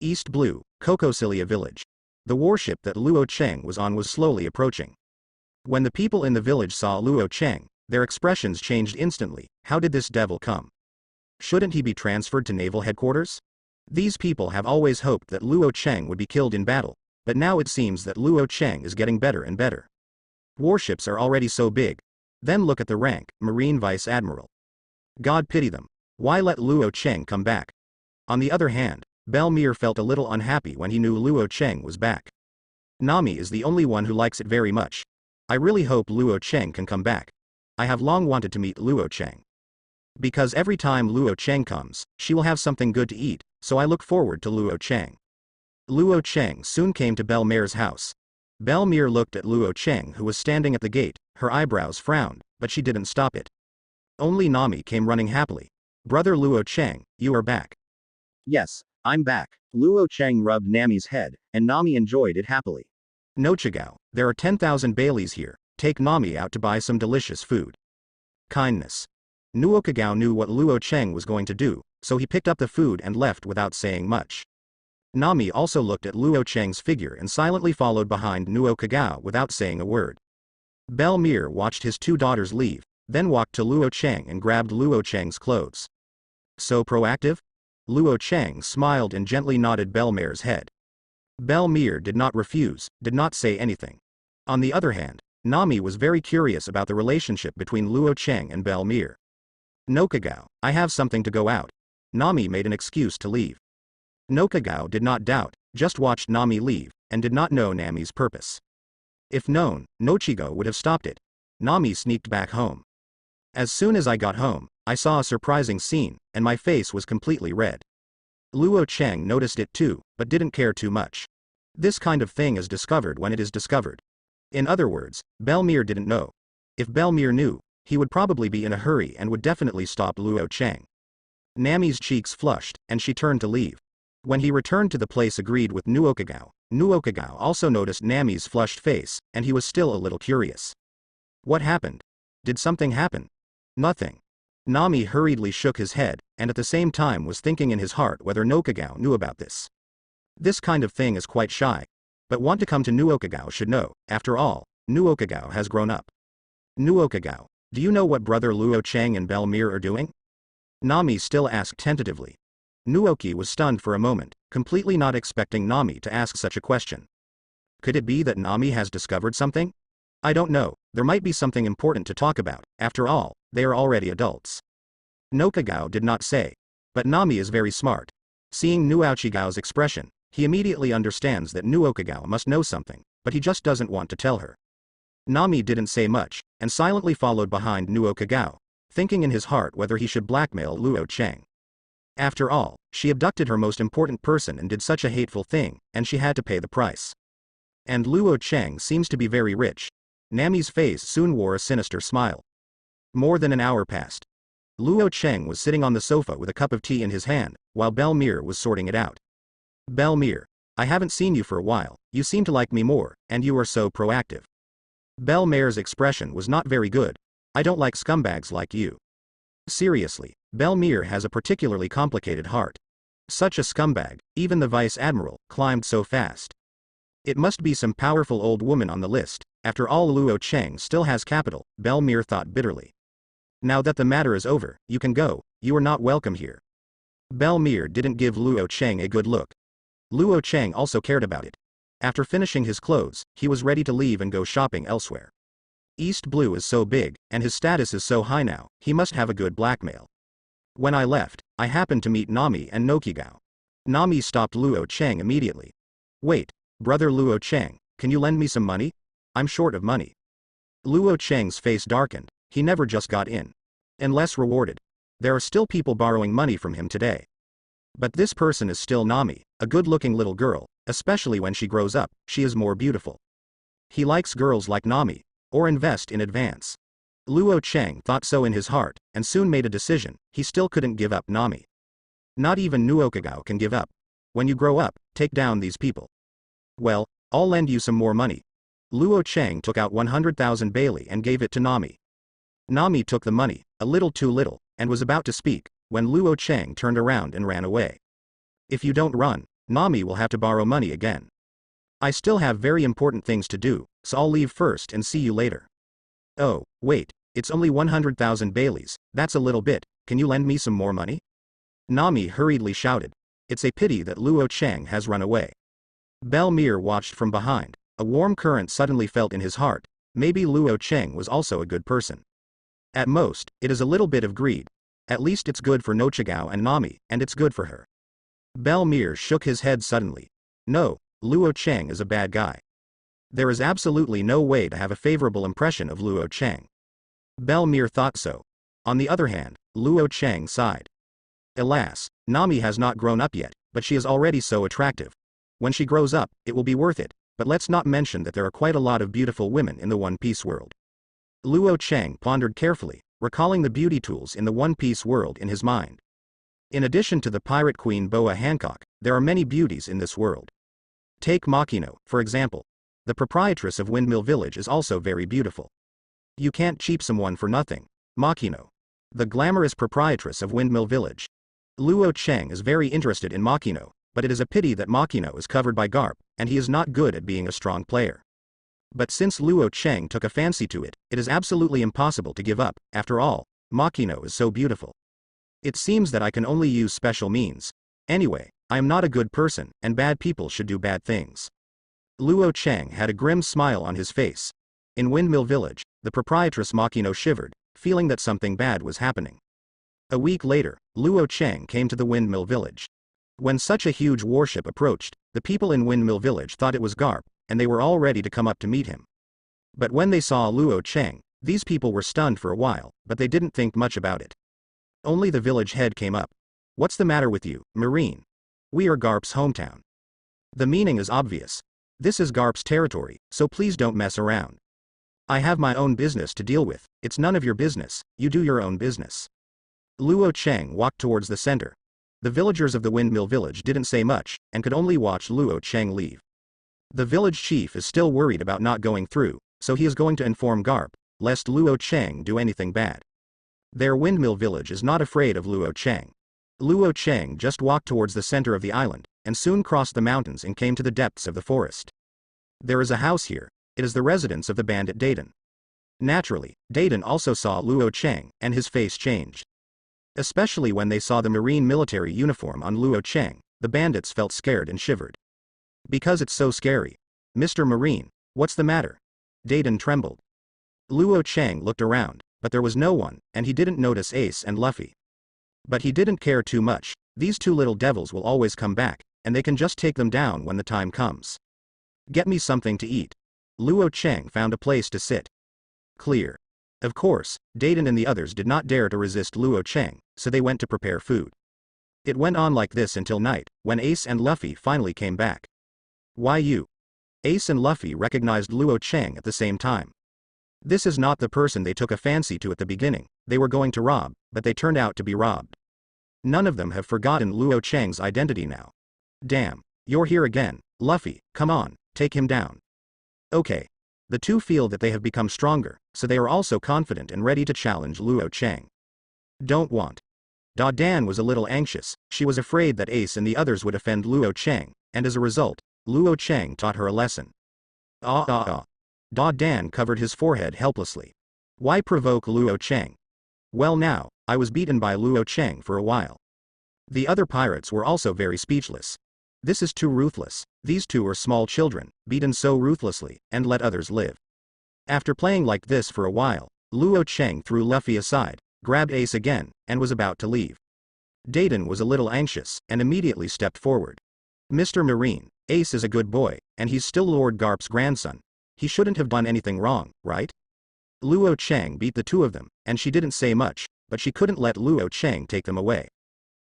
East Blue, Kokosilia village. The warship that Luo Cheng was on was slowly approaching. When the people in the village saw Luo Cheng, their expressions changed instantly. How did this devil come? Shouldn't he be transferred to naval headquarters? These people have always hoped that Luo Cheng would be killed in battle, but now it seems that Luo Cheng is getting better and better. Warships are already so big. Then look at the rank, Marine Vice Admiral. God pity them. Why let Luo Cheng come back? On the other hand, Belmere felt a little unhappy when he knew Luo Cheng was back. Nami is the only one who likes it very much. I really hope Luo Cheng can come back. I have long wanted to meet Luo Cheng. Because every time Luo Cheng comes, she will have something good to eat, so I look forward to Luo Cheng. Luo Cheng soon came to Belmere's house. Belmere looked at Luo Cheng who was standing at the gate, her eyebrows frowned, but she didn't stop it. Only Nami came running happily. Brother Luo Cheng, you are back. Yes, I'm back. Luo Cheng rubbed Nami's head, and Nami enjoyed it happily. Nochigao, there are 10,000 Baileys here, take Nami out to buy some delicious food. Kindness. Nuokagao knew what Luo Cheng was going to do, so he picked up the food and left without saying much. Nami also looked at Luo Cheng's figure and silently followed behind Nuokagao without saying a word. Belmere watched his two daughters leave, then walked to Luo Cheng and grabbed Luo Cheng's clothes. So proactive? Luo Cheng smiled and gently nodded Belmere's head. Belmere did not refuse, did not say anything. On the other hand, Nami was very curious about the relationship between Luo Cheng and Belmere. Nokagao, I have something to go out. Nami made an excuse to leave. Nokagao did not doubt, just watched Nami leave, and did not know Nami's purpose. If known, Nochigo would have stopped it. Nami sneaked back home. As soon as I got home, I saw a surprising scene, and my face was completely red. Luo Cheng noticed it too, but didn't care too much. This kind of thing is discovered when it is discovered. In other words, Belmere didn't know. If Belmere knew, he would probably be in a hurry and would definitely stop Luo Cheng. Nami's cheeks flushed, and she turned to leave. When he returned to the place agreed with Nuokagao, Nuokagao also noticed Nami's flushed face, and he was still a little curious. What happened? Did something happen? Nothing. Nami hurriedly shook his head, and at the same time was thinking in his heart whether Nokagao knew about this. This kind of thing is quite shy. But want to come to Nuokagao should know, after all, Nuokagao has grown up. Nuokagao, do you know what brother Luo Cheng and Belmere are doing? Nami still asked tentatively. Nuoki was stunned for a moment, completely not expecting Nami to ask such a question. Could it be that Nami has discovered something? I don't know, there might be something important to talk about, after all, they are already adults. Nokagao did not say. But Nami is very smart. Seeing Nuochigao's expression, he immediately understands that Nuokagao must know something, but he just doesn't want to tell her. Nami didn't say much, and silently followed behind Nuokagao, thinking in his heart whether he should blackmail Luo Cheng. After all, she abducted her most important person and did such a hateful thing, and she had to pay the price. And Luo Cheng seems to be very rich. Nami's face soon wore a sinister smile. More than an hour passed. Luo Cheng was sitting on the sofa with a cup of tea in his hand, while Belmere was sorting it out. Belmere, I haven't seen you for a while, you seem to like me more, and you are so proactive. Belmere's expression was not very good. I don't like scumbags like you. Seriously, Belmere has a particularly complicated heart. Such a scumbag, even the Vice Admiral, climbed so fast. It must be some powerful old woman on the list. After all, Luo Cheng still has capital, Belmere thought bitterly. Now that the matter is over, you can go, you are not welcome here. Belmere didn't give Luo Cheng a good look. Luo Cheng also cared about it. After finishing his clothes, he was ready to leave and go shopping elsewhere. East Blue is so big, and his status is so high now, he must have a good blackmail. When I left, I happened to meet Nami and Nokigao. Nami stopped Luo Cheng immediately. Wait, brother Luo Cheng, can you lend me some money? I'm short of money. Luo Cheng's face darkened, he never just got in. Unless rewarded. There are still people borrowing money from him today. But this person is still Nami, a good-looking little girl, especially when she grows up, she is more beautiful. He likes girls like Nami, or invest in advance. Luo Cheng thought so in his heart, and soon made a decision, he still couldn't give up Nami. Not even Nuokagao can give up. When you grow up, take down these people. Well, I'll lend you some more money. Luo Cheng took out 100,000 Bailey and gave it to Nami. Nami took the money, a little too little, and was about to speak, when Luo Cheng turned around and ran away. If you don't run, Nami will have to borrow money again. I still have very important things to do, so I'll leave first and see you later. Oh, wait, it's only 100,000 Baileys, that's a little bit, can you lend me some more money? Nami hurriedly shouted. It's a pity that Luo Cheng has run away. Belmere watched from behind. A warm current suddenly felt in his heart. Maybe Luo Cheng was also a good person. At most, it is a little bit of greed. At least it's good for Nochigao and Nami, and it's good for her. Belmere shook his head suddenly. No, Luo Cheng is a bad guy. There is absolutely no way to have a favorable impression of Luo Cheng. Belmere thought so. On the other hand, Luo Cheng sighed. Alas, Nami has not grown up yet, but she is already so attractive. When she grows up, it will be worth it, but let's not mention that there are quite a lot of beautiful women in the One Piece world. Luo Cheng pondered carefully, recalling the beauty tools in the One Piece world in his mind. In addition to the pirate queen Boa Hancock, there are many beauties in this world. Take Makino, for example. The proprietress of Windmill Village is also very beautiful. You can't cheap someone for nothing. Makino. The glamorous proprietress of Windmill Village. Luo Cheng is very interested in Makino, but it is a pity that Makino is covered by Garp, and he is not good at being a strong player. But since Luo Cheng took a fancy to it, it is absolutely impossible to give up. After all, Makino is so beautiful. It seems that I can only use special means. Anyway, I am not a good person, and bad people should do bad things. Luo Cheng had a grim smile on his face. In Windmill Village, the proprietress Makino shivered, feeling that something bad was happening. A week later, Luo Cheng came to the Windmill Village. When such a huge warship approached, the people in Windmill Village thought it was Garp, and they were all ready to come up to meet him. But when they saw Luo Cheng, these people were stunned for a while, but they didn't think much about it. Only the village head came up. What's the matter with you, Marine? We are Garp's hometown. The meaning is obvious. This is Garp's territory, so please don't mess around. I have my own business to deal with, it's none of your business, you do your own business. Luo Cheng walked towards the center. The villagers of the Windmill Village didn't say much, and could only watch Luo Cheng leave. The village chief is still worried about not going through, so he is going to inform Garp, lest Luo Cheng do anything bad. Their Windmill Village is not afraid of Luo Cheng. Luo Cheng just walked towards the center of the island, and soon crossed the mountains and came to the depths of the forest. There is a house here. It is the residence of the bandit Dayton. Naturally, Dayton also saw Luo Cheng, and his face changed. Especially when they saw the marine military uniform on Luo Cheng, the bandits felt scared and shivered. Because it's so scary. Mr. Marine, what's the matter? Dayton trembled. Luo Cheng looked around, but there was no one, and he didn't notice Ace and Luffy. But he didn't care too much. These two little devils will always come back, and they can just take them down when the time comes. Get me something to eat. Luo Cheng found a place to sit. Clear. Of course, Dayton and the others did not dare to resist Luo Cheng, so they went to prepare food. It went on like this until night, when Ace and Luffy finally came back. Why you? Ace and Luffy recognized Luo Cheng at the same time. This is not the person they took a fancy to at the beginning. They were going to rob, but they turned out to be robbed. None of them have forgotten Luo Cheng's identity now. Damn, you're here again, Luffy, come on, take him down. Okay. The two feel that they have become stronger, so they are also confident and ready to challenge Luo Cheng. Don't want. Da Dan was a little anxious, she was afraid that Ace and the others would offend Luo Cheng, and as a result, Luo Cheng taught her a lesson. Da Dan covered his forehead helplessly. Why provoke Luo Cheng? Well now, I was beaten by Luo Cheng for a while. The other pirates were also very speechless. This is too ruthless. These two are small children, beaten so ruthlessly, and let others live. After playing like this for a while, Luo Cheng threw Luffy aside, grabbed Ace again, and was about to leave. Dayton was a little anxious, and immediately stepped forward. Mr. Marine, Ace is a good boy, and he's still Lord Garp's grandson. He shouldn't have done anything wrong, right? Luo Cheng beat the two of them, and she didn't say much, but she couldn't let Luo Cheng take them away.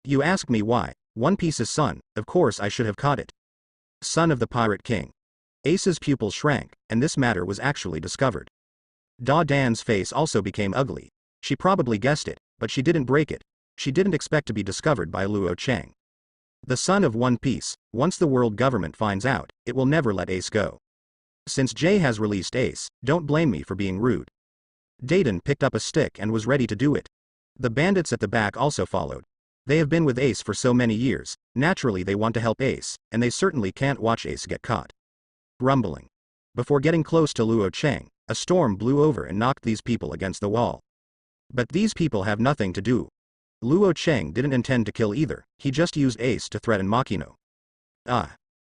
You ask me why. One Piece's son, of course I should have caught it. Son of the Pirate King. Ace's pupils shrank, and this matter was actually discovered. Da Dan's face also became ugly. She probably guessed it, but she didn't break it. She didn't expect to be discovered by Luo Cheng. The son of One Piece, once the world government finds out, it will never let Ace go. Since Jay has released Ace, don't blame me for being rude. Dayton picked up a stick and was ready to do it. The bandits at the back also followed. They have been with Ace for so many years, naturally they want to help Ace, and they certainly can't watch Ace get caught. Rumbling. Before getting close to Luo Cheng, a storm blew over and knocked these people against the wall. But these people have nothing to do. Luo Cheng didn't intend to kill either, he just used Ace to threaten Makino.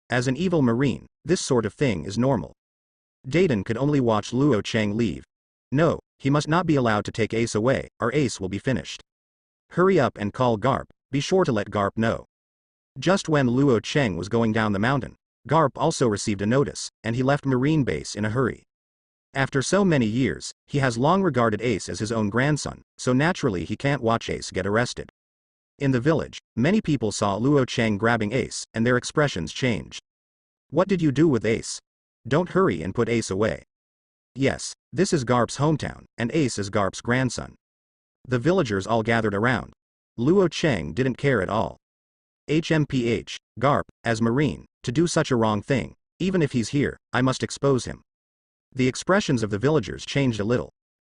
As an evil marine, this sort of thing is normal. Dayton could only watch Luo Cheng leave. No, he must not be allowed to take Ace away, or Ace will be finished. Hurry up and call Garp, be sure to let Garp know. Just when Luo Cheng was going down the mountain, Garp also received a notice, and he left Marine Base in a hurry. After so many years, he has long regarded Ace as his own grandson, so naturally he can't watch Ace get arrested. In the village, many people saw Luo Cheng grabbing Ace, and their expressions changed. What did you do with Ace? Don't hurry and put Ace away. Yes, this is Garp's hometown, and Ace is Garp's grandson. The villagers all gathered around. Luo Cheng didn't care at all. HMPH, Garp, as Marine, to do such a wrong thing, even if he's here, I must expose him. The expressions of the villagers changed a little.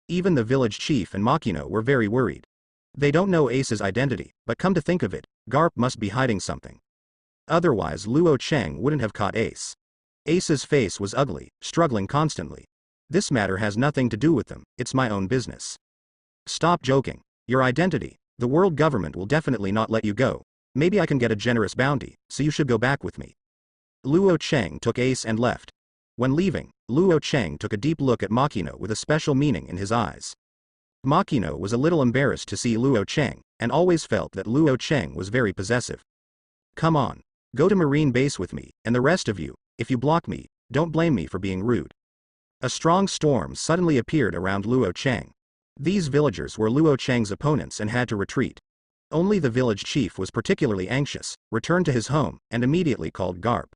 Even the village chief and Makino were very worried. They don't know Ace's identity, but come to think of it, Garp must be hiding something. Otherwise Luo Cheng wouldn't have caught Ace. Ace's face was ugly, struggling constantly. This matter has nothing to do with them, it's my own business. Stop joking. Your identity, the world government will definitely not let you go. Maybe I can get a generous bounty, so you should go back with me. Luo Cheng took Ace and left. When leaving, Luo Cheng took a deep look at Makino with a special meaning in his eyes. Makino was a little embarrassed to see Luo Cheng, and always felt that Luo Cheng was very possessive. Come on. Go to Marine Base with me, and the rest of you, if you block me, don't blame me for being rude. A strong storm suddenly appeared around Luo Cheng. These villagers were Luo Cheng's opponents and had to retreat. Only the village chief was particularly anxious, returned to his home, and immediately called Garp.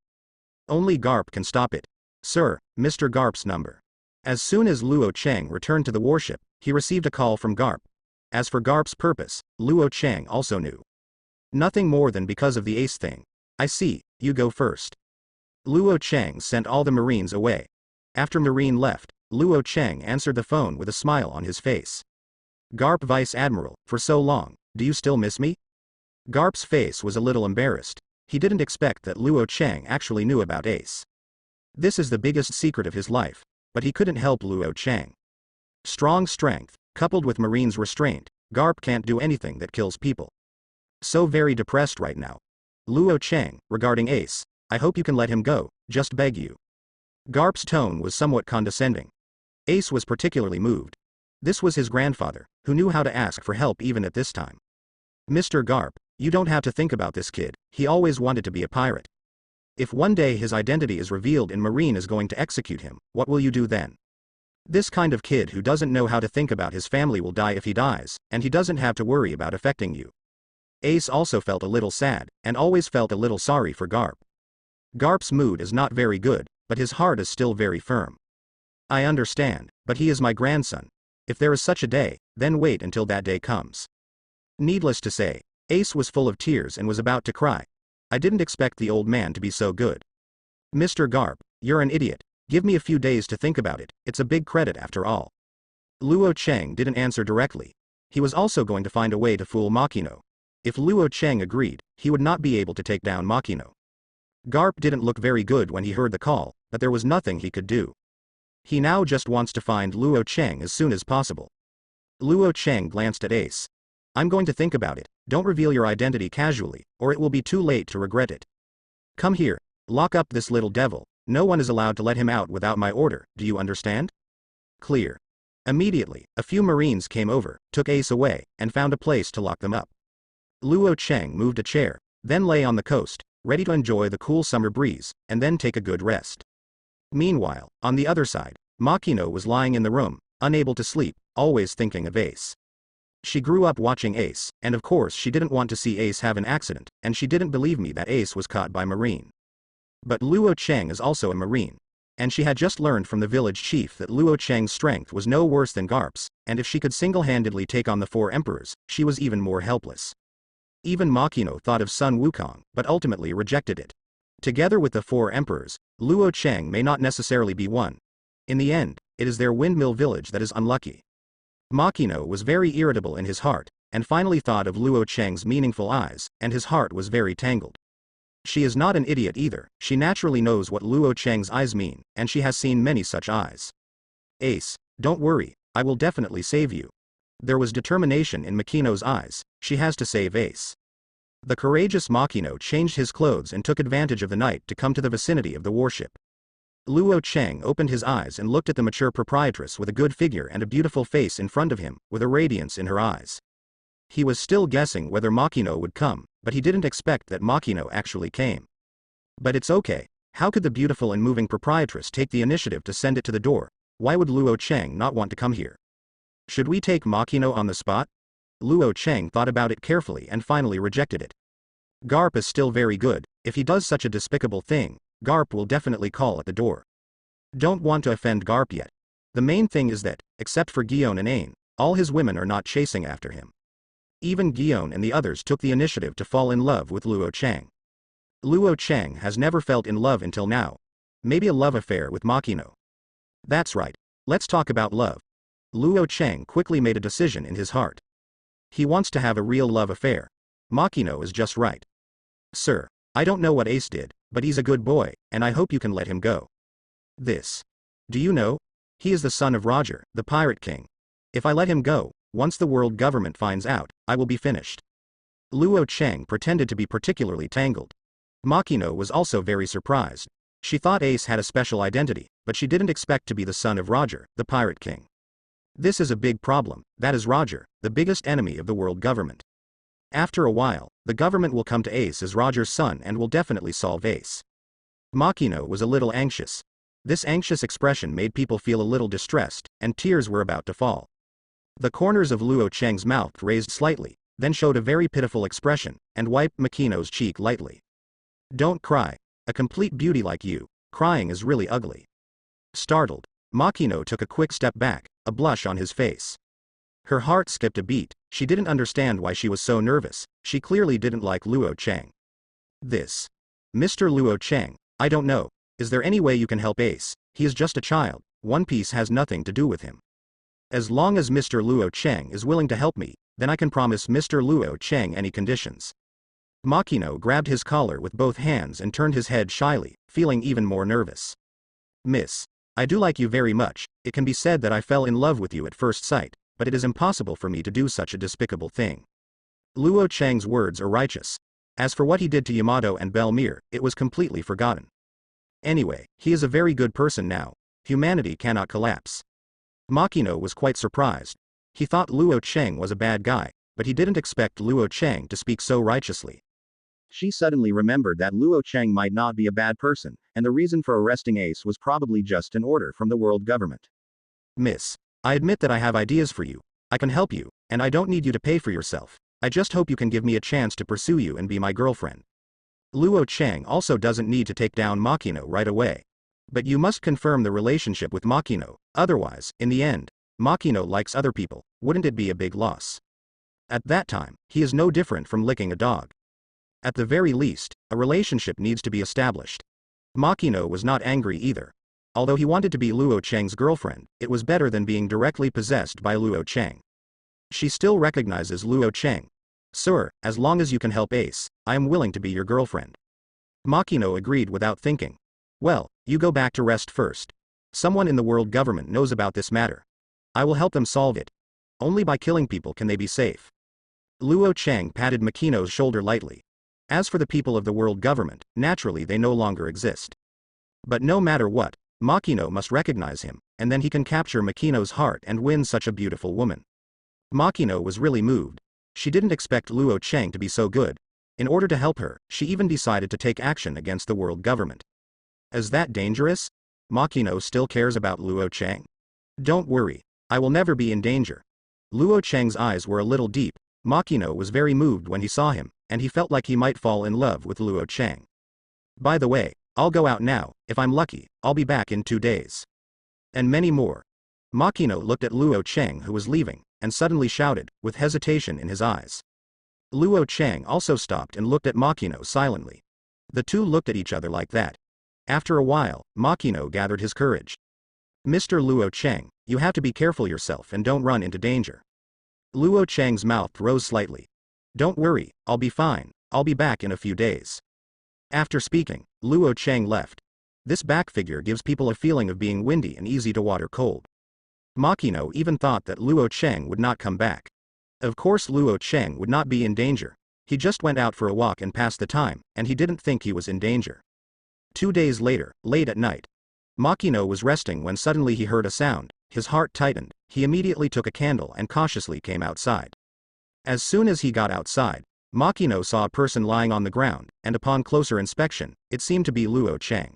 Only Garp can stop it. Sir, Mr. Garp's number. As soon as Luo Cheng returned to the warship, he received a call from Garp. As for Garp's purpose, Luo Cheng also knew. Nothing more than because of the Ace thing. I see, you go first. Luo Cheng sent all the Marines away. After Marine left, Luo Cheng answered the phone with a smile on his face. Garp Vice Admiral, for so long, do you still miss me? Garp's face was a little embarrassed. He didn't expect that Luo Cheng actually knew about Ace. This is the biggest secret of his life, but he couldn't help Luo Cheng. Strong strength, coupled with Marine's restraint, Garp can't do anything that kills people. So very depressed right now. Luo Cheng, regarding Ace, I hope you can let him go, just beg you. Garp's tone was somewhat condescending. Ace was particularly moved. This was his grandfather, who knew how to ask for help even at this time. Mr. Garp, you don't have to think about this kid, he always wanted to be a pirate. If one day his identity is revealed and Marine is going to execute him, what will you do then? This kind of kid who doesn't know how to think about his family will die if he dies, and he doesn't have to worry about affecting you. Ace also felt a little sad, and always felt a little sorry for Garp. Garp's mood is not very good, but his heart is still very firm. I understand, but he is my grandson. If there is such a day, then wait until that day comes. Needless to say, Ace was full of tears and was about to cry. I didn't expect the old man to be so good. Mr. Garp, you're an idiot. Give me a few days to think about it, it's a big credit after all. Luo Cheng didn't answer directly. He was also going to find a way to fool Makino. If Luo Cheng agreed, he would not be able to take down Makino. Garp didn't look very good when he heard the call, but there was nothing he could do. He now just wants to find Luo Cheng as soon as possible. Luo Cheng glanced at Ace. I'm going to think about it, don't reveal your identity casually, or it will be too late to regret it. Come here, lock up this little devil, no one is allowed to let him out without my order, do you understand? Clear. Immediately, a few Marines came over, took Ace away, and found a place to lock them up. Luo Cheng moved a chair, then lay on the coast, ready to enjoy the cool summer breeze, and then take a good rest. Meanwhile, on the other side, Makino was lying in the room, unable to sleep, always thinking of Ace. She grew up watching Ace, and of course she didn't want to see Ace have an accident, and she didn't believe me that Ace was caught by Marine. But Luo Cheng is also a Marine. And she had just learned from the village chief that Luo Cheng's strength was no worse than Garp's, and if she could single-handedly take on the 4 emperors, she was even more helpless. Even Makino thought of Sun Wukong, but ultimately rejected it. Together with the 4 emperors, Luo Cheng may not necessarily be one. In the end, it is their windmill village that is unlucky. Makino was very irritable in his heart, and finally thought of Luo Cheng's meaningful eyes, and his heart was very tangled. She is not an idiot either, she naturally knows what Luo Cheng's eyes mean, and she has seen many such eyes. Ace, don't worry, I will definitely save you. There was determination in Makino's eyes, she has to save Ace. The courageous Makino changed his clothes and took advantage of the night to come to the vicinity of the warship. Luo Cheng opened his eyes and looked at the mature proprietress with a good figure and a beautiful face in front of him, with a radiance in her eyes. He was still guessing whether Makino would come, but he didn't expect that Makino actually came. But it's okay, how could the beautiful and moving proprietress take the initiative to send it to the door? Why would Luo Cheng not want to come here? Should we take Makino on the spot? Luo Cheng thought about it carefully and finally rejected it. Garp is still very good, if he does such a despicable thing, Garp will definitely call at the door. Don't want to offend Garp yet. The main thing is that, except for Guion and Ain, all his women are not chasing after him. Even Guion and the others took the initiative to fall in love with Luo Cheng. Luo Cheng has never felt in love until now. Maybe a love affair with Makino. That's right, let's talk about love. Luo Cheng quickly made a decision in his heart. He wants to have a real love affair. Makino is just right. Sir, I don't know what Ace did, but he's a good boy, and I hope you can let him go. This. Do you know? He is the son of Roger, the Pirate King. If I let him go, once the world government finds out, I will be finished. Luo Cheng pretended to be particularly tangled. Makino was also very surprised. She thought Ace had a special identity, but she didn't expect to be the son of Roger, the Pirate King. This is a big problem, that is Roger, the biggest enemy of the world government. After a while, the government will come to Ace as Roger's son and will definitely solve Ace. Makino was a little anxious. This anxious expression made people feel a little distressed, and tears were about to fall. The corners of Luo Cheng's mouth raised slightly, then showed a very pitiful expression, and wiped Makino's cheek lightly. Don't cry. A complete beauty like you, crying is really ugly. Startled, Makino took a quick step back, a blush on his face. Her heart skipped a beat, she didn't understand why she was so nervous, she clearly didn't like Luo Cheng. This. Mr. Luo Cheng, I don't know, is there any way you can help Ace? He is just a child, One Piece has nothing to do with him. As long as Mr. Luo Cheng is willing to help me, then I can promise Mr. Luo Cheng any conditions. Makino grabbed his collar with both hands and turned his head shyly, feeling even more nervous. Miss, I do like you very much, it can be said that I fell in love with you at first sight, but it is impossible for me to do such a despicable thing. Luo Cheng's words are righteous. As for what he did to Yamato and Belmere, it was completely forgotten. Anyway, he is a very good person now. Humanity cannot collapse. Makino was quite surprised. He thought Luo Cheng was a bad guy, but he didn't expect Luo Cheng to speak so righteously. She suddenly remembered that Luo Cheng might not be a bad person, and the reason for arresting Ace was probably just an order from the world government. Miss, I admit that I have ideas for you. I can help you, and I don't need you to pay for yourself. I just hope you can give me a chance to pursue you and be my girlfriend. Luo Cheng also doesn't need to take down Makino right away. But you must confirm the relationship with Makino, otherwise, in the end, Makino likes other people, wouldn't it be a big loss? At that time, he is no different from licking a dog. At the very least, a relationship needs to be established. Makino was not angry either. Although he wanted to be Luo Cheng's girlfriend, it was better than being directly possessed by Luo Cheng. She still recognizes Luo Cheng. Sir, as long as you can help Ace, I am willing to be your girlfriend. Makino agreed without thinking. Well, you go back to rest first. Someone in the world government knows about this matter. I will help them solve it. Only by killing people can they be safe. Luo Cheng patted Makino's shoulder lightly. As for the people of the world government, naturally they no longer exist. But no matter what, Makino must recognize him, and then he can capture Makino's heart and win such a beautiful woman. Makino was really moved. She didn't expect Luo Cheng to be so good. In order to help her, she even decided to take action against the world government. Is that dangerous? Makino still cares about Luo Cheng. Don't worry, I will never be in danger. Luo Cheng's eyes were a little deep. Makino was very moved when he saw him, and he felt like he might fall in love with Luo Cheng. By the way, I'll go out now, if I'm lucky, I'll be back in 2 days. And many more. Makino looked at Luo Cheng who was leaving, and suddenly shouted, with hesitation in his eyes. Luo Cheng also stopped and looked at Makino silently. The two looked at each other like that. After a while, Makino gathered his courage. Mr. Luo Cheng, you have to be careful yourself and don't run into danger. Luo Chang's mouth rose slightly. Don't worry, I'll be fine, I'll be back in a few days. After speaking, Luo Chang left. This back figure gives people a feeling of being windy and easy to water cold. Makino even thought that Luo Chang would not come back. Of course Luo Chang would not be in danger. He just went out for a walk and passed the time, and he didn't think he was in danger. 2 days later, late at night, Makino was resting when suddenly he heard a sound. His heart tightened. He immediately took a candle and cautiously came outside. As soon as he got outside, Makino saw a person lying on the ground, and upon closer inspection, it seemed to be Luo Chang.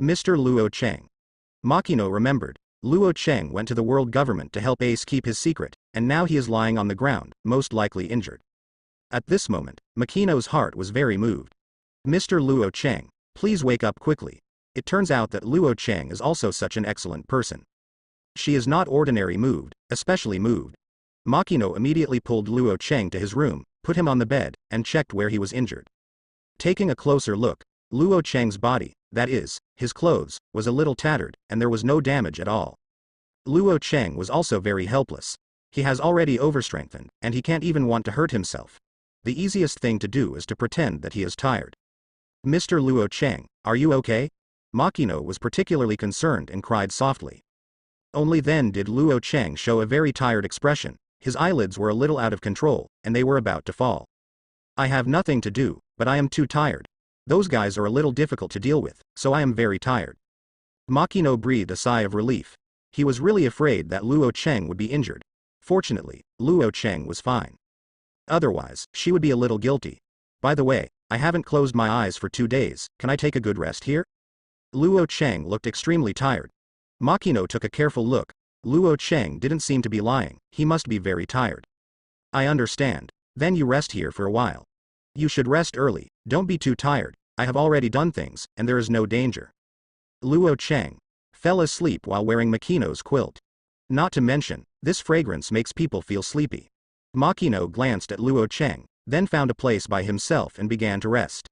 Mr. Luo Chang. Makino remembered. Luo Chang went to the world government to help Ace keep his secret, and now he is lying on the ground, most likely injured. At this moment, Makino's heart was very moved. Mr. Luo Chang, please wake up quickly. It turns out that Luo Chang is also such an excellent person. She is not ordinary moved, especially moved. Makino immediately pulled Luo Chang to his room, put him on the bed, and checked where he was injured. Taking a closer look, Luo Chang's body, that is, his clothes, was a little tattered, and there was no damage at all. Luo Chang was also very helpless. He has already overstrengthened, and he can't even want to hurt himself. The easiest thing to do is to pretend that he is tired. Mr. Luo Chang, are you okay? Makino was particularly concerned and cried softly. Only then did Luo Chang show a very tired expression. His eyelids were a little out of control, and they were about to fall. I have nothing to do, but I am too tired. Those guys are a little difficult to deal with, so I am very tired. Makino breathed a sigh of relief. He was really afraid that Luo Chang would be injured. Fortunately, Luo Chang was fine. Otherwise, she would be a little guilty. By the way, I haven't closed my eyes for 2 days, can I take a good rest here? Luo Chang looked extremely tired. Makino took a careful look. Luo Chang didn't seem to be lying, he must be very tired. I understand. Then you rest here for a while. You should rest early, don't be too tired, I have already done things, and there is no danger. Luo Chang fell asleep while wearing Makino's quilt. Not to mention, this fragrance makes people feel sleepy. Makino glanced at Luo Chang, then found a place by himself and began to rest.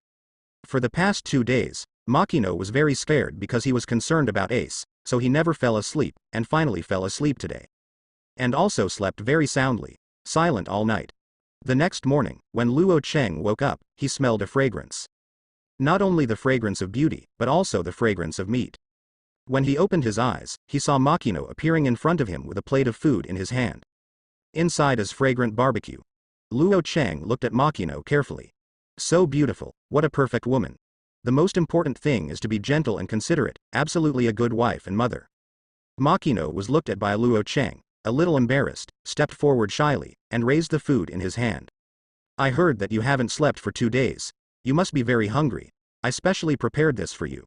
For the past 2 days, Makino was very scared because he was concerned about Ace, so he never fell asleep, and finally fell asleep today. And also slept very soundly, silent all night. The next morning, when Luo Chang woke up, he smelled a fragrance. Not only the fragrance of beauty, but also the fragrance of meat. When he opened his eyes, he saw Makino appearing in front of him with a plate of food in his hand. Inside is fragrant barbecue. Luo Chang looked at Makino carefully. So beautiful, what a perfect woman. The most important thing is to be gentle and considerate, absolutely a good wife and mother. Makino was looked at by Luo Chang, a little embarrassed, stepped forward shyly, and raised the food in his hand. I heard that you haven't slept for 2 days. You must be very hungry. I specially prepared this for you.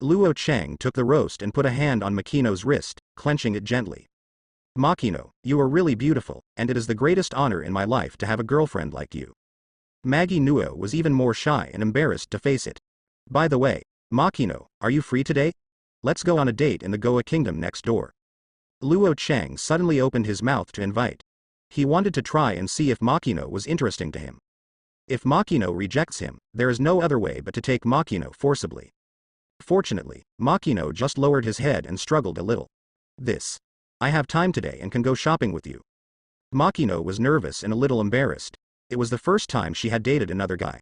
Luo Chang took the roast and put a hand on Makino's wrist, clenching it gently. Makino, you are really beautiful, and it is the greatest honor in my life to have a girlfriend like you. Maggie Nuo was even more shy and embarrassed to face it. By the way, Makino, are you free today? Let's go on a date in the Goa Kingdom next door. Luo Chang suddenly opened his mouth to invite. He wanted to try and see if Makino was interesting to him. If Makino rejects him, there is no other way but to take Makino forcibly. Fortunately, Makino just lowered his head and struggled a little. I have time today and can go shopping with you. Makino was nervous and a little embarrassed. It was the first time she had dated another guy.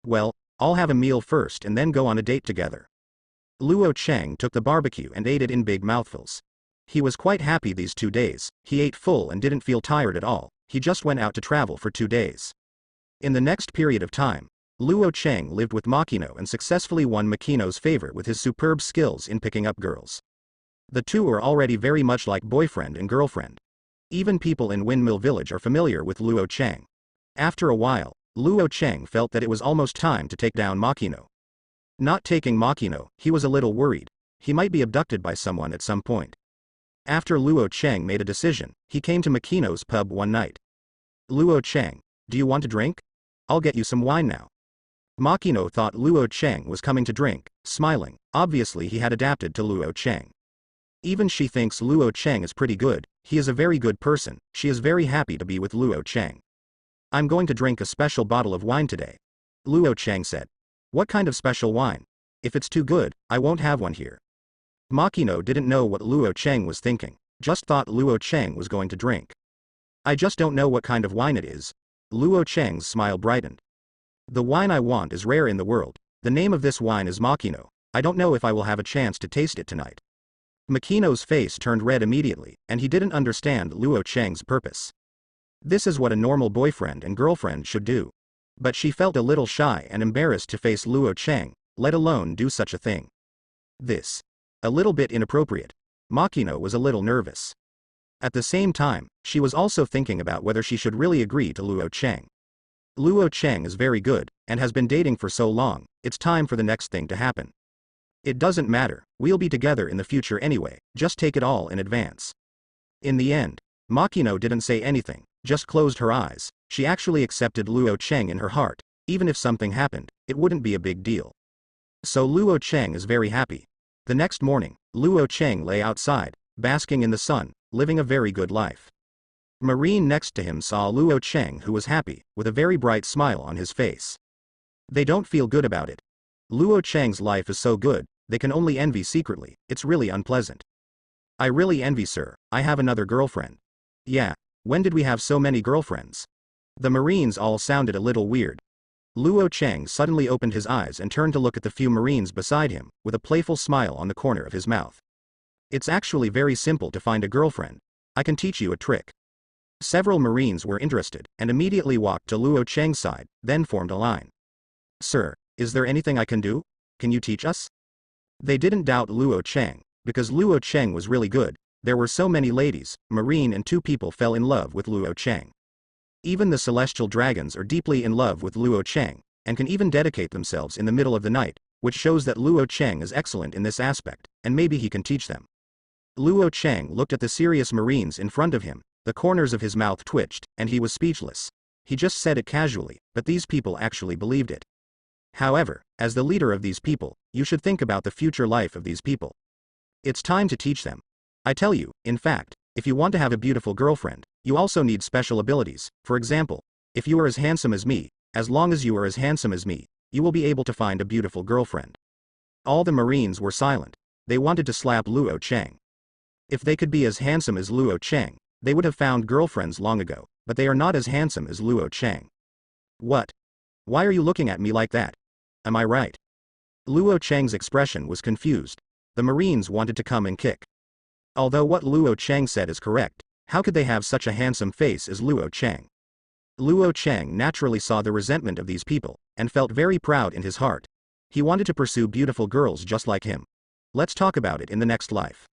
Well, I'll have a meal first and then go on a date together. Luo Chang took the barbecue and ate it in big mouthfuls. He was quite happy these 2 days, he ate full and didn't feel tired at all, he just went out to travel for 2 days. In the next period of time, Luo Chang lived with Makino and successfully won Makino's favor with his superb skills in picking up girls. The two were already very much like boyfriend and girlfriend. Even people in Windmill Village are familiar with Luo Chang. After a while, Luo Chang felt that it was almost time to take down Makino. Not taking Makino, he was a little worried. He might be abducted by someone at some point. After Luo Chang made a decision, he came to Makino's pub one night. Luo Chang, do you want to drink? I'll get you some wine now. Makino thought Luo Chang was coming to drink, smiling. Obviously he had adapted to Luo Chang. Even she thinks Luo Chang is pretty good, he is a very good person, she is very happy to be with Luo Chang. I'm going to drink a special bottle of wine today. Luo Chang said. What kind of special wine? If it's too good, I won't have one here. Makino didn't know what Luo Chang was thinking, just thought Luo Chang was going to drink. I just don't know what kind of wine it is. Luo Cheng's smile brightened. The wine I want is rare in the world. The name of this wine is Makino. I don't know if I will have a chance to taste it tonight. Makino's face turned red immediately, and he didn't understand Luo Cheng's purpose. This is what a normal boyfriend and girlfriend should do. But she felt a little shy and embarrassed to face Luo Cheng, let alone do such a thing. This. A little bit inappropriate. Makino was a little nervous. At the same time, she was also thinking about whether she should really agree to Luo Cheng. Luo Cheng is very good, and has been dating for so long, it's time for the next thing to happen. It doesn't matter, we'll be together in the future anyway, just take it all in advance. In the end, Makino didn't say anything, just closed her eyes. She actually accepted Luo Cheng in her heart. Even if something happened, it wouldn't be a big deal. So Luo Cheng is very happy. The next morning, Luo Cheng lay outside, basking in the sun, living a very good life. Marine next to him saw Luo Cheng, who was happy, with a very bright smile on his face. They don't feel good about it. Luo Cheng's life is so good, they can only envy secretly. It's really unpleasant. I really envy, sir. I have another girlfriend. Yeah, when did we have so many girlfriends? The Marines all sounded a little weird. Luo Cheng suddenly opened his eyes and turned to look at the few Marines beside him, with a playful smile on the corner of his mouth. It's actually very simple to find a girlfriend. I can teach you a trick. Several Marines were interested, and immediately walked to Luo Cheng's side, then formed a line. Sir, is there anything I can do? Can you teach us? They didn't doubt Luo Cheng, because Luo Cheng was really good. There were so many ladies, Marine and 2 people fell in love with Luo Cheng. Even the celestial dragons are deeply in love with Luo Cheng, and can even dedicate themselves in the middle of the night, which shows that Luo Cheng is excellent in this aspect, and maybe he can teach them. Luo Cheng looked at the serious Marines in front of him, the corners of his mouth twitched, and he was speechless. He just said it casually, but these people actually believed it. However, as the leader of these people, you should think about the future life of these people. It's time to teach them. I tell you, in fact, if you want to have a beautiful girlfriend, you also need special abilities. For example, if you are as handsome as me, as long as you are as handsome as me, you will be able to find a beautiful girlfriend. All the Marines were silent. They wanted to slap Luo Cheng. If they could be as handsome as Luo Cheng, they would have found girlfriends long ago, but they are not as handsome as Luo Cheng. What? Why are you looking at me like that? Am I right? Luo Cheng's expression was confused. The Marines wanted to come and kick. Although what Luo Cheng said is correct, how could they have such a handsome face as Luo Cheng? Luo Cheng naturally saw the resentment of these people, and felt very proud in his heart. He wanted to pursue beautiful girls just like him. Let's talk about it in the next life.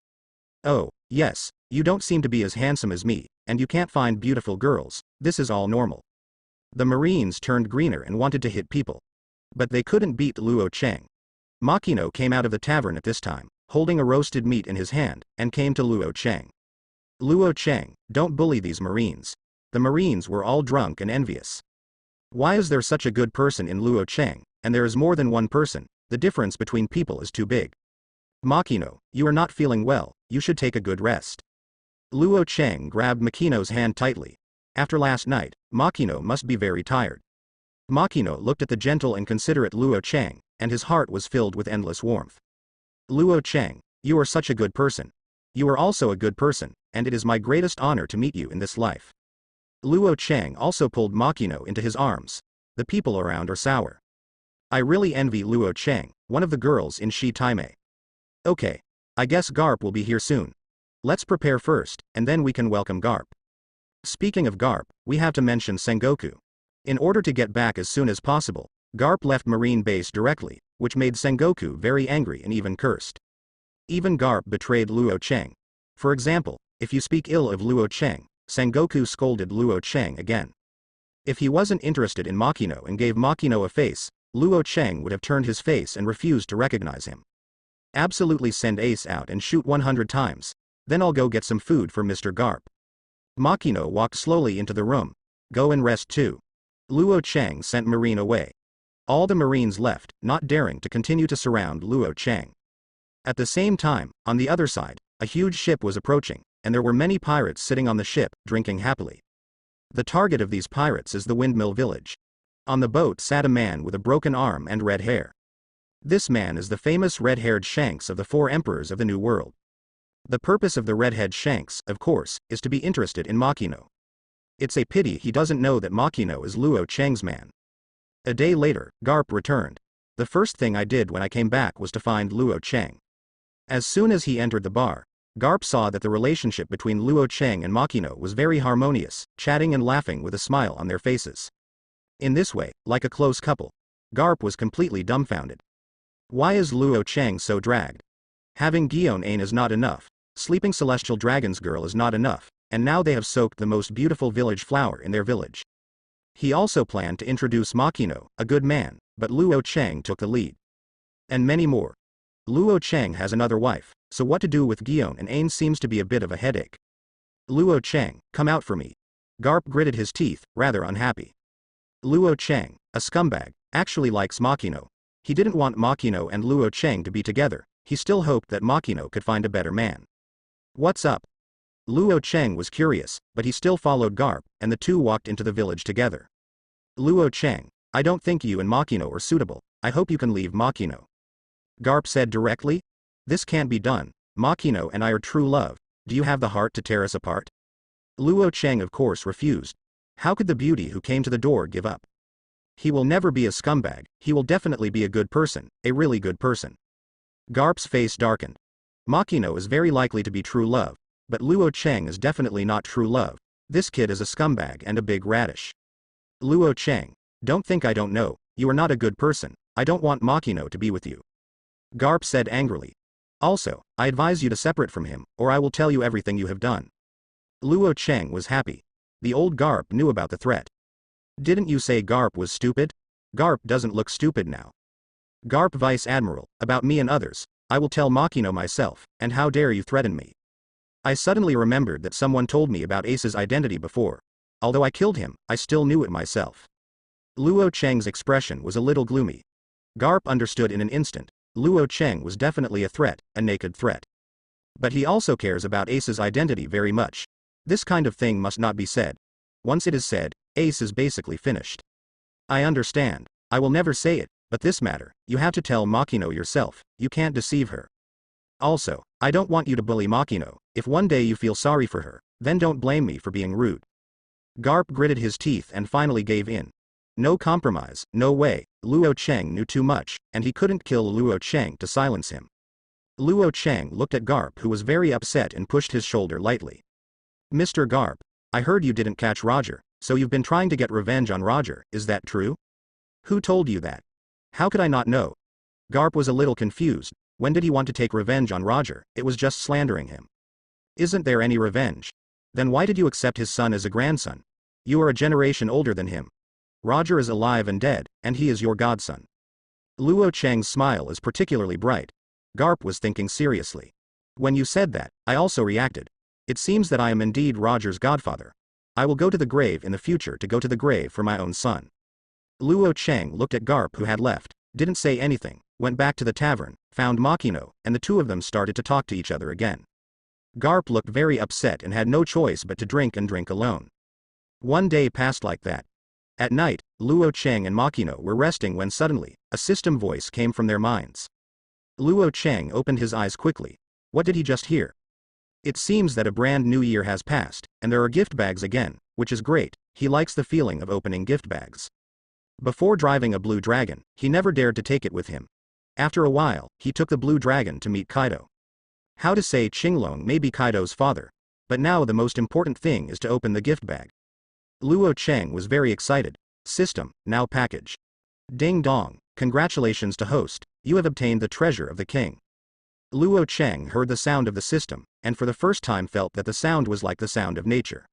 Oh, yes, you don't seem to be as handsome as me, and you can't find beautiful girls. This is all normal. The Marines turned greener and wanted to hit people. But they couldn't beat Luo Cheng. Makino came out of the tavern at this time, holding a roasted meat in his hand, and came to Luo Cheng. Luo Cheng, don't bully these Marines. The Marines were all drunk and envious. Why is there such a good person in Luo Cheng, and there is more than one person? The difference between people is too big. Makino, you are not feeling well, you should take a good rest. Luo Cheng grabbed Makino's hand tightly. After last night, Makino must be very tired. Makino looked at the gentle and considerate Luo Cheng, and his heart was filled with endless warmth. Luo Cheng, you are such a good person. You are also a good person, and it is my greatest honor to meet you in this life. Luo Cheng also pulled Makino into his arms. The people around are sour. I really envy Luo Cheng, one of the girls in Shi Taimei. Okay. I guess Garp will be here soon. Let's prepare first, and then we can welcome Garp. Speaking of Garp, we have to mention Sengoku. In order to get back as soon as possible, Garp left Marine Base directly, which made Sengoku very angry and even cursed. Even Garp betrayed Luo Cheng. For example, if you speak ill of Luo Cheng, Sengoku scolded Luo Cheng again. If he wasn't interested in Makino and gave Makino a face, Luo Cheng would have turned his face and refused to recognize him. Absolutely send Ace out and shoot 100 times. Then I'll go get some food for Mr. Garp. Makino walked slowly into the room. Go and rest too. Luo Cheng sent Marine away. All the Marines left, not daring to continue to surround Luo Cheng. At the same time, on the other side, a huge ship was approaching, and there were many pirates sitting on the ship, drinking happily. The target of these pirates is the Windmill Village. On the boat sat a man with a broken arm and red hair. This man is the famous red-haired Shanks of the 4 emperors of the New World. The purpose of the redhead Shanks, of course, is to be interested in Makino. It's a pity he doesn't know that Makino is Luo Cheng's man. A day later, Garp returned. The first thing I did when I came back was to find Luo Cheng. As soon as he entered the bar, Garp saw that the relationship between Luo Cheng and Makino was very harmonious, chatting and laughing with a smile on their faces. In this way, like a close couple, Garp was completely dumbfounded. Why is Luo Cheng so dragged? Having Gion Ain is not enough, sleeping celestial dragon's girl is not enough, and now they have soaked the most beautiful village flower in their village. He also planned to introduce Makino, a good man, but Luo Cheng took the lead. And many more. Luo Cheng has another wife, so what to do with Gion and Ain seems to be a bit of a headache. Luo Cheng, come out for me. Garp gritted his teeth, rather unhappy. Luo Cheng, a scumbag, actually likes Makino. He didn't want Makino and Luo Cheng to be together, he still hoped that Makino could find a better man. What's up? Luo Cheng was curious, but he still followed Garp, and the two walked into the village together. Luo Cheng, I don't think you and Makino are suitable, I hope you can leave Makino. Garp said directly. This can't be done, Makino and I are true love, do you have the heart to tear us apart? Luo Cheng of course refused. How could the beauty who came to the door give up? He will never be a scumbag, he will definitely be a good person, a really good person. Garp's face darkened. Makino is very likely to be true love, but Luo Cheng is definitely not true love, this kid is a scumbag and a big radish. Luo Cheng, don't think I don't know, you are not a good person, I don't want Makino to be with you. Garp said angrily. Also, I advise you to separate from him, or I will tell you everything you have done. Luo Cheng was happy. The old Garp knew about the threat. Didn't you say Garp was stupid? Garp doesn't look stupid now. Garp Vice Admiral, about me and others, I will tell Makino myself, and how dare you threaten me. I suddenly remembered that someone told me about Ace's identity before. Although I killed him, I still knew it myself. Luo Cheng's expression was a little gloomy. Garp understood in an instant, Luo Cheng was definitely a threat, a naked threat. But he also cares about Ace's identity very much. This kind of thing must not be said. Once it is said, Ace is basically finished. I understand, I will never say it, but this matter, you have to tell Makino yourself, you can't deceive her. Also, I don't want you to bully Makino, if one day you feel sorry for her, then don't blame me for being rude. Garp gritted his teeth and finally gave in. No compromise, no way, Luo Cheng knew too much, and he couldn't kill Luo Cheng to silence him. Luo Cheng looked at Garp who was very upset and pushed his shoulder lightly. Mr. Garp, I heard you didn't catch Roger, so you've been trying to get revenge on Roger, is that true? Who told you that? How could I not know? Garp was a little confused, when did he want to take revenge on Roger, it was just slandering him. Isn't there any revenge? Then why did you accept his son as a grandson? You are a generation older than him. Roger is alive and dead, and he is your godson. Luo Cheng's smile is particularly bright. Garp was thinking seriously. When you said that, I also reacted. It seems that I am indeed Roger's godfather. I will go to the grave in the future to go to the grave for my own son. Luo Cheng looked at Garp who had left, didn't say anything, went back to the tavern, found Makino, and the two of them started to talk to each other again. Garp looked very upset and had no choice but to drink and drink alone. One day passed like that. At night, Luo Cheng and Makino were resting when suddenly, a system voice came from their minds. Luo Cheng opened his eyes quickly. What did he just hear? It seems that a brand new year has passed, and there are gift bags again, which is great, he likes the feeling of opening gift bags. Before driving a blue dragon, he never dared to take it with him. After a while, he took the blue dragon to meet Kaido. How to say Qinglong may be Kaido's father, but now the most important thing is to open the gift bag. Luo Cheng was very excited. System, now package. Ding dong, congratulations to host, you have obtained the treasure of the king. Luo Cheng heard the sound of the system, and for the first time felt that the sound was like the sound of nature.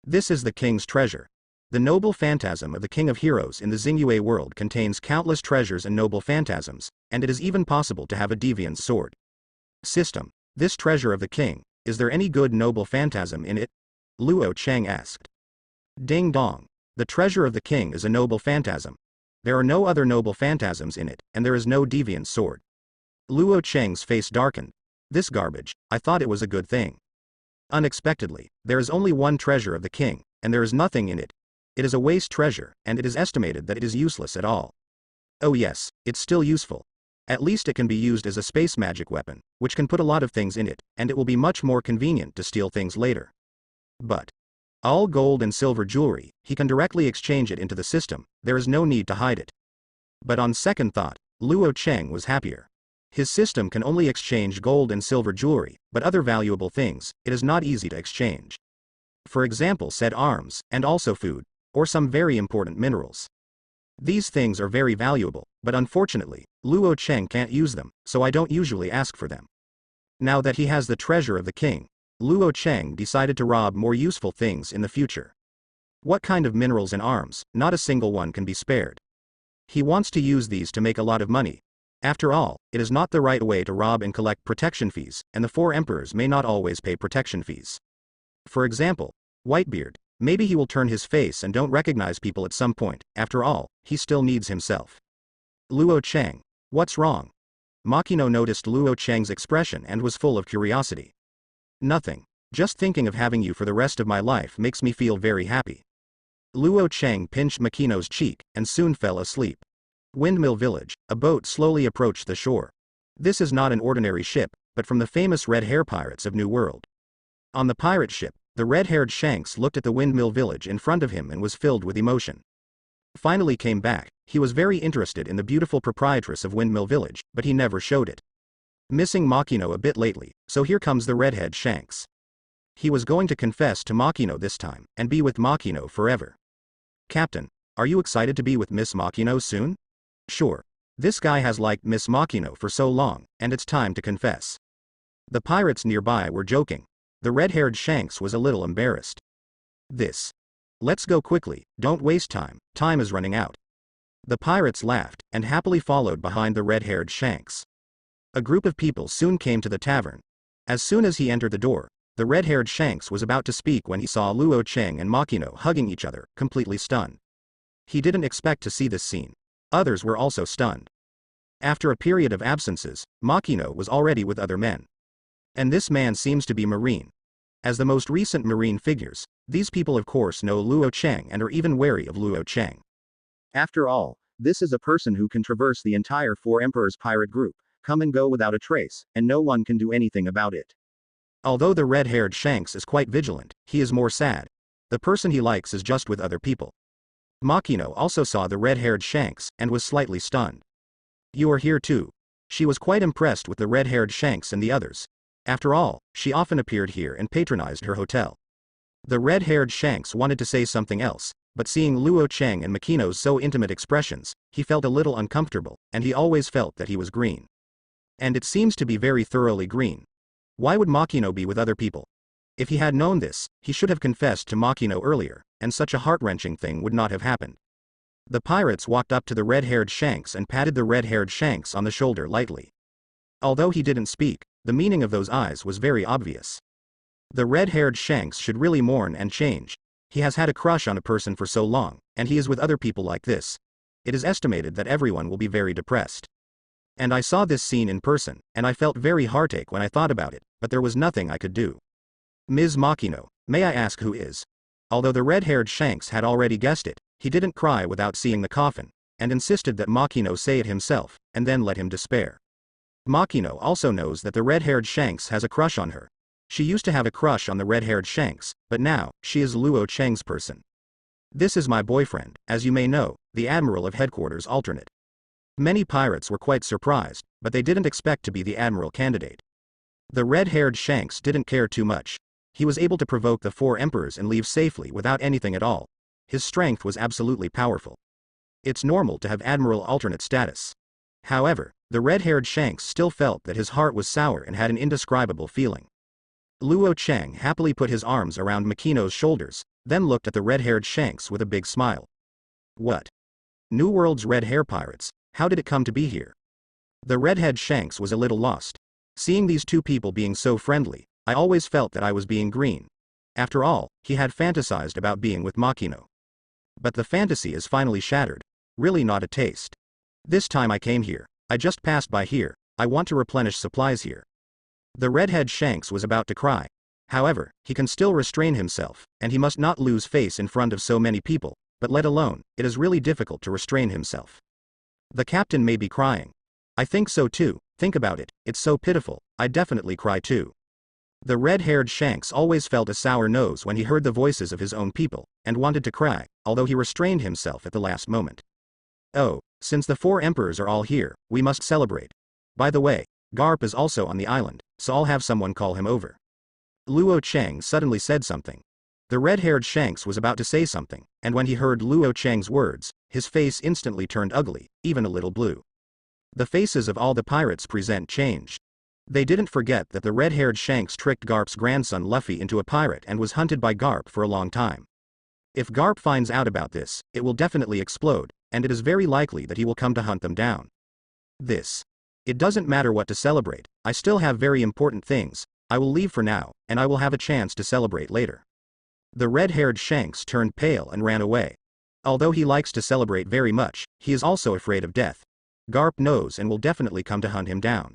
This is the king's treasure. The noble phantasm of the king of heroes in the Xingyue world contains countless treasures and noble phantasms, and it is even possible to have a deviant's sword. System, this treasure of the king, is there any good noble phantasm in it? Luo Cheng asked. Ding dong. The treasure of the king is a noble phantasm. There are no other noble phantasms in it, and there is no deviant sword. Luo Cheng's face darkened. This garbage, I thought it was a good thing. Unexpectedly, there is only one treasure of the king, and there is nothing in it. It is a waste treasure, and it is estimated that it is useless at all. Oh yes, it's still useful. At least it can be used as a space magic weapon, which can put a lot of things in it, and it will be much more convenient to steal things later. But All gold and silver jewelry, he can directly exchange it into the system, there is no need to hide it. But on second thought, Luo Cheng was happier. His system can only exchange gold and silver jewelry, but other valuable things, it is not easy to exchange. For example, said arms, and also food, or some very important minerals. These things are very valuable, but unfortunately, Luo Cheng can't use them, so I don't usually ask for them. Now that he has the treasure of the king, Luo Cheng decided to rob more useful things in the future. What kind of minerals and arms? Not a single one can be spared. He wants to use these to make a lot of money. After all, it is not the right way to rob and collect protection fees, and the 4 emperors may not always pay protection fees. For example, Whitebeard, maybe he will turn his face and don't recognize people at some point, after all, he still needs himself. Luo Cheng, what's wrong? Makino noticed Luo Cheng's expression and was full of curiosity. Nothing. Just thinking of having you for the rest of my life makes me feel very happy. Luo Cheng pinched Makino's cheek, and soon fell asleep. Windmill Village, a boat slowly approached the shore. This is not an ordinary ship, but from the famous red hair pirates of New World. On the pirate ship, the red-haired Shanks looked at the windmill village in front of him and was filled with emotion. Finally came back, he was very interested in the beautiful proprietress of Windmill Village, but he never showed it. Missing Makino a bit lately, so here comes the redhead Shanks. He was going to confess to Makino this time, and be with Makino forever. Captain, are you excited to be with Miss Makino soon? Sure. This guy has liked Miss Makino for so long, and it's time to confess. The pirates nearby were joking. The red-haired Shanks was a little embarrassed. Let's go quickly, don't waste time, time is running out. The pirates laughed, and happily followed behind the red-haired Shanks. A group of people soon came to the tavern. As soon as he entered the door, the red-haired Shanks was about to speak when he saw Luo Cheng and Makino hugging each other, completely stunned. He didn't expect to see this scene. Others were also stunned. After a period of absences, Makino was already with other men. And this man seems to be Marine. As the most recent Marine figures, these people of course know Luo Cheng and are even wary of Luo Cheng. After all, this is a person who can traverse the entire 4 emperors pirate group, come and go without a trace, and no one can do anything about it. Although the red-haired Shanks is quite vigilant, he is more sad. The person he likes is just with other people. Makino also saw the red-haired Shanks, and was slightly stunned. You are here too. She was quite impressed with the red-haired Shanks and the others. After all, she often appeared here and patronized her hotel. The red-haired Shanks wanted to say something else, but seeing Luo Cheng and Makino's so intimate expressions, he felt a little uncomfortable, and he always felt that he was green. And it seems to be very thoroughly green. Why would Makino be with other people? If he had known this, he should have confessed to Makino earlier, and such a heart-wrenching thing would not have happened. The pirates walked up to the red-haired Shanks and patted the red-haired Shanks on the shoulder lightly. Although he didn't speak, the meaning of those eyes was very obvious. The red-haired Shanks should really mourn and change. He has had a crush on a person for so long, and he is with other people like this. It is estimated that everyone will be very depressed. And I saw this scene in person, and I felt very heartache when I thought about it, but there was nothing I could do. Ms. Makino, may I ask who is? Although the red-haired Shanks had already guessed it, he didn't cry without seeing the coffin, and insisted that Makino say it himself, and then let him despair. Makino also knows that the red-haired Shanks has a crush on her. She used to have a crush on the red-haired Shanks, but now, she is Luo Cheng's person. This is my boyfriend, as you may know, the Admiral of Headquarters alternate. Many pirates were quite surprised, but they didn't expect to be the Admiral candidate. The red-haired Shanks didn't care too much. He was able to provoke the 4 emperors and leave safely without anything at all. His strength was absolutely powerful. It's normal to have Admiral alternate status. However, the red-haired Shanks still felt that his heart was sour and had an indescribable feeling. Luo Cheng happily put his arms around Makino's shoulders, then looked at the red-haired Shanks with a big smile. What? New World's red hair pirates, how did it come to be here? The redhead Shanks was a little lost. Seeing these two people being so friendly, I always felt that I was being green. After all, he had fantasized about being with Makino. But the fantasy is finally shattered. Really not a taste. This time I came here. I just passed by here. I want to replenish supplies here. The redhead Shanks was about to cry. However, he can still restrain himself, and he must not lose face in front of so many people, but let alone, it is really difficult to restrain himself. The captain may be crying. I think so too, think about it, it's so pitiful, I'd definitely cry too. The red-haired Shanks always felt a sour nose when he heard the voices of his own people, and wanted to cry, although he restrained himself at the last moment. Oh, since the 4 emperors are all here, we must celebrate. By the way, Garp is also on the island, so I'll have someone call him over. Luo Cheng suddenly said something. The red-haired Shanks was about to say something, and when he heard Luo Cheng's words, his face instantly turned ugly, even a little blue. The faces of all the pirates present changed. They didn't forget that the red-haired Shanks tricked Garp's grandson Luffy into a pirate and was hunted by Garp for a long time. If Garp finds out about this, it will definitely explode, and it is very likely that he will come to hunt them down. It doesn't matter what to celebrate, I still have very important things, I will leave for now, and I will have a chance to celebrate later. The red-haired Shanks turned pale and ran away. Although he likes to celebrate very much, he is also afraid of death. Garp knows and will definitely come to hunt him down.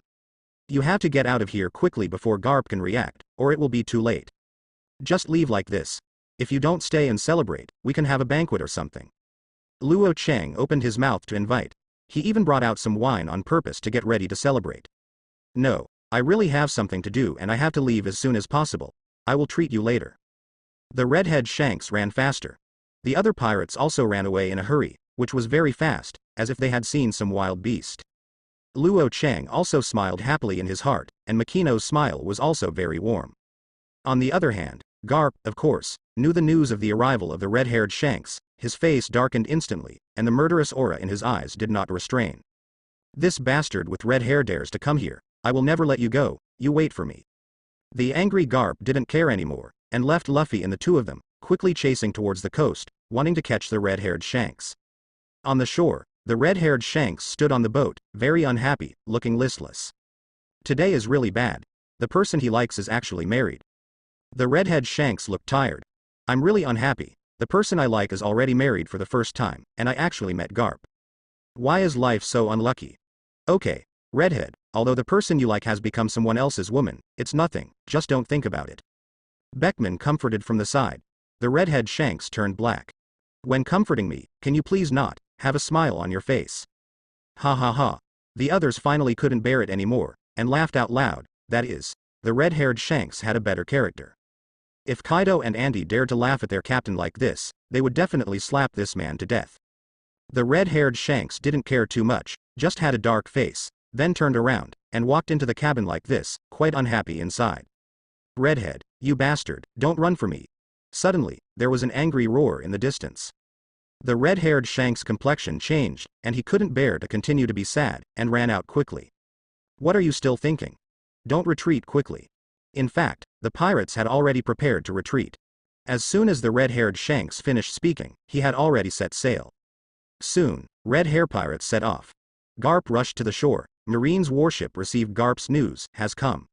You have to get out of here quickly before Garp can react, or it will be too late. Just leave like this. If you don't stay and celebrate, we can have a banquet or something. Luo Cheng opened his mouth to invite. He even brought out some wine on purpose to get ready to celebrate. No, I really have something to do and I have to leave as soon as possible. I will treat you later. The redhead Shanks ran faster. The other pirates also ran away in a hurry, which was very fast, as if they had seen some wild beast. Luo Cheng also smiled happily in his heart, and Makino's smile was also very warm. On the other hand, Garp, of course, knew the news of the arrival of the red-haired Shanks. His face darkened instantly, and the murderous aura in his eyes did not restrain. This bastard with red hair dares to come here, I will never let you go, you wait for me. The angry Garp didn't care anymore, and left Luffy and the 2 of them, quickly chasing towards the coast, wanting to catch the red-haired Shanks. On the shore, the red-haired Shanks stood on the boat, very unhappy, looking listless. Today is really bad. The person he likes is actually married. The redhead Shanks looked tired. I'm really unhappy. The person I like is already married for the first time, and I actually met Garp. Why is life so unlucky? Okay, redhead, although the person you like has become someone else's woman, it's nothing, just don't think about it. Beckman comforted from the side. The redhead Shanks turned black. When comforting me, can you please not have a smile on your face? Ha ha ha. The others finally couldn't bear it anymore, and laughed out loud. That is, the red-haired Shanks had a better character. If Kaido and Andy dared to laugh at their captain like this, they would definitely slap this man to death. The red-haired Shanks didn't care too much, just had a dark face, then turned around, and walked into the cabin like this, quite unhappy inside. Redhead, you bastard, don't run for me. Suddenly, there was an angry roar in the distance. The red-haired Shanks' complexion changed, and he couldn't bear to continue to be sad, and ran out quickly. What are you still thinking? Don't retreat quickly. In fact, the pirates had already prepared to retreat. As soon as the red-haired Shanks finished speaking, he had already set sail. Soon, red hair pirates set off. Garp rushed to the shore. Marine's warship received Garp's news, has come.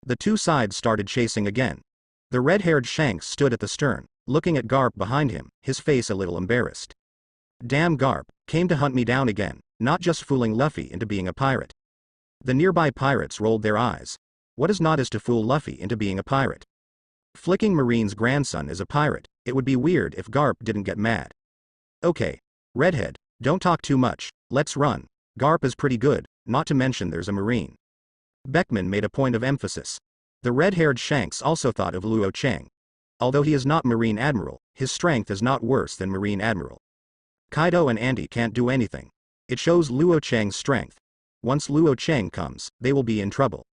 The 2 sides started chasing again. The red-haired Shanks stood at the stern, looking at Garp behind him, his face a little embarrassed. Damn Garp, came to hunt me down again, not just fooling Luffy into being a pirate. The nearby pirates rolled their eyes. What is not as to fool Luffy into being a pirate? Flicking Marine's grandson is a pirate, it would be weird if Garp didn't get mad. Okay, redhead, don't talk too much, let's run. Garp is pretty good, not to mention there's a Marine. Beckman made a point of emphasis. The red-haired Shanks also thought of Luo Cheng. Although he is not Marine Admiral, his strength is not worse than Marine Admiral. Kaido and Andy can't do anything. It shows Luo Cheng's strength. Once Luo Cheng comes, they will be in trouble.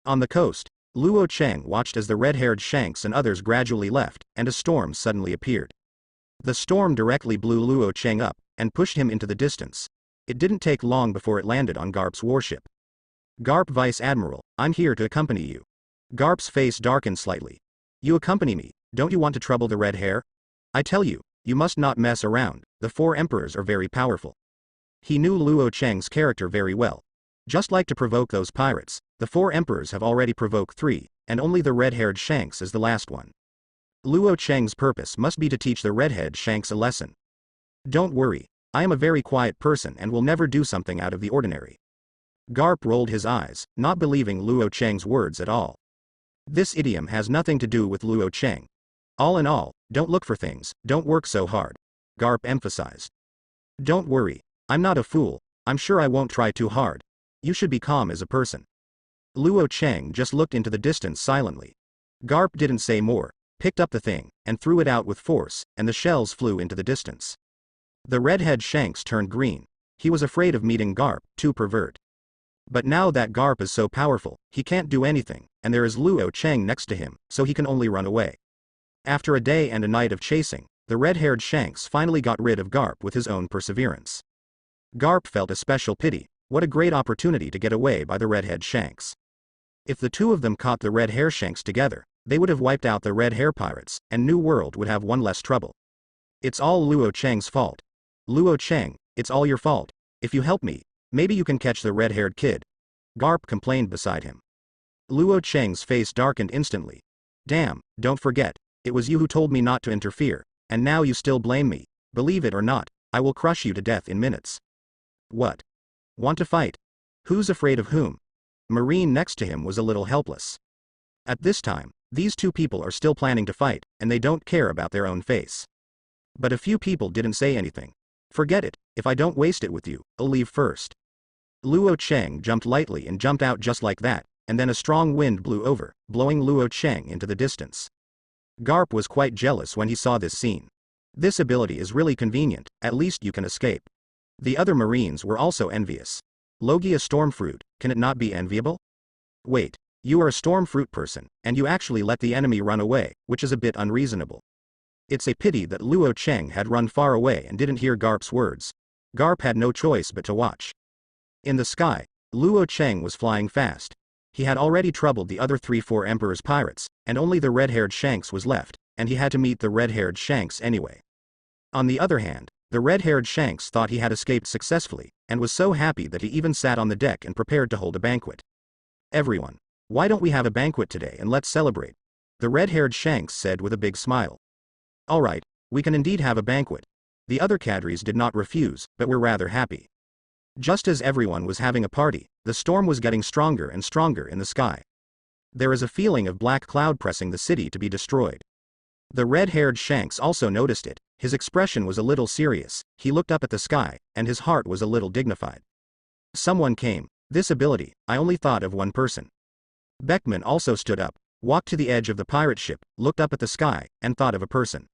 On the coast, Luo Cheng watched as the red-haired Shanks and others gradually left, and a storm suddenly appeared. The storm directly blew Luo Cheng up, and pushed him into the distance. It didn't take long before it landed on Garp's warship. Garp Vice Admiral, I'm here to accompany you. Garp's face darkened slightly. You accompany me, don't you want to trouble the red hair? I tell you, you must not mess around, the 4 emperors are very powerful. He knew Luo Cheng's character very well. Just like to provoke those pirates, the 4 emperors have already provoked 3, and only the red-haired Shanks is the last one. Luo Cheng's purpose must be to teach the redhead Shanks a lesson. Don't worry, I am a very quiet person and will never do something out of the ordinary. Garp rolled his eyes, not believing Luo Cheng's words at all. This idiom has nothing to do with Luo Cheng. All in all, don't look for things, don't work so hard. Garp emphasized. Don't worry, I'm not a fool, I'm sure I won't try too hard. You should be calm as a person. Luo Cheng just looked into the distance silently. Garp didn't say more, picked up the thing, and threw it out with force, and the shells flew into the distance. The redhead Shanks turned green. He was afraid of meeting Garp, too pervert. But now that Garp is so powerful, he can't do anything, and there is Luo Cheng next to him, so he can only run away. After a day and a night of chasing, the red-haired Shanks finally got rid of Garp with his own perseverance. Garp felt a special pity. What a great opportunity to get away by the redhead Shanks. If the two of them caught the red hair Shanks together, they would have wiped out the red hair pirates, and New World would have one less trouble. It's all Luo Cheng's fault. Luo Cheng, it's all your fault. If you help me, maybe you can catch the red-haired kid. Garp complained beside him. Luo Cheng's face darkened instantly. Damn, don't forget, it was you who told me not to interfere, and now you still blame me. Believe it or not, I will crush you to death in minutes. What? Want to fight? Who's afraid of whom? Marine next to him was a little helpless. At this time, these two people are still planning to fight, and they don't care about their own face. But a few people didn't say anything. Forget it, if I don't waste it with you, I'll leave first. Luo Cheng jumped lightly and jumped out just like that, and then a strong wind blew over, blowing Luo Cheng into the distance. Garp was quite jealous when he saw this scene. This ability is really convenient, at least you can escape. The other Marines were also envious. Logia Stormfruit, can it not be enviable? Wait, you are a Stormfruit person, and you actually let the enemy run away, which is a bit unreasonable. It's a pity that Luo Cheng had run far away and didn't hear Garp's words. Garp had no choice but to watch. In the sky, Luo Cheng was flying fast. He had already troubled the other 3-4 Emperor's pirates, and only the red-haired Shanks was left, and he had to meet the red-haired Shanks anyway. On the other hand, the red-haired Shanks thought he had escaped successfully, and was so happy that he even sat on the deck and prepared to hold a banquet. Everyone, why don't we have a banquet today and let's celebrate? The red-haired Shanks said with a big smile. Alright, we can indeed have a banquet. The other cadres did not refuse, but were rather happy. Just as everyone was having a party, the storm was getting stronger and stronger in the sky. There is a feeling of black cloud pressing the city to be destroyed. The red-haired Shanks also noticed it. His expression was a little serious, he looked up at the sky, and his heart was a little dignified. Someone came. This ability, I only thought of one person. Beckman also stood up, walked to the edge of the pirate ship, looked up at the sky, and thought of a person.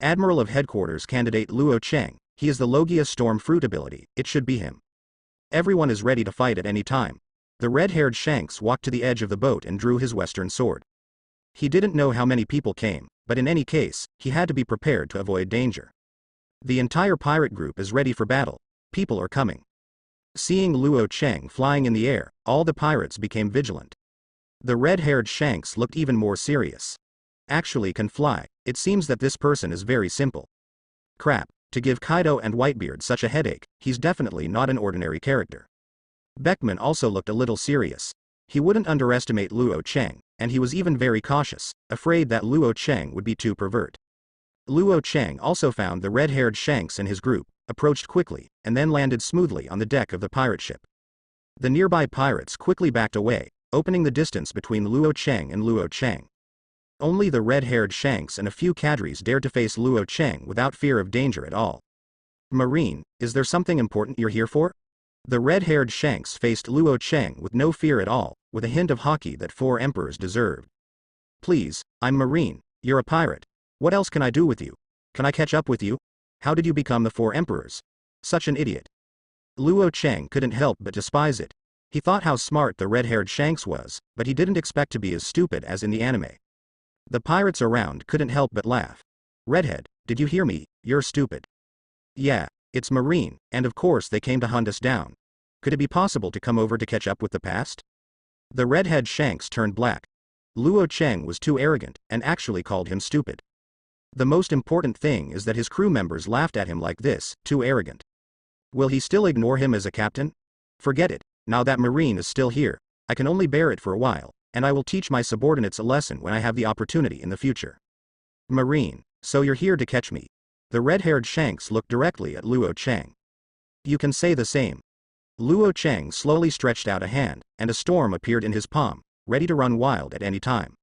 Admiral of Headquarters candidate Luo Cheng, he is the Logia Storm Fruit ability, it should be him. Everyone is ready to fight at any time. The red-haired Shanks walked to the edge of the boat and drew his western sword. He didn't know how many people came, but in any case, he had to be prepared to avoid danger. The entire pirate group is ready for battle. People are coming. Seeing Luo Cheng flying in the air, all the pirates became vigilant. The red-haired Shanks looked even more serious. Actually can fly, it seems that this person is very simple. Crap, to give Kaido and Whitebeard such a headache, he's definitely not an ordinary character. Beckman also looked a little serious. He wouldn't underestimate Luo Cheng, and he was even very cautious, afraid that Luo Cheng would be too pervert. Luo Cheng also found the red-haired Shanks in his group, approached quickly, and then landed smoothly on the deck of the pirate ship. The nearby pirates quickly backed away, opening the distance between Luo Cheng and Luo Cheng. Only the red-haired Shanks and a few cadres dared to face Luo Cheng without fear of danger at all. Marine, is there something important you're here for? The red-haired Shanks faced Luo Cheng with no fear at all, with a hint of hockey that 4 emperors deserved. Please, I'm Marine, you're a pirate. What else can I do with you? Can I catch up with you? How did you become the 4 emperors? Such an idiot. Luo Cheng couldn't help but despise it. He thought how smart the red-haired Shanks was, but he didn't expect to be as stupid as in the anime. The pirates around couldn't help but laugh. Redhead, did you hear me? You're stupid. Yeah, it's Marine, and of course they came to hunt us down. Could it be possible to come over to catch up with the past? The redhead Shanks turned black. Luo Cheng was too arrogant, and actually called him stupid. The most important thing is that his crew members laughed at him like this, too arrogant. Will he still ignore him as a captain? Forget it, now that Marine is still here, I can only bear it for a while, and I will teach my subordinates a lesson when I have the opportunity in the future. Marine, so you're here to catch me. The red-haired Shanks looked directly at Luo Cheng. You can say the same. Luo Cheng slowly stretched out a hand, and a storm appeared in his palm, ready to run wild at any time.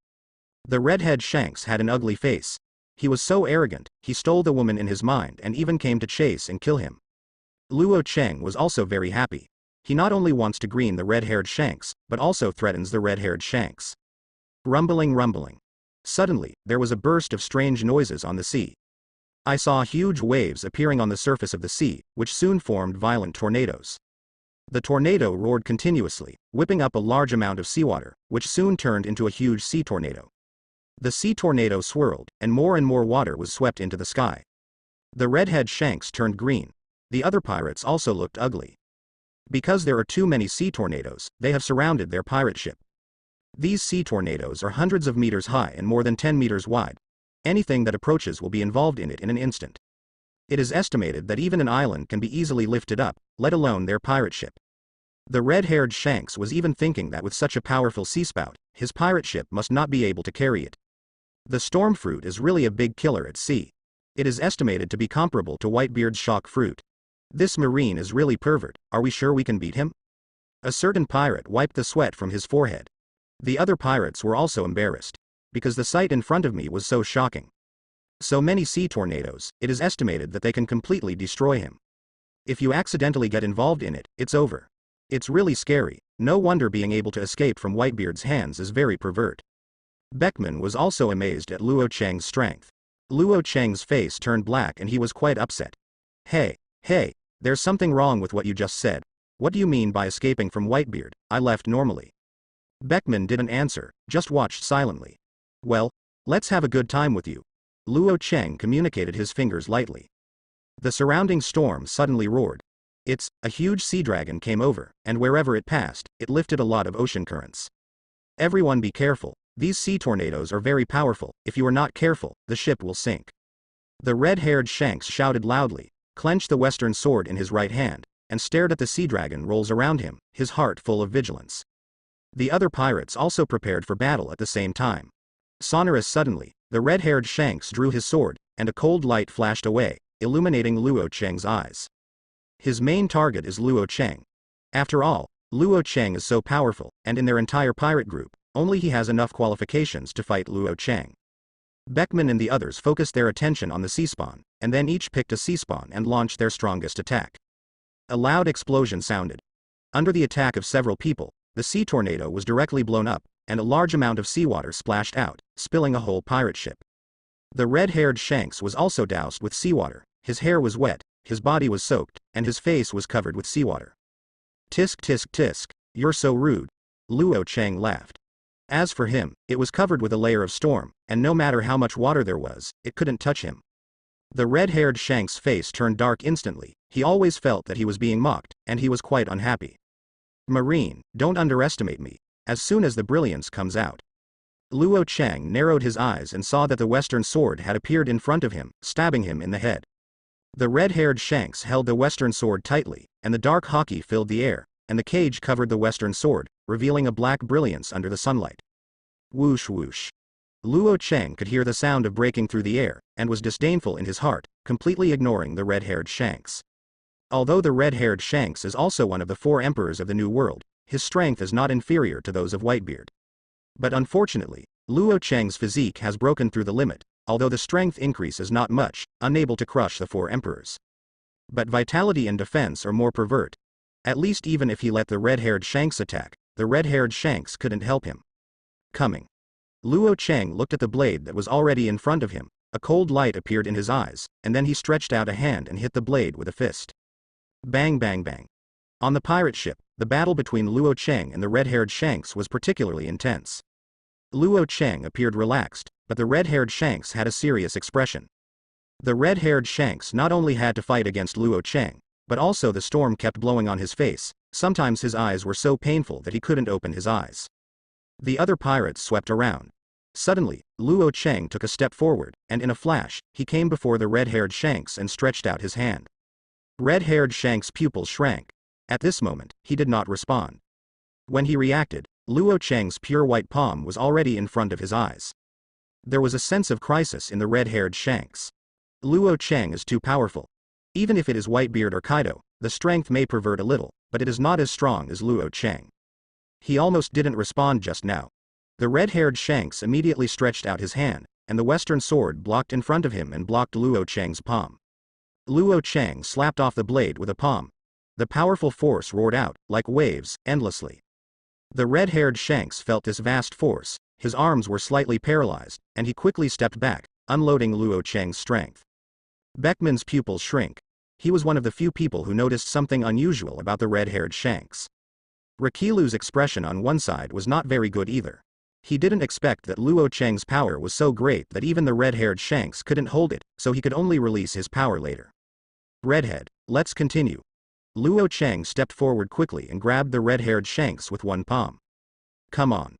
The redhead Shanks had an ugly face. He was so arrogant, he stole the woman in his mind and even came to chase and kill him. Luo Cheng was also very happy. He not only wants to green the red-haired Shanks, but also threatens the red-haired Shanks. Rumbling, rumbling. Suddenly, there was a burst of strange noises on the sea. I saw huge waves appearing on the surface of the sea, which soon formed violent tornadoes. The tornado roared continuously, whipping up a large amount of seawater, which soon turned into a huge sea tornado. The sea tornado swirled, and more water was swept into the sky. The redhead Shanks turned green. The other pirates also looked ugly. Because there are too many sea tornadoes, they have surrounded their pirate ship. These sea tornadoes are hundreds of meters high and more than 10 meters wide. Anything that approaches will be involved in it in an instant. It is estimated that even an island can be easily lifted up, let alone their pirate ship. The red-haired Shanks was even thinking that with such a powerful seaspout, his pirate ship must not be able to carry it. The storm fruit is really a big killer at sea. It is estimated to be comparable to Whitebeard's shock fruit. This marine is really pervert. Are we sure we can beat him? A certain pirate wiped the sweat from his forehead. The other pirates were also embarrassed, because the sight in front of me was so shocking. So many sea tornadoes, it is estimated that they can completely destroy him. If you accidentally get involved in it, it's over. It's really scary. No wonder being able to escape from Whitebeard's hands is very pervert. Beckman was also amazed at Luo Cheng's strength. Luo Cheng's face turned black and he was quite upset. Hey, there's something wrong with what you just said. What do you mean by escaping from Whitebeard? I left normally. Beckman didn't answer, just watched silently. Well, let's have a good time with you. Luo Cheng communicated his fingers lightly. The surrounding storm suddenly roared. A huge sea dragon came over, and wherever it passed, it lifted a lot of ocean currents. Everyone be careful. These sea tornadoes are very powerful. If you are not careful, the ship will sink. The red-haired Shanks shouted loudly, clenched the western sword in his right hand, and stared at the sea dragon rolls around him, his heart full of vigilance. The other pirates also prepared for battle at the same time. Sonorous suddenly, the red-haired Shanks drew his sword, and a cold light flashed away, illuminating Luo Cheng's eyes. His main target is Luo Cheng. After all, Luo Cheng is so powerful, and in their entire pirate group, only he has enough qualifications to fight Luo Cheng. Beckman and the others focused their attention on the sea spawn, and then each picked a sea spawn and launched their strongest attack. A loud explosion sounded. Under the attack of several people, the sea tornado was directly blown up, and a large amount of seawater splashed out, spilling a whole pirate ship. The red-haired Shanks was also doused with seawater. His hair was wet, his body was soaked, and his face was covered with seawater. Tisk tisk tisk, you're so rude. Luo Cheng laughed. As for him, it was covered with a layer of storm, and no matter how much water there was, it couldn't touch him. The red-haired Shanks' face turned dark instantly. He always felt that he was being mocked, and he was quite unhappy. Marine, don't underestimate me. As soon as the brilliance comes out. Luo Cheng narrowed his eyes and saw that the western sword had appeared in front of him, stabbing him in the head. The red-haired Shanks held the western sword tightly, and the dark hockey filled the air, and the cage covered the western sword, revealing a black brilliance under the sunlight. Whoosh whoosh. Luo Cheng could hear the sound of breaking through the air, and was disdainful in his heart, completely ignoring the red-haired Shanks. Although the red-haired Shanks is also one of the 4 emperors of the New World, his strength is not inferior to those of Whitebeard. But unfortunately, Luo Cheng's physique has broken through the limit, although the strength increase is not much, unable to crush the 4 emperors. But vitality and defense are more pervert. At least even if he let the red-haired Shanks attack, the red-haired Shanks couldn't help him. Coming. Luo Cheng looked at the blade that was already in front of him. A cold light appeared in his eyes, and then he stretched out a hand and hit the blade with a fist. Bang bang bang. On the pirate ship, the battle between Luo Cheng and the red-haired Shanks was particularly intense. Luo Cheng appeared relaxed, but the red-haired Shanks had a serious expression. The red-haired Shanks not only had to fight against Luo Cheng, but also the storm kept blowing on his face. Sometimes his eyes were so painful that he couldn't open his eyes. The other pirates swept around. Suddenly, Luo Cheng took a step forward, and in a flash, he came before the red-haired Shanks and stretched out his hand. Red-haired Shanks' pupils shrank. At this moment, he did not respond. When he reacted, Luo Cheng's pure white palm was already in front of his eyes. There was a sense of crisis in the red-haired Shanks. Luo Cheng is too powerful. Even if it is Whitebeard or Kaido, the strength may pervert a little, but it is not as strong as Luo Cheng. He almost didn't respond just now. The red-haired Shanks immediately stretched out his hand, and the western sword blocked in front of him and blocked Luo Cheng's palm. Luo Cheng slapped off the blade with a palm. The powerful force roared out, like waves, endlessly. The red-haired Shanks felt this vast force, his arms were slightly paralyzed, and he quickly stepped back, unloading Luo Cheng's strength. Beckman's pupils shrink. He was one of the few people who noticed something unusual about the red-haired Shanks. Rakilu's expression on one side was not very good either. He didn't expect that Luo Cheng's power was so great that even the red-haired Shanks couldn't hold it, so he could only release his power later. Redhead, let's continue. Luo Cheng stepped forward quickly and grabbed the red-haired Shanks with one palm. Come on.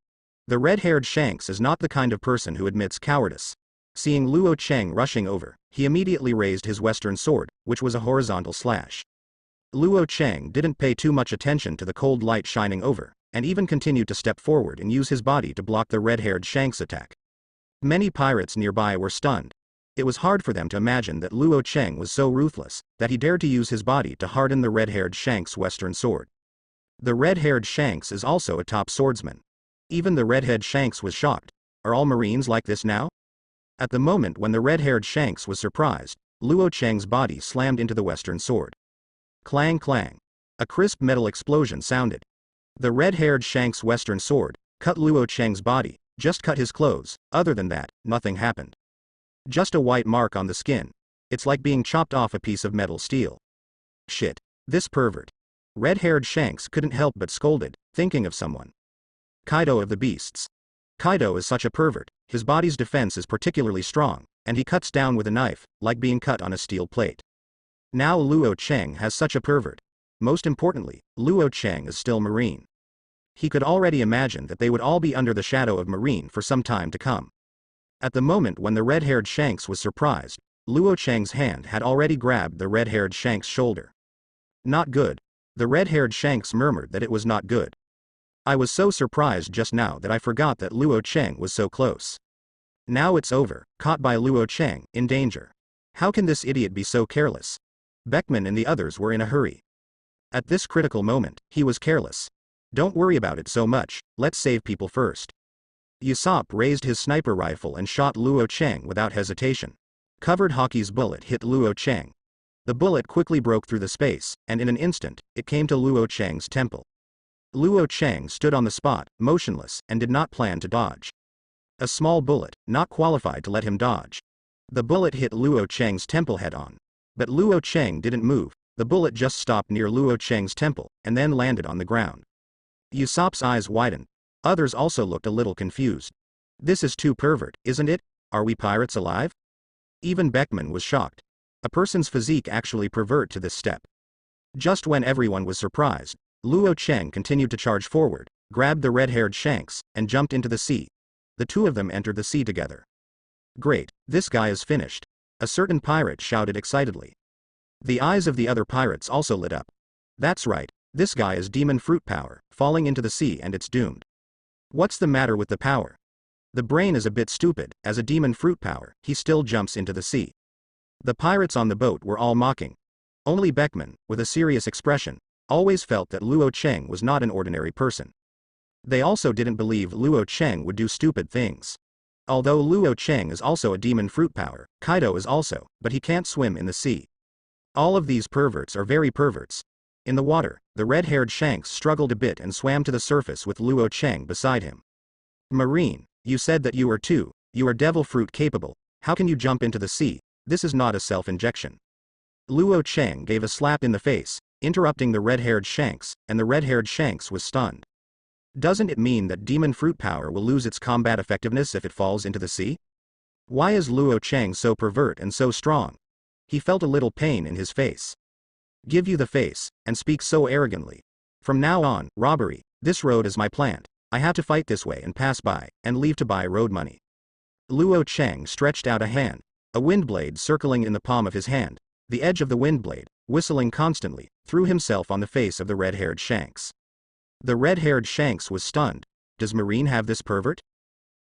The red-haired Shanks is not the kind of person who admits cowardice. Seeing Luo Cheng rushing over, he immediately raised his western sword, which was a horizontal slash. Luo Cheng didn't pay too much attention to the cold light shining over, and even continued to step forward and use his body to block the red-haired Shank's attack. Many pirates nearby were stunned. It was hard for them to imagine that Luo Cheng was so ruthless, that he dared to use his body to harden the red-haired Shank's western sword. The red-haired Shanks is also a top swordsman. Even the red-haired Shanks was shocked. Are all Marines like this now? At the moment when the red-haired Shanks was surprised, Luo Cheng's body slammed into the western sword. Clang clang. A crisp metal explosion sounded. The red-haired Shank's western sword cut Luo Cheng's body, just cut his clothes. Other than that, nothing happened. Just a white mark on the skin. It's like being chopped off a piece of metal steel. Shit. This pervert. Red-haired Shanks couldn't help but scolded, thinking of someone. Kaido of the Beasts. Kaido is such a pervert, his body's defense is particularly strong, and he cuts down with a knife, like being cut on a steel plate. Now Luo Cheng has such a pervert. Most importantly, Luo Cheng is still Marine. He could already imagine that they would all be under the shadow of Marine for some time to come. At the moment when the red-haired Shanks was surprised, Luo Cheng's hand had already grabbed the red-haired Shank's shoulder. Not good. The red-haired Shanks murmured that it was not good. I was so surprised just now that I forgot that Luo Cheng was so close. Now it's over, caught by Luo Cheng, in danger. How can this idiot be so careless? Beckman and the others were in a hurry. At this critical moment, he was careless. Don't worry about it so much, let's save people first. Usopp raised his sniper rifle and shot Luo Cheng without hesitation. Covered Hockey's bullet hit Luo Cheng. The bullet quickly broke through the space, and in an instant, it came to Luo Cheng's temple. Luo Cheng stood on the spot, motionless, and did not plan to dodge. A small bullet, not qualified to let him dodge. The bullet hit Luo Cheng's temple head-on. But Luo Cheng didn't move, the bullet just stopped near Luo Cheng's temple, and then landed on the ground. Usopp's eyes widened. Others also looked a little confused. This is too pervert, isn't it? Are we pirates alive? Even Beckman was shocked. A person's physique actually pervert to this step. Just when everyone was surprised, Luo Cheng continued to charge forward, grabbed the red-haired Shanks, and jumped into the sea. The two of them entered the sea together. Great, this guy is finished. A certain pirate shouted excitedly. The eyes of the other pirates also lit up. That's right, this guy is demon fruit power, falling into the sea and it's doomed. What's the matter with the power? The brain is a bit stupid, as a demon fruit power, he still jumps into the sea. The pirates on the boat were all mocking. Only Beckman, with a serious expression, always felt that Luo Cheng was not an ordinary person. They also didn't believe Luo Cheng would do stupid things. Although Luo Cheng is also a demon fruit power, Kaido is also, but he can't swim in the sea. All of these perverts are very perverts. In the water, the red-haired Shanks struggled a bit and swam to the surface with Luo Cheng beside him. Marine, you said that you are devil fruit capable, how can you jump into the sea? This is not a self-injection. Luo Cheng gave a slap in the face, interrupting the red-haired Shanks, and the red-haired Shanks was stunned. Doesn't it mean that demon fruit power will lose its combat effectiveness if it falls into the sea? Why is Luo Cheng so pervert and so strong? He felt a little pain in his face. Give you the face, and speak so arrogantly. From now on, robbery, this road is my plant, I have to fight this way and pass by, and leave to buy road money. Luo Cheng stretched out a hand, a wind blade circling in the palm of his hand, the edge of the wind blade, whistling constantly, threw himself on the face of the red-haired Shanks. The red-haired Shanks was stunned. Does Marine have this pervert?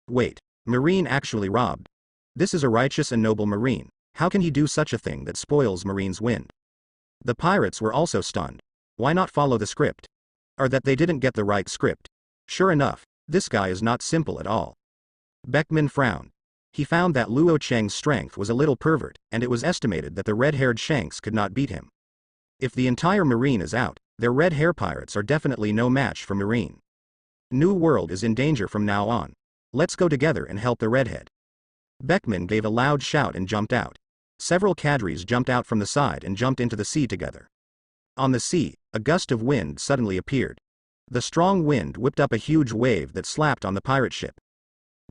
Wait, Marine actually robbed. This is a righteous and noble Marine, how can he do such a thing that spoils Marine's wind? The pirates were also stunned. Why not follow the script? Or that they didn't get the right script. Sure enough, this guy is not simple at all. Beckman frowned. He found that Luo Cheng's strength was a little pervert, and it was estimated that the red-haired Shanks could not beat him. If the entire marine is out, their red hair pirates are definitely no match for marine. New World is in danger from now on. Let's go together and help the redhead. Beckman gave a loud shout and jumped out. Several cadres jumped out from the side and jumped into the sea together. On the sea, a gust of wind suddenly appeared. The strong wind whipped up a huge wave that slapped on the pirate ship.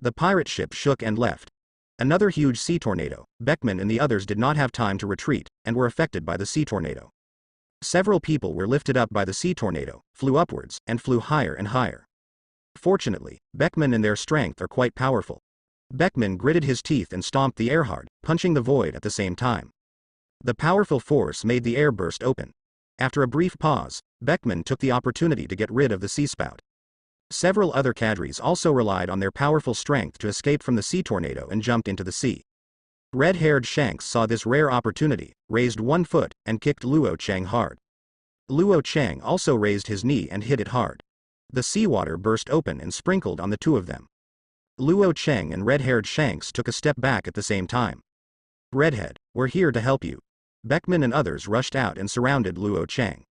The pirate ship shook and left. Another huge sea tornado. Beckman and the others did not have time to retreat, and were affected by the sea tornado. Several people were lifted up by the sea tornado, flew upwards, and flew higher and higher. Fortunately, Beckman and their strength are quite powerful. Beckman gritted his teeth and stomped the air hard, punching the void at the same time. The powerful force made the air burst open. After a brief pause, Beckman took the opportunity to get rid of the sea spout. Several other cadres also relied on their powerful strength to escape from the sea tornado and jumped into the sea. Red-haired Shanks saw this rare opportunity, raised one foot, and kicked Luo Cheng hard. Luo Cheng also raised his knee and hit it hard. The seawater burst open and sprinkled on the two of them. Luo Cheng and red-haired Shanks took a step back at the same time. Redhead, we're here to help you. Beckman and others rushed out and surrounded Luo Cheng.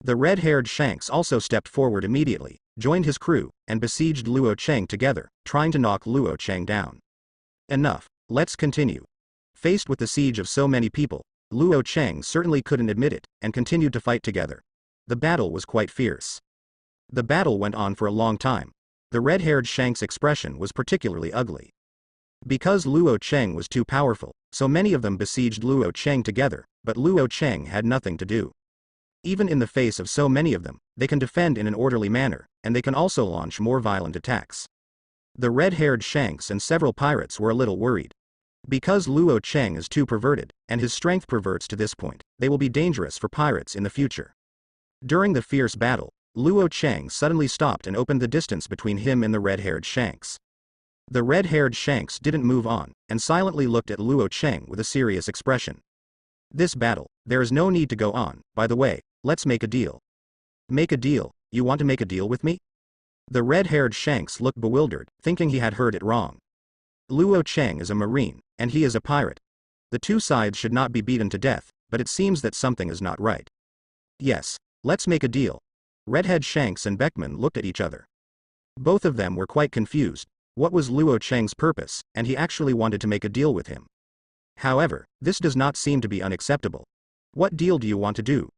The red-haired Shanks also stepped forward immediately, joined his crew, and besieged Luo Cheng together, trying to knock Luo Cheng down. Enough, let's continue. Faced with the siege of so many people, Luo Cheng certainly couldn't admit it, and continued to fight together. The battle was quite fierce. The battle went on for a long time. The red-haired Shank's expression was particularly ugly. Because Luo Cheng was too powerful, so many of them besieged Luo Cheng together, but Luo Cheng had nothing to do. Even in the face of so many of them, they can defend in an orderly manner, and they can also launch more violent attacks. The red-haired Shanks and several pirates were a little worried. Because Luo Cheng is too perverted, and his strength perverts to this point, they will be dangerous for pirates in the future. During the fierce battle, Luo Cheng suddenly stopped and opened the distance between him and the red-haired Shanks. The red-haired Shanks didn't move on, and silently looked at Luo Cheng with a serious expression. This battle, there is no need to go on. By the way, let's make a deal. Make a deal? You want to make a deal with me? The red-haired Shanks looked bewildered, thinking he had heard it wrong. Luo Cheng is a marine, and he is a pirate. The two sides should not be beaten to death, but it seems that something is not right. Yes, let's make a deal. Redhead Shanks and Beckman looked at each other. Both of them were quite confused. What was Luo Cheng's purpose, and he actually wanted to make a deal with him. However, this does not seem to be unacceptable. What deal do you want to do?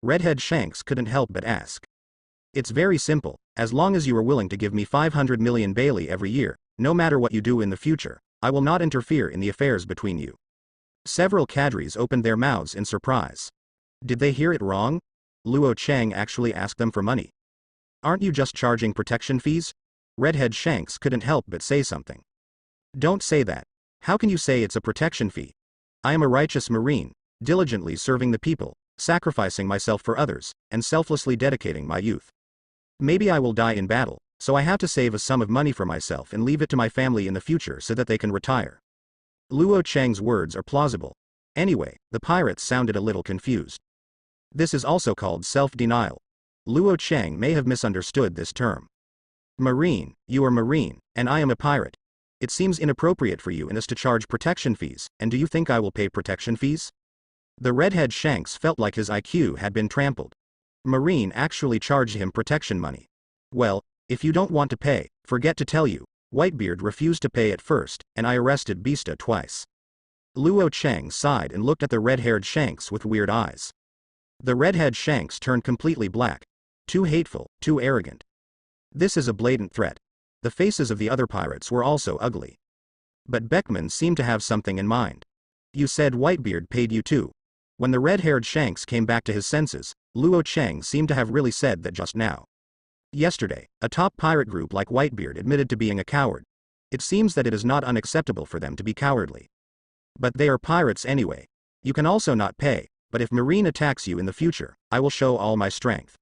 Redhead Shanks couldn't help but ask. It's very simple, as long as you are willing to give me 500 million Bailey every year, no matter what you do in the future, I will not interfere in the affairs between you. Several cadres opened their mouths in surprise. Did they hear it wrong? Luo Cheng actually asked them for money. Aren't you just charging protection fees? Redhead Shanks couldn't help but say something. Don't say that. How can you say it's a protection fee? I am a righteous marine, diligently serving the people, sacrificing myself for others, and selflessly dedicating my youth. Maybe I will die in battle, so I have to save a sum of money for myself and leave it to my family in the future so that they can retire. Luo Cheng's words are plausible. Anyway, the pirates sounded a little confused. This is also called self-denial. Luo Cheng may have misunderstood this term. Marine, you are marine, and I am a pirate. It seems inappropriate for you and us to charge protection fees, and do you think I will pay protection fees? The redhead Shanks felt like his IQ had been trampled. Marine actually charged him protection money. Well, if you don't want to pay, forget to tell you. Whitebeard refused to pay at first, and I arrested Beasta twice. Luo Cheng sighed and looked at the red-haired Shanks with weird eyes. The redhead Shanks turned completely black. Too hateful, too arrogant. This is a blatant threat. The faces of the other pirates were also ugly. But Beckman seemed to have something in mind. You said Whitebeard paid you too. When the red-haired Shanks came back to his senses, Luo Cheng seemed to have really said that just now. Yesterday, a top pirate group like Whitebeard admitted to being a coward. It seems that it is not unacceptable for them to be cowardly. But they are pirates anyway. You can also not pay, but if Marine attacks you in the future, I will show all my strength.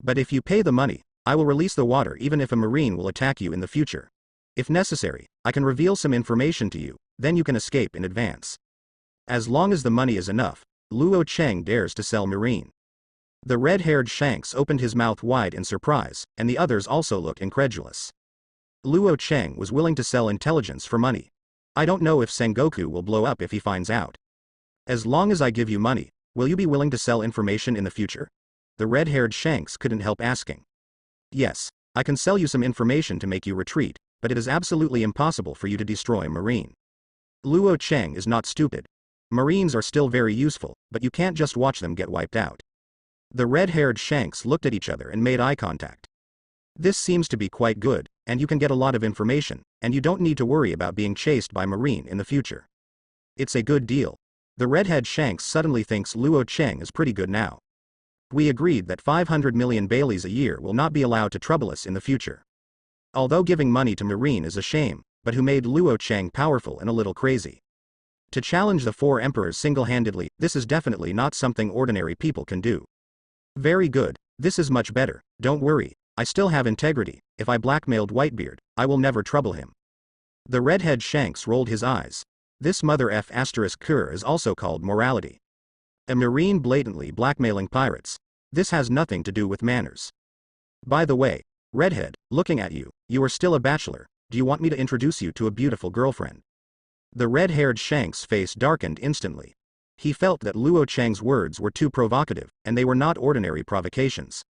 But if you pay the money, I will release the water even if a Marine will attack you in the future. If necessary, I can reveal some information to you, then you can escape in advance. As long as the money is enough, Luo Cheng dares to sell Marine. The red-haired Shanks opened his mouth wide in surprise, and the others also looked incredulous. Luo Cheng was willing to sell intelligence for money. I don't know if Sengoku will blow up if he finds out. As long as I give you money, Will you be willing to sell information in the future? The red-haired Shanks couldn't help asking. Yes, I can sell you some information to make you retreat, but it is absolutely impossible for you to destroy Marine. Luo Cheng is not stupid. Marines are still very useful, but you can't just watch them get wiped out. The red-haired Shanks looked at each other and made eye contact. This seems to be quite good, and you can get a lot of information, and you don't need to worry about being chased by Marine in the future. It's a good deal. The redhead Shanks suddenly thinks Luo Cheng is pretty good now. We agreed that 500 million Baileys a year will not be allowed to trouble us in the future. Although giving money to Marine is a shame, but who made Luo Cheng powerful and a little crazy. To challenge the 4 emperors single-handedly, this is definitely not something ordinary people can do. Very good, this is much better, don't worry, I still have integrity. If I blackmailed Whitebeard, I will never trouble him. The redhead Shanks rolled his eyes. This mother F*** cur is also called morality. A Marine blatantly blackmailing pirates. This has nothing to do with manners. By the way, redhead, looking at you, you are still a bachelor. Do you want me to introduce you to a beautiful girlfriend? The red-haired Shanks' face darkened instantly. He felt that Luo Cheng's words were too provocative, and they were not ordinary provocations.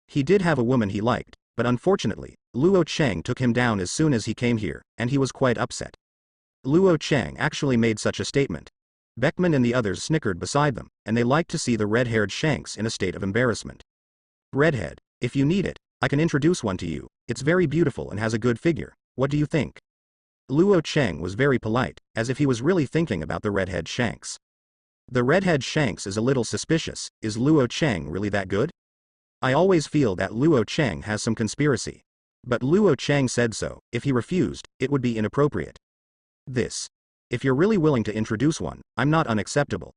He did have a woman he liked, but unfortunately, Luo Cheng took him down as soon as he came here, and he was quite upset. Luo Cheng actually made such a statement. Beckman and the others snickered beside them, and they liked to see the red-haired Shanks in a state of embarrassment. Redhead, if you need it, I can introduce one to you. It's very beautiful and has a good figure. What do you think? Luo Cheng was very polite, as if he was really thinking about the redhead Shanks. The redhead Shanks is a little suspicious. Is Luo Cheng really that good? I always feel that Luo Cheng has some conspiracy. But Luo Cheng said so. If he refused, it would be inappropriate. This. If you're really willing to introduce one, I'm not unacceptable.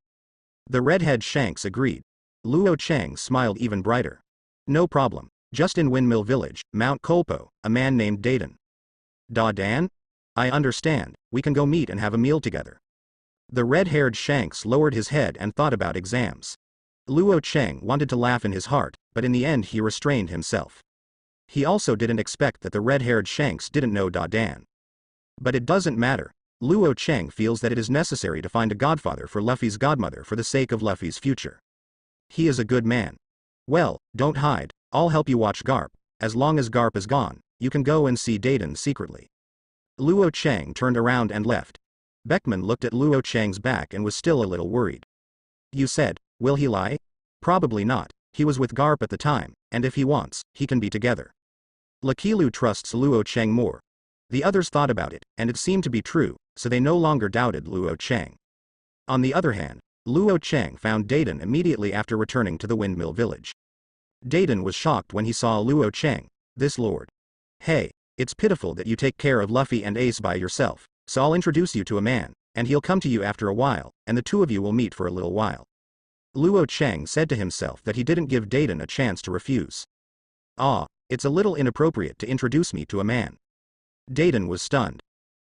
The redhead Shanks agreed. Luo Cheng smiled even brighter. No problem. Just in Windmill Village, Mount Kolpo, a man named Dayton. Da Dan? I understand, we can go meet and have a meal together. The red-haired Shanks lowered his head and thought about exams. Luo Cheng wanted to laugh in his heart, but in the end he restrained himself. He also didn't expect that the red-haired Shanks didn't know Da Dan. But it doesn't matter. Luo Cheng feels that it is necessary to find a godfather for Luffy's godmother for the sake of Luffy's future. He is a good man. Well, don't hide, I'll help you watch Garp. As long as Garp is gone, you can go and see Dayton secretly. Luo Cheng turned around and left. Beckman looked at Luo Cheng's back and was still a little worried. You said, will he lie? Probably not. He was with Garp at the time, and if he wants, he can be together. Lakilu trusts Luo Cheng more. The others thought about it, and it seemed to be true, so they no longer doubted Luo Cheng. On the other hand, Luo Cheng found Dayton immediately after returning to the Windmill Village. Dayton was shocked when he saw Luo Cheng. This lord. Hey, it's pitiful that you take care of Luffy and Ace by yourself, so I'll introduce you to a man, and he'll come to you after a while, and the two of you will meet for a little while. Luo Cheng said to himself that he didn't give Dayton a chance to refuse. Ah, it's a little inappropriate to introduce me to a man. Dayton was stunned.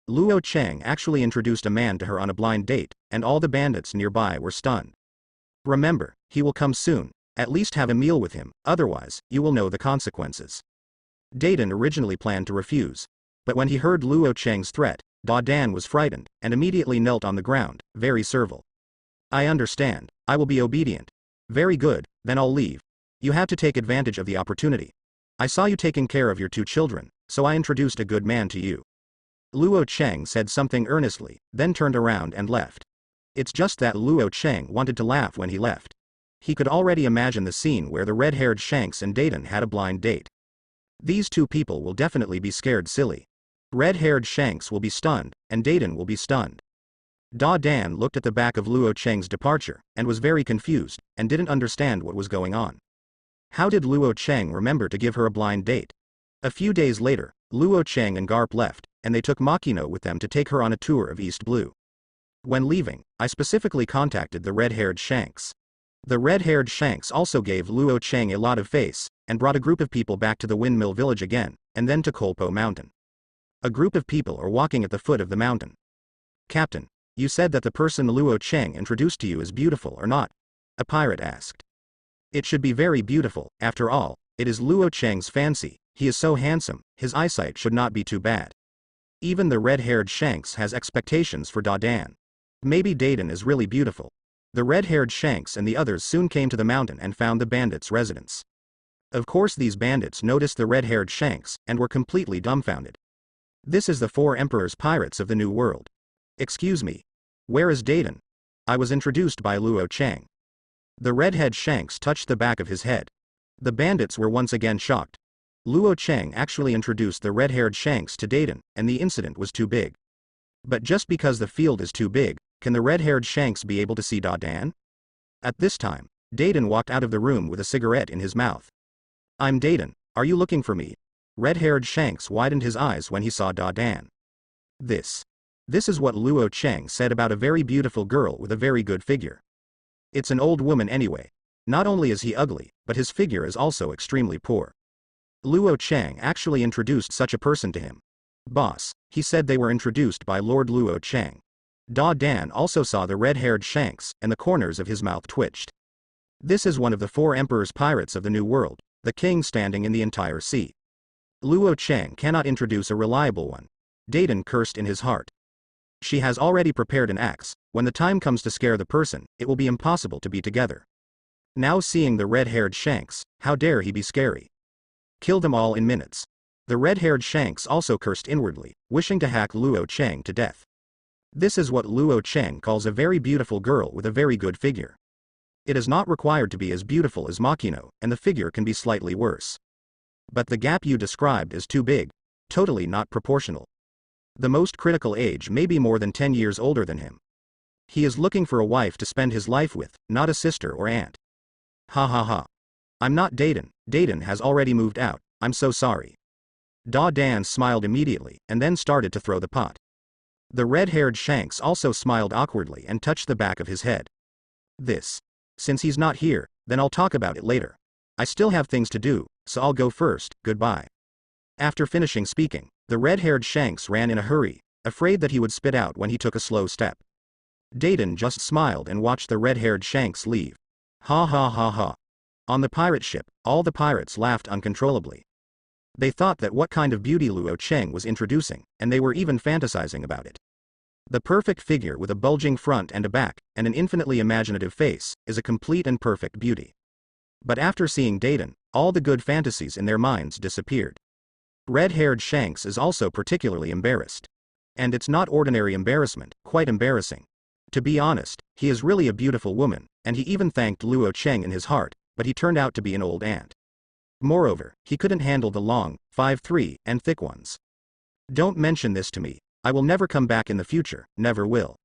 Luo Cheng actually introduced a man to her on a blind date, and all the bandits nearby were stunned. Remember, he will come soon, at least have a meal with him, otherwise, you will know the consequences. Dayton originally planned to refuse, but when he heard Luo Cheng's threat, Da Dan was frightened, and immediately knelt on the ground, very servile. I understand, I will be obedient. Very good, then I'll leave. You have to take advantage of the opportunity. I saw you taking care of your 2 children, so I introduced a good man to you. Luo Cheng said something earnestly, then turned around and left. It's just that Luo Cheng wanted to laugh when he left. He could already imagine the scene where the red-haired Shanks and Dayton had a blind date. These 2 people will definitely be scared silly. Red-haired Shanks will be stunned, and Dayton will be stunned. Da Dan looked at the back of Luo Cheng's departure, and was very confused, and didn't understand what was going on. How did Luo Cheng remember to give her a blind date? A few days later, Luo Cheng and Garp left, and they took Makino with them to take her on a tour of East Blue. When leaving, I specifically contacted the red-haired Shanks. The red-haired Shanks also gave Luo Cheng a lot of face, and brought a group of people back to the Windmill Village again, and then to Kolpo Mountain. A group of people are walking at the foot of the mountain. Captain, you said that the person Luo Cheng introduced to you is beautiful or not? A pirate asked. It should be very beautiful, after all, it is Luo Cheng's fancy, he is so handsome, his eyesight should not be too bad. Even the red-haired Shanks has expectations for Da Dan. Maybe Dayton is really beautiful. The red-haired Shanks and the others soon came to the mountain and found the bandits' residence. Of course these bandits noticed the red-haired Shanks, and were completely dumbfounded. This is the 4 Emperors Pirates of the New World. Excuse me. Where is Dayton? I was introduced by Luo Chang. The redhead Shanks touched the back of his head. The bandits were once again shocked. Luo Chang actually introduced the red-haired Shanks to Dayton, and the incident was too big. But just because the field is too big, can the red-haired Shanks be able to see Da Dan? At this time, Dayton walked out of the room with a cigarette in his mouth. I'm Dayton, are you looking for me? Red-haired Shanks widened his eyes when he saw Da Dan. This is what Luo Chang said about a very beautiful girl with a very good figure. It's an old woman anyway. Not only is he ugly, but his figure is also extremely poor. Luo Chang actually introduced such a person to him. Boss, he said they were introduced by Lord Luo Chang. Da Dan also saw the red-haired Shanks, and the corners of his mouth twitched. This is one of the 4 Emperors Pirates of the New World, the king standing in the entire sea. Luo Chang cannot introduce a reliable one. Dayton cursed in his heart. She has already prepared an axe. When the time comes to scare the person, it will be impossible to be together. Now seeing the red-haired Shanks, how dare he be scary? Kill them all in minutes. The red-haired Shanks also cursed inwardly, wishing to hack Luo Chang to death. This is what Luo Chang calls a very beautiful girl with a very good figure. It is not required to be as beautiful as Makino, and the figure can be slightly worse. But the gap you described is too big, totally not proportional. The most critical age may be more than 10 years older than him. He is looking for a wife to spend his life with, not a sister or aunt. Ha ha ha. I'm not Dayton. Dayton has already moved out, I'm so sorry. Da Dan smiled immediately, and then started to throw the pot. The red-haired Shanks also smiled awkwardly and touched the back of his head. Since he's not here, then I'll talk about it later. I still have things to do, so I'll go first, goodbye. After finishing speaking, the red-haired Shanks ran in a hurry, afraid that he would spit out when he took a slow step. Dayton just smiled and watched the red-haired Shanks leave. Ha ha ha ha. On the pirate ship, all the pirates laughed uncontrollably. They thought that what kind of beauty Luo Chang was introducing, and they were even fantasizing about it. The perfect figure with a bulging front and a back, and an infinitely imaginative face, is a complete and perfect beauty. But after seeing Dayton, all the good fantasies in their minds disappeared. Red-haired Shanks is also particularly embarrassed. And it's not ordinary embarrassment, quite embarrassing. To be honest, he is really a beautiful woman, and he even thanked Luo Chang in his heart, but he turned out to be an old ant. Moreover, he couldn't handle the long, 5'3", and thick ones. Don't mention this to me. I will never come back in the future, never will.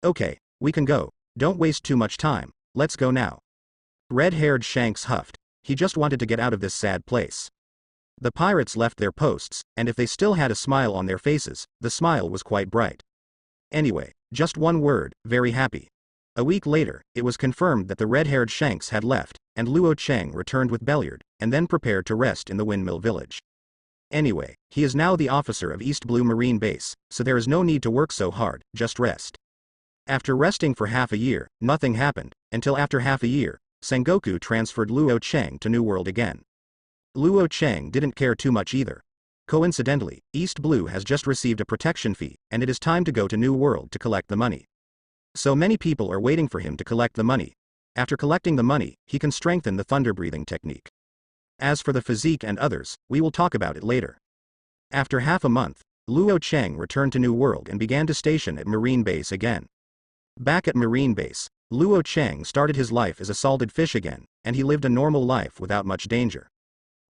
Okay, we can go. Don't waste too much time, let's go now. Red-haired Shanks huffed. He just wanted to get out of this sad place. The pirates left their posts, and if they still had a smile on their faces, the smile was quite bright. Anyway, just one word, very happy. A week later, it was confirmed that the red-haired Shanks had left, and Luo Chang returned with Belliard, and then prepared to rest in the windmill village. Anyway, he is now the officer of East Blue Marine Base, so there is no need to work so hard, just rest. After resting for half a year, nothing happened, until after half a year, Sengoku transferred Luo Chang to New World again. Luo Chang didn't care too much either. Coincidentally, East Blue has just received a protection fee, and it is time to go to New World to collect the money. So many people are waiting for him to collect the money. After collecting the money, he can strengthen the thunder-breathing technique. As for the physique and others, we will talk about it later. After half a month, Luo Chang returned to New World and began to station at Marine Base again. Back at Marine Base, Luo Chang started his life as a salted fish again, and he lived a normal life without much danger.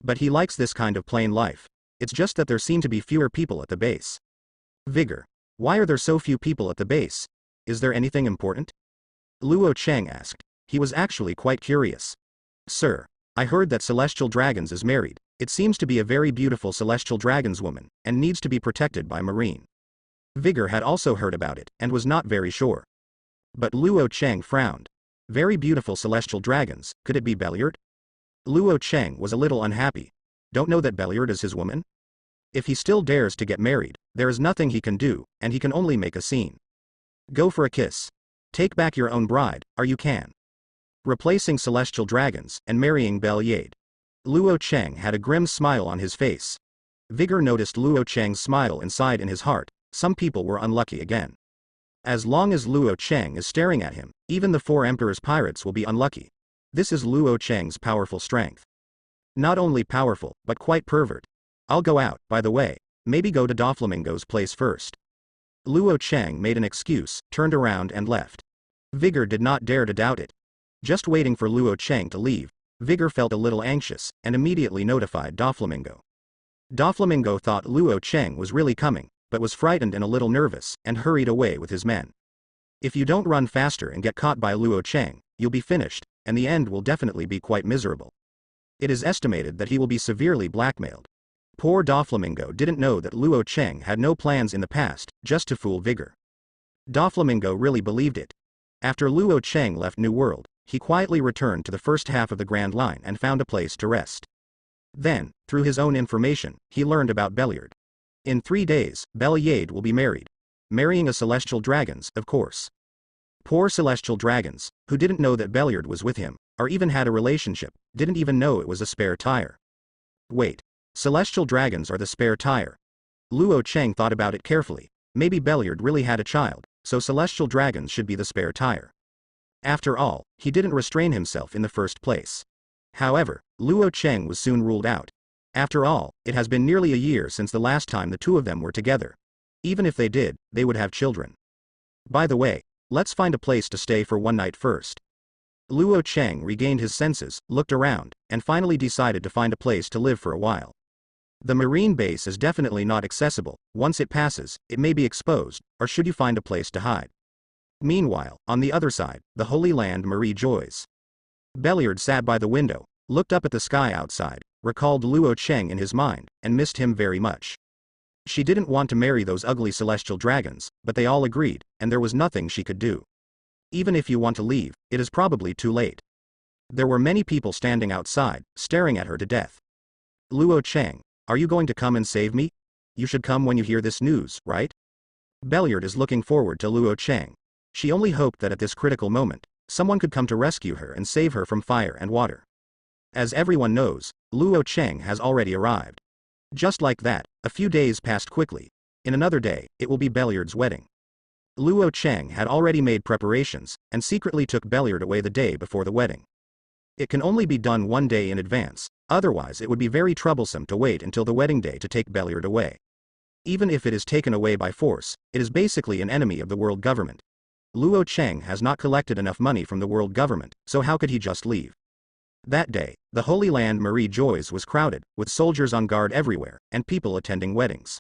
But he likes this kind of plain life. It's just that there seem to be fewer people at the base. Vigor. Why are there so few people at the base? Is there anything important? Luo Chang asked. He was actually quite curious. Sir, I heard that Celestial Dragons is married. It seems to be a very beautiful Celestial Dragons woman, and needs to be protected by Marine. Vigor had also heard about it, and was not very sure. But Luo Chang frowned. Very beautiful Celestial Dragons, could it be Belliard? Luo Chang was a little unhappy. Don't know that Belliard is his woman? If he still dares to get married, there is nothing he can do, and he can only make a scene. Go for a kiss. Take back your own bride, or you can. Replacing Celestial Dragons, and marrying Belliard. Luo Chang had a grim smile on his face. Vigor noticed Luo Chang's smile inside in his heart. Some people were unlucky again. As long as Luo Cheng is staring at him, even the 4 Emperor's pirates will be unlucky. This is Luo Cheng's powerful strength. Not only powerful, but quite pervert. I'll go out, by the way. Maybe go to Doflamingo's place first. Luo Cheng made an excuse, turned around and left. Vigor did not dare to doubt it. Just waiting for Luo Cheng to leave, Vigor felt a little anxious, and immediately notified Doflamingo. Doflamingo thought Luo Cheng was really coming, but was frightened and a little nervous, and hurried away with his men. If you don't run faster and get caught by Luo Cheng, you'll be finished, and the end will definitely be quite miserable. It is estimated that he will be severely blackmailed. Poor Doflamingo didn't know that Luo Cheng had no plans in the past, just to fool Vigor. Doflamingo really believed it. After Luo Cheng left New World, he quietly returned to the first half of the Grand Line and found a place to rest. Then, through his own information, he learned about Belliard. In 3 days, Belliard will be married. Marrying a celestial dragons, of course. Poor celestial dragons, who didn't know that Belliard was with him, or even had a relationship, didn't even know it was a spare tire. Wait. Celestial dragons are the spare tire. Luo Cheng thought about it carefully. Maybe Belliard really had a child, so celestial dragons should be the spare tire. After all, he didn't restrain himself in the first place. However, Luo Cheng was soon ruled out. After all, it has been nearly a year since the last time the 2 of them were together. Even if they did, they would have children. By the way, let's find a place to stay for one night first. Luo Cheng regained his senses, looked around, and finally decided to find a place to live for a while. The marine base is definitely not accessible. Once it passes, it may be exposed, or should you find a place to hide. Meanwhile, on the other side, the Holy Land Marie Joyce. Belliard sat by the window, looked up at the sky outside, recalled Luo Cheng in his mind, and missed him very much. She didn't want to marry those ugly celestial dragons, but they all agreed, and there was nothing she could do. Even if you want to leave, it is probably too late. There were many people standing outside, staring at her to death. Luo Cheng, are you going to come and save me? You should come when you hear this news, right? Belliard is looking forward to Luo Cheng. She only hoped that at this critical moment, someone could come to rescue her and save her from fire and water. As everyone knows, Luo Cheng has already arrived. Just like that, a few days passed quickly. In another day, it will be Belliard's wedding. Luo Cheng had already made preparations, and secretly took Belliard away the day before the wedding. It can only be done 1 day in advance, otherwise it would be very troublesome to wait until the wedding day to take Belliard away. Even if it is taken away by force, it is basically an enemy of the world government. Luo Cheng has not collected enough money from the world government, so how could he just leave? That day, the Holy Land Marie Joyce was crowded, with soldiers on guard everywhere, and people attending weddings.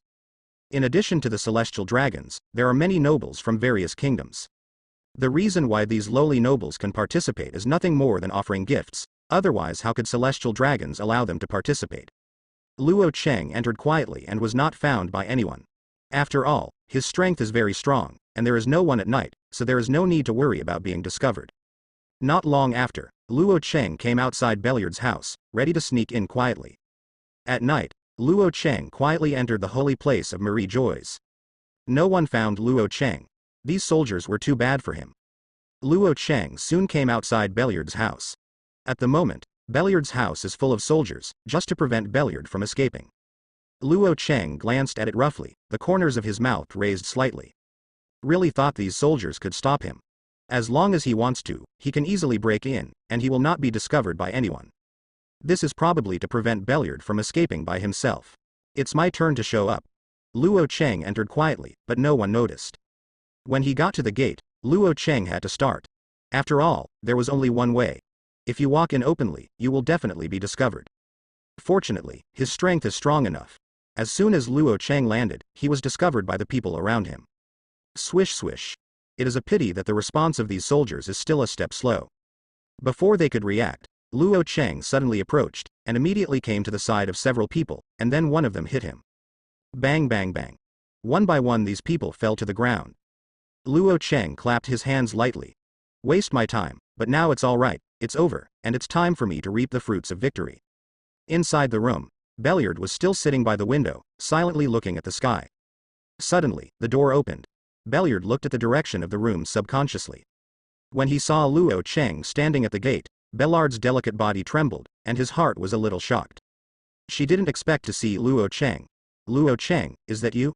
In addition to the celestial dragons, there are many nobles from various kingdoms. The reason why these lowly nobles can participate is nothing more than offering gifts, otherwise how could celestial dragons allow them to participate? Luo Cheng entered quietly and was not found by anyone. After all, his strength is very strong, and there is no one at night, so there is no need to worry about being discovered. Not long after, Luo Cheng came outside Belliard's house, ready to sneak in quietly. At night, Luo Cheng quietly entered the holy place of Marie Joyce. No one found Luo Cheng. These soldiers were too bad for him. Luo Cheng soon came outside Belliard's house. At the moment, Belliard's house is full of soldiers, just to prevent Belliard from escaping. Luo Cheng glanced at it roughly, the corners of his mouth raised slightly. Really thought these soldiers could stop him. As long as he wants to, he can easily break in, and he will not be discovered by anyone. This is probably to prevent Belliard from escaping by himself. It's my turn to show up. Luo Cheng entered quietly, but no one noticed. When he got to the gate, Luo Cheng had to start. After all, there was only one way. If you walk in openly, you will definitely be discovered. Fortunately, his strength is strong enough. As soon as Luo Cheng landed, he was discovered by the people around him. Swish swish. It is a pity that the response of these soldiers is still a step slow. Before they could react, Luo Cheng suddenly approached, and immediately came to the side of several people, and then one of them hit him. Bang bang bang. One by one these people fell to the ground. Luo Cheng clapped his hands lightly. Waste my time, but now it's all right, it's over, and it's time for me to reap the fruits of victory. Inside the room, Belliard was still sitting by the window, silently looking at the sky. Suddenly, the door opened. Belliard looked at the direction of the room subconsciously. When he saw Luo Cheng standing at the gate, Belliard's delicate body trembled, and his heart was a little shocked. She didn't expect to see Luo Cheng. Luo Cheng, is that you?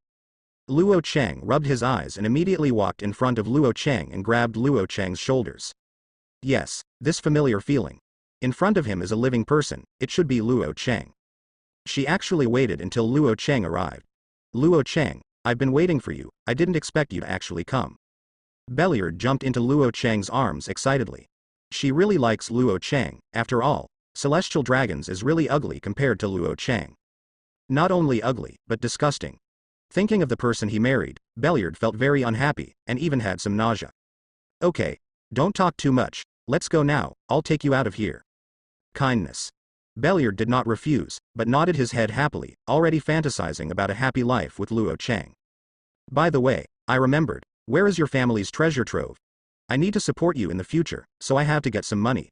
Luo Cheng rubbed his eyes and immediately walked in front of Luo Cheng and grabbed Luo Cheng's shoulders. Yes, this familiar feeling. In front of him is a living person, it should be Luo Cheng. She actually waited until Luo Cheng arrived. Luo Cheng, I've been waiting for you, I didn't expect you to actually come. Belliard jumped into Luo Cheng's arms excitedly. She really likes Luo Cheng, after all, Celestial Dragons is really ugly compared to Luo Cheng. Not only ugly, but disgusting. Thinking of the person he married, Belliard felt very unhappy, and even had some nausea. Okay, don't talk too much, let's go now, I'll take you out of here. Kindness. Belliard did not refuse, but nodded his head happily, already fantasizing about a happy life with Luo Cheng. By the way, I remembered, where is your family's treasure trove? I need to support you in the future, so I have to get some money.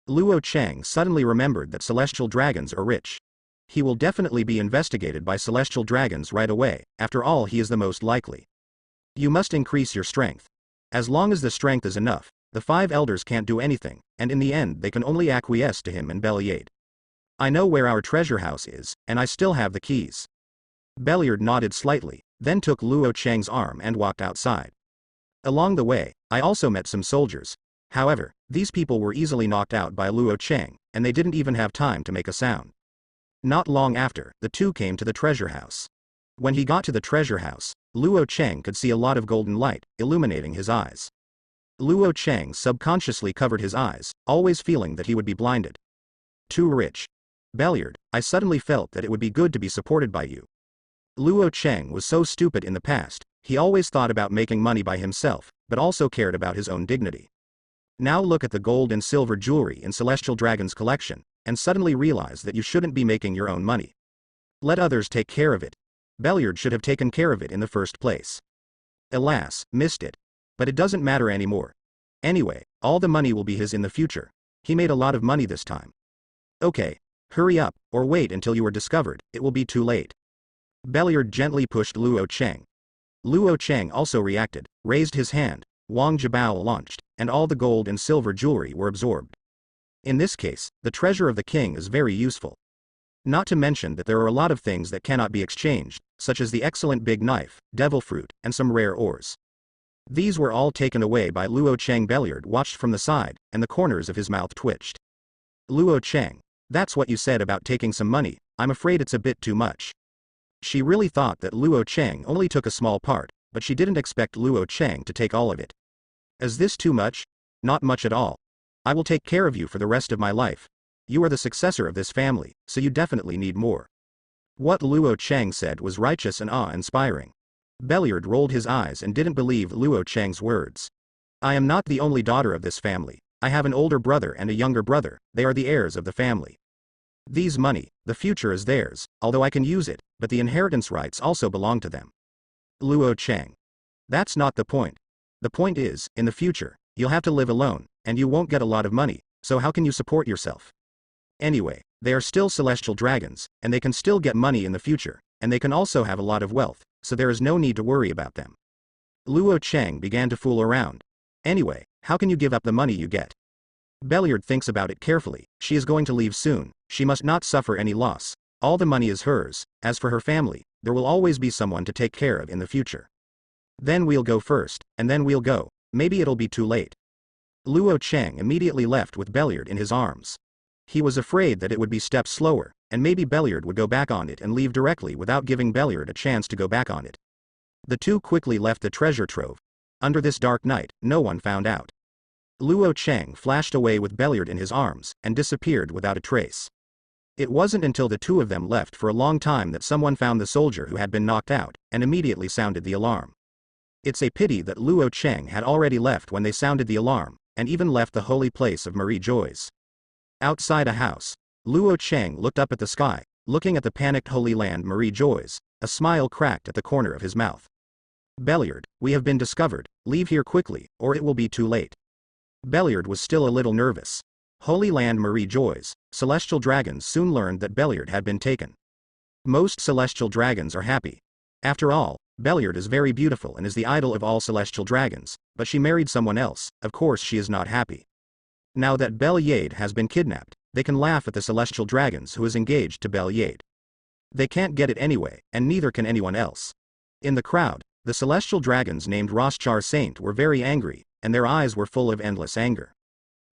Luo Cheng suddenly remembered that celestial dragons are rich. He will definitely be investigated by celestial dragons right away, after all he is the most likely. You must increase your strength. As long as the strength is enough, the 5 elders can't do anything, and in the end they can only acquiesce to him and Belliard. I know where our treasure house is, and I still have the keys. Belliard nodded slightly, then took Luo Cheng's arm and walked outside. Along the way, I also met some soldiers. However, these people were easily knocked out by Luo Cheng, and they didn't even have time to make a sound. Not long after, the two came to the treasure house. When he got to the treasure house, Luo Cheng could see a lot of golden light, illuminating his eyes. Luo Cheng subconsciously covered his eyes, always feeling that he would be blinded. Too rich. Belliard, I suddenly felt that it would be good to be supported by you. Luo Cheng was so stupid in the past, he always thought about making money by himself, but also cared about his own dignity. Now look at the gold and silver jewelry in Celestial Dragon's collection, and suddenly realize that you shouldn't be making your own money. Let others take care of it. Belliard should have taken care of it in the first place. Alas, missed it. But it doesn't matter anymore. Anyway, all the money will be his in the future. He made a lot of money this time. Okay. Hurry up, or wait until you are discovered, it will be too late. Belliard gently pushed Luo Cheng. Luo Cheng also reacted, raised his hand, Wang Jibao launched, and all the gold and silver jewelry were absorbed. In this case, the treasure of the king is very useful. Not to mention that there are a lot of things that cannot be exchanged, such as the excellent big knife, devil fruit, and some rare ores. These were all taken away by Luo Cheng. Belliard watched from the side, and the corners of his mouth twitched. Luo Cheng. That's what you said about taking some money, I'm afraid it's a bit too much. She really thought that Luo Cheng only took a small part, but she didn't expect Luo Cheng to take all of it. Is this too much? Not much at all. I will take care of you for the rest of my life. You are the successor of this family, so you definitely need more. What Luo Cheng said was righteous and awe-inspiring. Belliard rolled his eyes and didn't believe Luo Cheng's words. I am not the only daughter of this family. I have an older brother and a younger brother, they are the heirs of the family. These money, the future is theirs, although I can use it, but the inheritance rights also belong to them. Luo Cheng. That's not the point. The point is, in the future, you'll have to live alone, and you won't get a lot of money, so how can you support yourself? Anyway, they are still celestial dragons, and they can still get money in the future, and they can also have a lot of wealth, so there is no need to worry about them. Luo Cheng began to fool around. Anyway, how can you give up the money you get? Belliard thinks about it carefully, she is going to leave soon, she must not suffer any loss, all the money is hers, as for her family, there will always be someone to take care of in the future. Then we'll go first, and then we'll go, maybe it'll be too late. Luo Cheng immediately left with Belliard in his arms. He was afraid that it would be steps slower, and maybe Belliard would go back on it and leave directly without giving Belliard a chance to go back on it. The two quickly left the treasure trove. Under this dark night, no one found out. Luo Cheng flashed away with Belliard in his arms, and disappeared without a trace. It wasn't until the two of them left for a long time that someone found the soldier who had been knocked out, and immediately sounded the alarm. It's a pity that Luo Cheng had already left when they sounded the alarm, and even left the holy place of Marie Joy's. Outside a house, Luo Cheng looked up at the sky, looking at the panicked Holy Land Marie Joy's, a smile cracked at the corner of his mouth. Belliard, we have been discovered, leave here quickly, or it will be too late. Belliard was still a little nervous. Holy Land Marie Joy's, celestial dragons soon learned that Belliard had been taken. Most celestial dragons are happy. After all, Belliard is very beautiful and is the idol of all celestial dragons, but she married someone else, of course she is not happy. Now that Belliard has been kidnapped, they can laugh at the celestial dragons who is engaged to Belliard. They can't get it anyway, and neither can anyone else. In the crowd, the celestial dragons named Rothchar Saint were very angry, and their eyes were full of endless anger.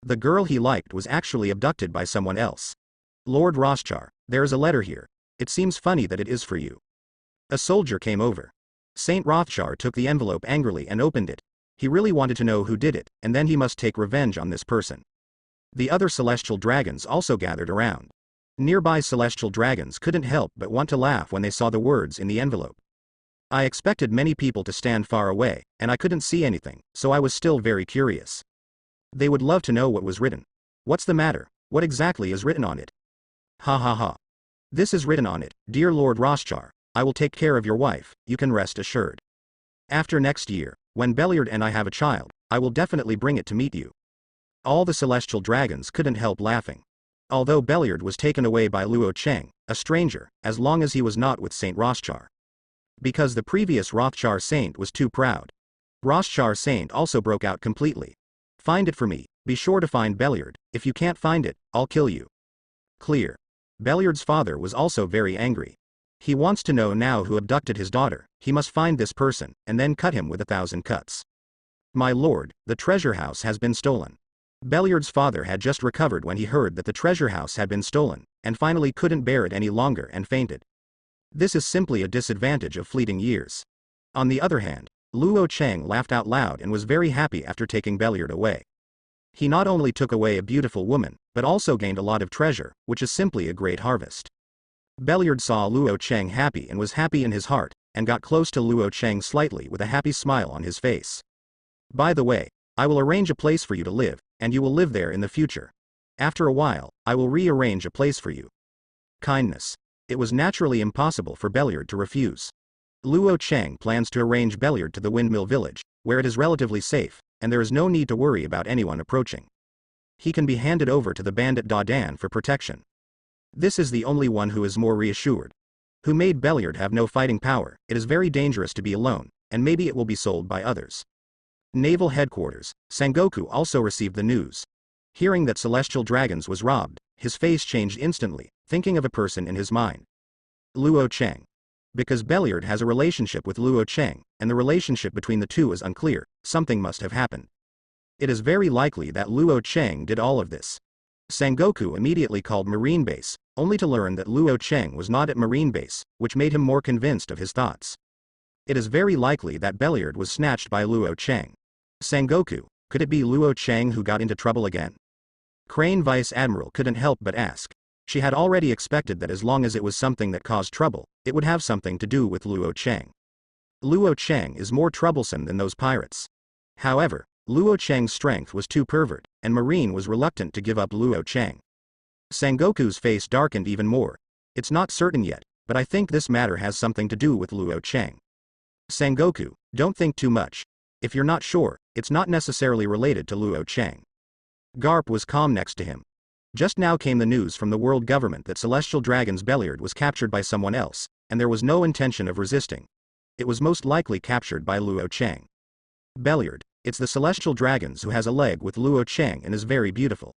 The girl he liked was actually abducted by someone else. Lord Rothchar, there is a letter here. It seems funny that it is for you. A soldier came over. Saint Rothchar took the envelope angrily and opened it. He really wanted to know who did it, and then he must take revenge on this person. The other celestial dragons also gathered around. Nearby celestial dragons couldn't help but want to laugh when they saw the words in the envelope. I expected many people to stand far away, and I couldn't see anything, so I was still very curious. They would love to know what was written. What's the matter? What exactly is written on it? Ha ha ha. This is written on it, Dear Lord Rothchar, I will take care of your wife, you can rest assured. After next year, when Belliard and I have a child, I will definitely bring it to meet you. All the celestial dragons couldn't help laughing. Although Belliard was taken away by Luo Cheng, a stranger, as long as he was not with Saint Rothchar. Because the previous Rothchar Saint was too proud. Rothchar Saint also broke out completely. Find it for me, be sure to find Belliard, if you can't find it, I'll kill you. Clear. Belliard's father was also very angry. He wants to know now who abducted his daughter, he must find this person, and then cut him with 1,000 cuts. My lord, the treasure house has been stolen. Belliard's father had just recovered when he heard that the treasure house had been stolen, and finally couldn't bear it any longer and fainted. This is simply a disadvantage of fleeting years. On the other hand, Luo Cheng laughed out loud and was very happy after taking Belliard away. He not only took away a beautiful woman, but also gained a lot of treasure, which is simply a great harvest. Belliard saw Luo Cheng happy and was happy in his heart, and got close to Luo Cheng slightly with a happy smile on his face. By the way, I will arrange a place for you to live, and you will live there in the future. After a while, I will rearrange a place for you. Kindness. It was naturally impossible for Belliard to refuse. Luo Cheng plans to arrange Belliard to the Windmill Village, where it is relatively safe, and there is no need to worry about anyone approaching. He can be handed over to the bandit Dadan for protection. This is the only one who is more reassured. Who made Belliard have no fighting power, it is very dangerous to be alone, and maybe it will be sold by others. Naval Headquarters, Sengoku also received the news. Hearing that Celestial Dragons was robbed, his face changed instantly, thinking of a person in his mind. Luo Cheng. Because Belliard has a relationship with Luo Cheng, and the relationship between the two is unclear, something must have happened. It is very likely that Luo Cheng did all of this. Sengoku immediately called Marine Base, only to learn that Luo Cheng was not at Marine Base, which made him more convinced of his thoughts. It is very likely that Belliard was snatched by Luo Cheng. Sengoku, could it be Luo Cheng who got into trouble again? Crane Vice Admiral couldn't help but ask. She had already expected that as long as it was something that caused trouble, it would have something to do with Luo Cheng. Luo Cheng is more troublesome than those pirates. However, Luo Cheng's strength was too pervert, and Marine was reluctant to give up Luo Cheng. Sengoku's face darkened even more. It's not certain yet, but I think this matter has something to do with Luo Cheng. Sengoku, don't think too much. If you're not sure, it's not necessarily related to Luo Cheng. Garp was calm next to him. Just now came the news from the world government that Celestial Dragon's Belliard was captured by someone else, and there was no intention of resisting. It was most likely captured by Luo Cheng. Belliard, it's the Celestial Dragons who has a leg with Luo Cheng and is very beautiful.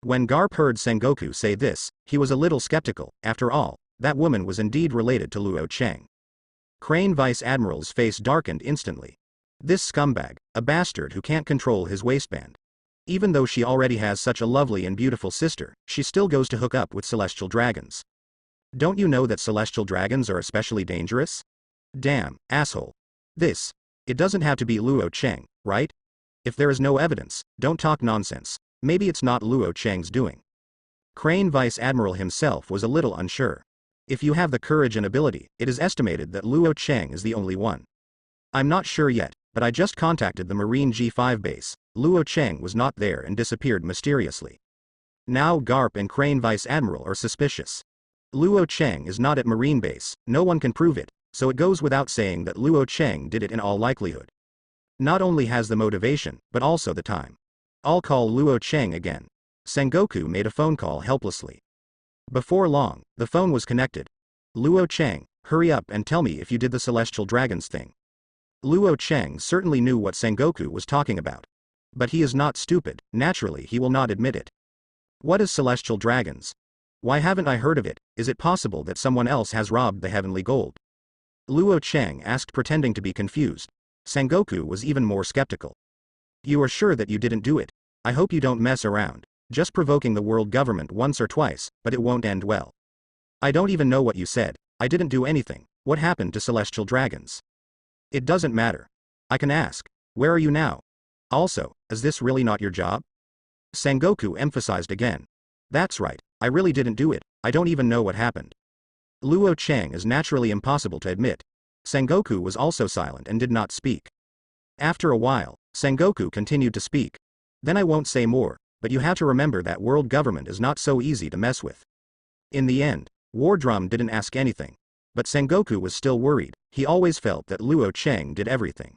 When Garp heard Sengoku say this, he was a little skeptical. After all, that woman was indeed related to Luo Cheng. Crane Vice Admiral's face darkened instantly. This scumbag, a bastard who can't control his waistband. Even though she already has such a lovely and beautiful sister, she still goes to hook up with Celestial Dragons. Don't you know that Celestial Dragons are especially dangerous? Damn, asshole. It doesn't have to be Luo Cheng, right? If there is no evidence, don't talk nonsense. Maybe it's not Luo Cheng's doing. Crane Vice Admiral himself was a little unsure. If you have the courage and ability, it is estimated that Luo Cheng is the only one. I'm not sure yet, but I just contacted the Marine G5 base. Luo Cheng was not there and disappeared mysteriously. Now Garp and Crane Vice Admiral are suspicious. Luo Cheng is not at Marine base, no one can prove it, so it goes without saying that Luo Cheng did it in all likelihood. Not only has the motivation, but also the time. I'll call Luo Cheng again. Sengoku made a phone call helplessly. Before long, the phone was connected. Luo Cheng, hurry up and tell me if you did the Celestial Dragons thing. Luo Cheng certainly knew what Sengoku was talking about. But he is not stupid, naturally he will not admit it. What is Celestial Dragons? Why haven't I heard of it? Is it possible that someone else has robbed the heavenly gold? Luo Cheng asked, pretending to be confused. Sengoku was even more skeptical. You are sure that you didn't do it? I hope you don't mess around. Just provoking the world government once or twice, but it won't end well. I don't even know what you said. I didn't do anything. What happened to celestial dragons? It doesn't matter. I can ask. Where are you now? Also, is this really not your job? Sengoku emphasized again. That's right, I really didn't do it. I don't even know what happened. Luo Cheng is naturally impossible to admit. Sengoku was also silent and did not speak. After a while, Sengoku continued to speak. Then I won't say more, but you have to remember that world government is not so easy to mess with. In the end, War Drum didn't ask anything. But Sengoku was still worried. He always felt that Luo Cheng did everything.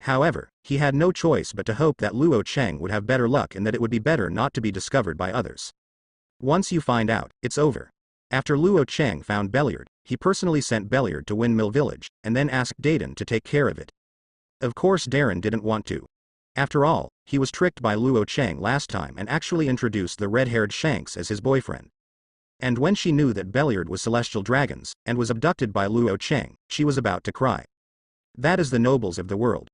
However, he had no choice but to hope that Luo Cheng would have better luck and that it would be better not to be discovered by others. Once you find out, it's over. After Luo Cheng found Belliard, he personally sent Belliard to Windmill Village, and then asked Dayton to take care of it. Of course Darren didn't want to. After all, he was tricked by Luo Cheng last time and actually introduced the red-haired Shanks as his boyfriend. And when she knew that Belliard was celestial dragons, and was abducted by Luo Cheng, she was about to cry. That is the nobles of the world.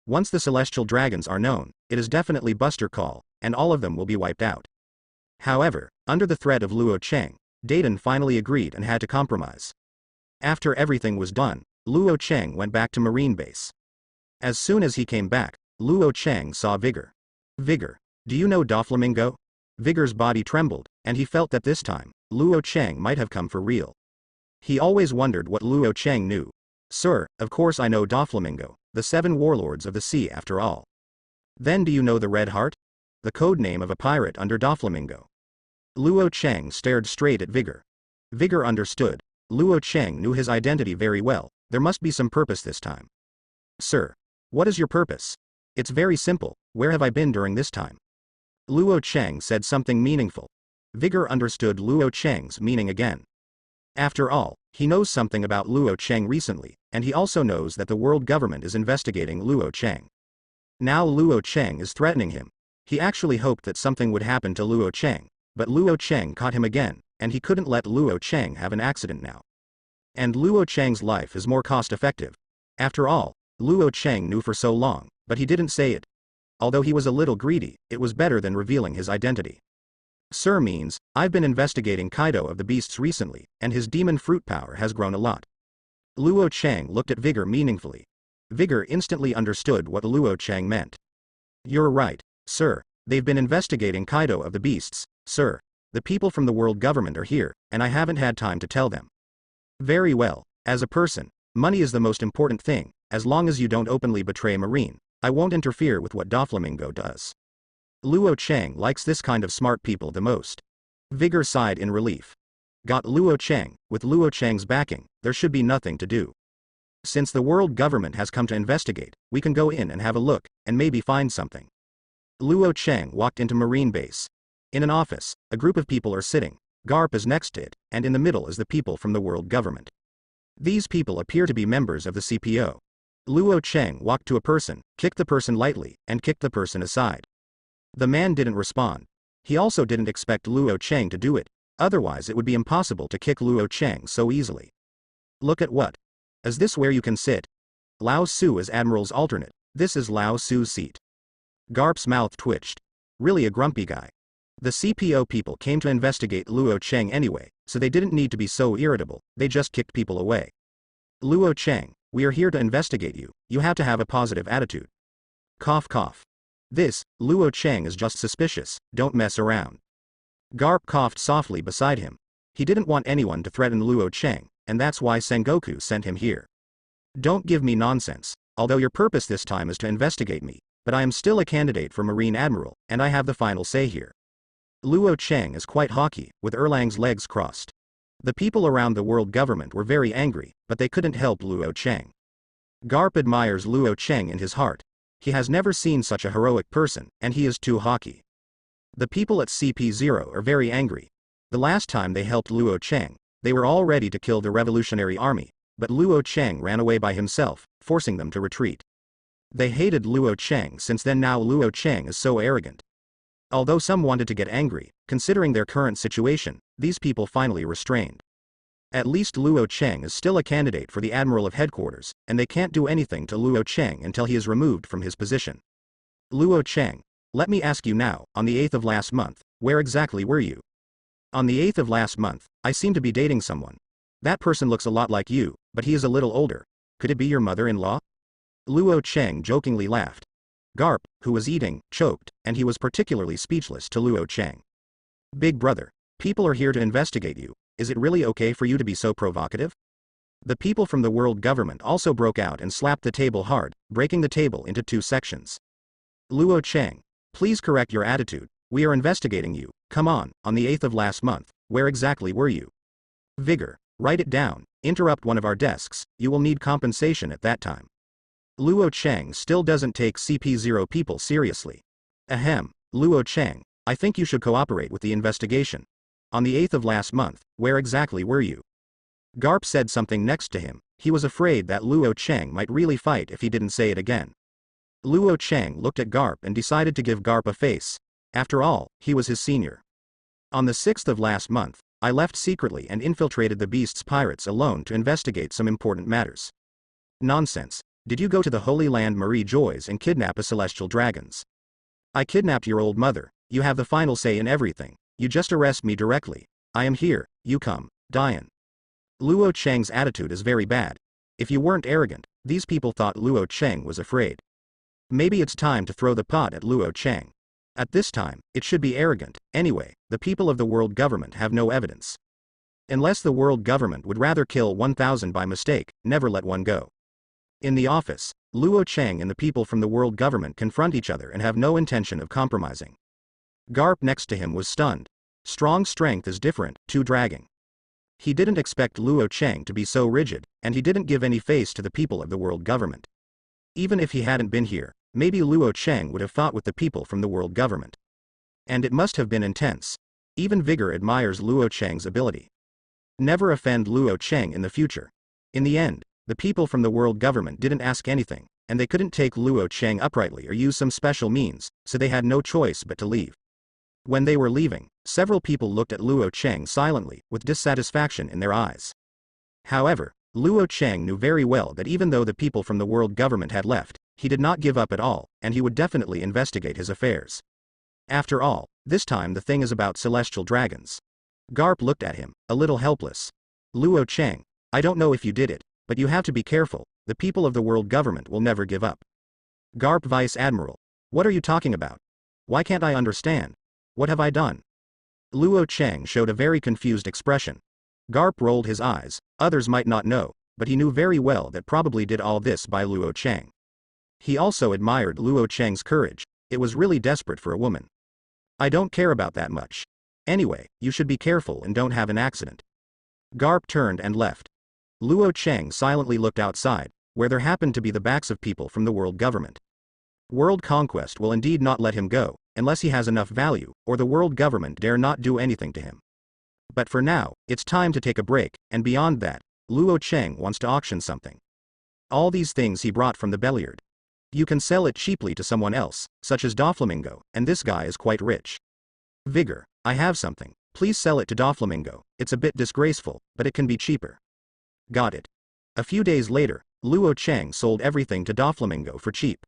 Once the celestial dragons are known, it is definitely Buster Call, and all of them will be wiped out. However, under the threat of Luo Cheng, Dayton finally agreed and had to compromise. After everything was done, Luo Cheng went back to Marine Base. As soon as he came back, Luo Cheng saw Vigor. Vigor, do you know Doflamingo? Vigor's body trembled, and he felt that this time, Luo Cheng might have come for real. He always wondered what Luo Cheng knew. Sir, of course I know Doflamingo, the 7 warlords of the sea after all. Then do you know the Red Heart? The code name of a pirate under Doflamingo. Luo Cheng stared straight at Vigor. Vigor understood. Luo Cheng knew his identity very well. There must be some purpose this time. Sir, what is your purpose? It's very simple. Where have I been during this time? Luo Cheng said something meaningful. Vigor understood Luo Cheng's meaning again. After all, he knows something about Luo Cheng recently, and he also knows that the world government is investigating Luo Cheng. Now Luo Cheng is threatening him. He actually hoped that something would happen to Luo Cheng, but Luo Cheng caught him again, and he couldn't let Luo Cheng have an accident now. And Luo Cheng's life is more cost-effective. After all, Luo Cheng knew for so long, but he didn't say it. Although he was a little greedy, it was better than revealing his identity. Sir means, I've been investigating Kaido of the Beasts recently, and his demon fruit power has grown a lot. Luo Cheng looked at Vigor meaningfully. Vigor instantly understood what Luo Cheng meant. You're right, sir. They've been investigating Kaido of the Beasts, sir. The people from the world government are here, and I haven't had time to tell them. Very well. As a person, money is the most important thing. As long as you don't openly betray Marine, I won't interfere with what Doflamingo does. Luo Cheng likes this kind of smart people the most. Vigor sighed in relief. Got Luo Cheng. With Luo Cheng's backing, there should be nothing to do. Since the world government has come to investigate, we can go in and have a look, and maybe find something. Luo Cheng walked into Marine Base. In an office, a group of people are sitting. Garp is next to it, and in the middle is the people from the world government. These people appear to be members of the CPO. Luo Cheng walked to a person, kicked the person lightly, and kicked the person aside. The man didn't respond. He also didn't expect Luo Cheng to do it, otherwise it would be impossible to kick Luo Cheng so easily. Look at what? Is this where you can sit? Lao Su is Admiral's alternate. This is Lao Su's seat. Garp's mouth twitched. Really a grumpy guy. The CPO people came to investigate Luo Cheng anyway, so they didn't need to be so irritable, they just kicked people away. Luo Cheng, we are here to investigate you, you have to have a positive attitude. Cough cough. This, Luo Cheng is just suspicious, don't mess around. Garp coughed softly beside him. He didn't want anyone to threaten Luo Cheng, and that's why Sengoku sent him here. Don't give me nonsense, although your purpose this time is to investigate me, but I am still a candidate for Marine Admiral, and I have the final say here. Luo Cheng is quite haughty, with Erlang's legs crossed. The people around the world government were very angry, but they couldn't help Luo Cheng. Garp admires Luo Cheng in his heart. He has never seen such a heroic person, and he is too haughty. The people at CP0 are very angry. The last time they helped Luo Cheng, they were all ready to kill the Revolutionary Army, but Luo Cheng ran away by himself, forcing them to retreat. They hated Luo Cheng since then. Now Luo Cheng is so arrogant. Although some wanted to get angry, considering their current situation, these people finally restrained. At least Luo Cheng is still a candidate for the Admiral of Headquarters, and they can't do anything to Luo Cheng until he is removed from his position. Luo Cheng, let me ask you now, on the 8th of last month, where exactly were you? On the 8th of last month, I seem to be dating someone. That person looks a lot like you, but he is a little older. Could it be your mother-in-law? Luo Cheng jokingly laughed. Garp, who was eating, choked, and he was particularly speechless to Luo Cheng. Big brother, people are here to investigate you. Is it really okay for you to be so provocative? The people from the world government also broke out and slapped the table hard, breaking the table into 2 sections. Luo Cheng, please correct your attitude. We are investigating you. Come on the 8th of last month, where exactly were you? Vigor, write it down. Interrupt one of our desks, you will need compensation at that time. Luo Cheng still doesn't take CP0 people seriously. Ahem, Luo Cheng, I think you should cooperate with the investigation. On the 8th of last month, where exactly were you? Garp said something next to him. He was afraid that Luo Cheng might really fight if he didn't say it again. Luo Cheng looked at Garp and decided to give Garp a face. After all, he was his senior. On the 6th of last month, I left secretly and infiltrated the Beast's pirates alone to investigate some important matters. Nonsense. Did you go to the Holy Land Marie Joys and kidnap a celestial dragons? I kidnapped your old mother. You have the final say in everything. You just arrest me directly. I am here, you come, Diane. Luo Cheng's attitude is very bad. If you weren't arrogant, these people thought Luo Cheng was afraid. Maybe it's time to throw the pot at Luo Cheng. At this time, it should be arrogant. Anyway, the people of the world government have no evidence. Unless the world government would rather kill 1,000 by mistake, never let one go. In the office, Luo Cheng and the people from the world government confront each other and have no intention of compromising. Garp next to him was stunned. Strong strength is different, too dragging. He didn't expect Luo Cheng to be so rigid, and he didn't give any face to the people of the world government. Even if he hadn't been here, maybe Luo Cheng would have fought with the people from the world government. And it must have been intense. Even Vigor admires Luo Cheng's ability. Never offend Luo Cheng in the future. In the end, the people from the world government didn't ask anything, and they couldn't take Luo Cheng uprightly or use some special means, so they had no choice but to leave. When they were leaving, several people looked at Luo Cheng silently, with dissatisfaction in their eyes. However, Luo Cheng knew very well that even though the people from the world government had left, he did not give up at all, and he would definitely investigate his affairs. After all, this time the thing is about celestial dragons. Garp looked at him, a little helpless. Luo Cheng, I don't know if you did it, but you have to be careful. The people of the world government will never give up. Garp Vice Admiral, what are you talking about? Why can't I understand? What have I done? Luo Cheng showed a very confused expression. Garp rolled his eyes. Others might not know, but he knew very well that probably did all this by Luo Cheng. He also admired Luo Cheng's courage. It was really desperate for a woman. I don't care about that much. Anyway, you should be careful and don't have an accident. Garp turned and left. Luo Cheng silently looked outside, where there happened to be the backs of people from the world government. World conquest will indeed not let him go, unless he has enough value, or the world government dare not do anything to him. But for now, it's time to take a break, and beyond that, Luo Cheng wants to auction something. All these things he brought from the Belliard. You can sell it cheaply to someone else, such as Doflamingo, and this guy is quite rich. Vigor, I have something, please sell it to Doflamingo. It's a bit disgraceful, but it can be cheaper. Got it. A few days later, Luo Cheng sold everything to Doflamingo for cheap.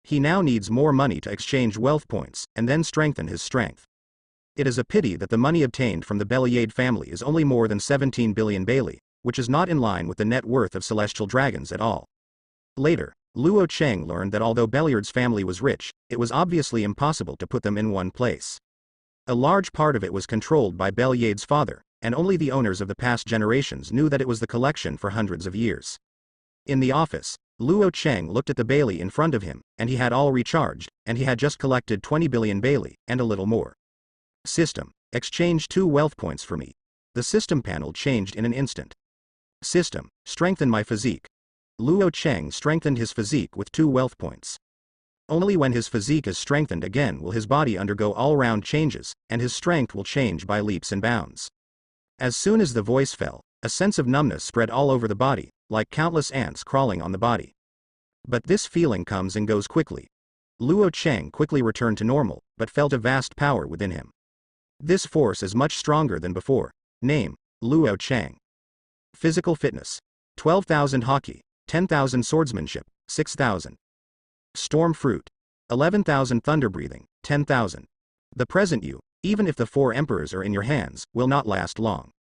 He now needs more money to exchange wealth points, and then strengthen his strength. It is a pity that the money obtained from the Belliard family is only more than 17 billion Bailey, which is not in line with the net worth of celestial dragons at all. Later, Luo Cheng learned that although Belliard's family was rich, it was obviously impossible to put them in one place. A large part of it was controlled by Belliard's father, and only the owners of the past generations knew that it was the collection for hundreds of years. In the office, Luo Cheng looked at the Bailey in front of him, and he had all recharged, and he had just collected 20 billion Bailey, and a little more. System, exchange 2 wealth points for me. The system panel changed in an instant. System, strengthen my physique. Luo Cheng strengthened his physique with 2 wealth points. Only when his physique is strengthened again will his body undergo all-round changes, and his strength will change by leaps and bounds. As soon as the voice fell, a sense of numbness spread all over the body, like countless ants crawling on the body. But this feeling comes and goes quickly. Luo Cheng quickly returned to normal, but felt a vast power within him. This force is much stronger than before. Name, Luo Cheng. Physical fitness. 12,000 hockey. 10,000 swordsmanship. 6,000. Storm fruit. 11,000 thunder breathing. 10,000. The present you, even if the 4 emperors are in your hands, will not last long.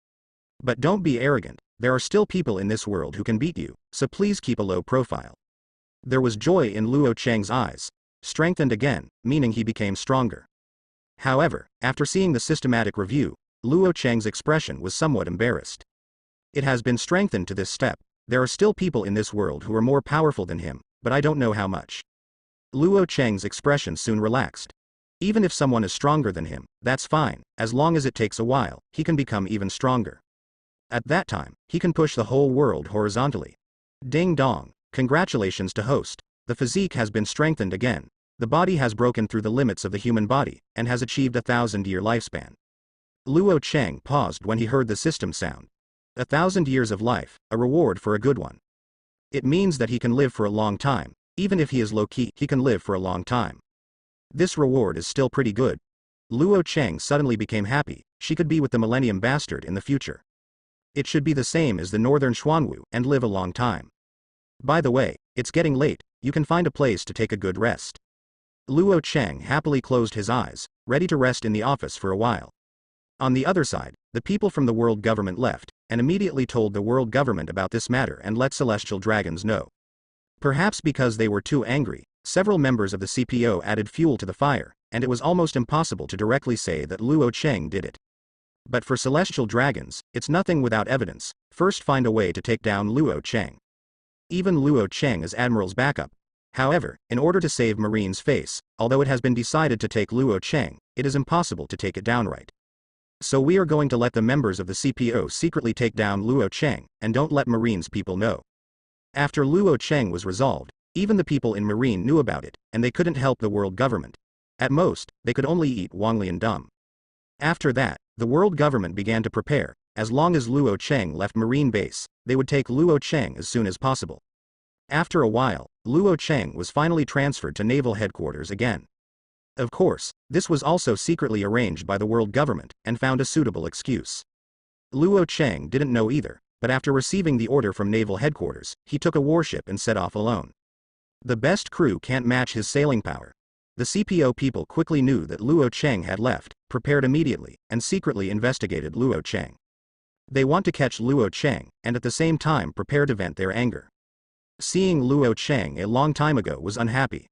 But don't be arrogant, there are still people in this world who can beat you, so please keep a low profile. There was joy in Luo Cheng's eyes. Strengthened again, meaning he became stronger. However, after seeing the systematic review, Luo Cheng's expression was somewhat embarrassed. It has been strengthened to this step. There are still people in this world who are more powerful than him, but I don't know how much. Luo Cheng's expression soon relaxed. Even if someone is stronger than him, that's fine, as long as it takes a while, he can become even stronger. At that time, he can push the whole world horizontally. Ding dong, congratulations to host. The physique has been strengthened again. The body has broken through the limits of the human body, and has achieved a 1,000-year lifespan. Luo Cheng paused when he heard the system sound. 1,000 years of life, a reward for a good one. It means that he can live for a long time, even if he is low-key, he can live for a long time. This reward is still pretty good. Luo Cheng suddenly became happy, she could be with the Millennium Bastard in the future. It should be the same as the Northern Xuanwu and live a long time. By the way, it's getting late, you can find a place to take a good rest. Luo Cheng happily closed his eyes, ready to rest in the office for a while. On the other side, the people from the world government left, and immediately told the world government about this matter and let celestial dragons know. Perhaps because they were too angry, several members of the CPO added fuel to the fire, and it was almost impossible to directly say that Luo Cheng did it. But for celestial dragons, it's nothing without evidence. First find a way to take down Luo Cheng. Even Luo Cheng is Admiral's backup. However, in order to save Marine's face, although it has been decided to take Luo Cheng, it is impossible to take it downright. So we are going to let the members of the CPO secretly take down Luo Cheng, and don't let Marine's people know. After Luo Cheng was resolved, even the people in Marine knew about it, and they couldn't help the world government. At most, they could only eat Wanglian Dum. After that, the world government began to prepare. As long as Luo Cheng left Marine base, they would take Luo Cheng as soon as possible. After a while, Luo Cheng was finally transferred to naval headquarters again. Of course, this was also secretly arranged by the world government, and found a suitable excuse. Luo Cheng didn't know either, but after receiving the order from naval headquarters, he took a warship and set off alone. The best crew can't match his sailing power. The CPO people quickly knew that Luo Cheng had left, prepared immediately, and secretly investigated Luo Cheng. They want to catch Luo Cheng, and at the same time prepare to vent their anger. Seeing Luo Cheng a long time ago was unhappy.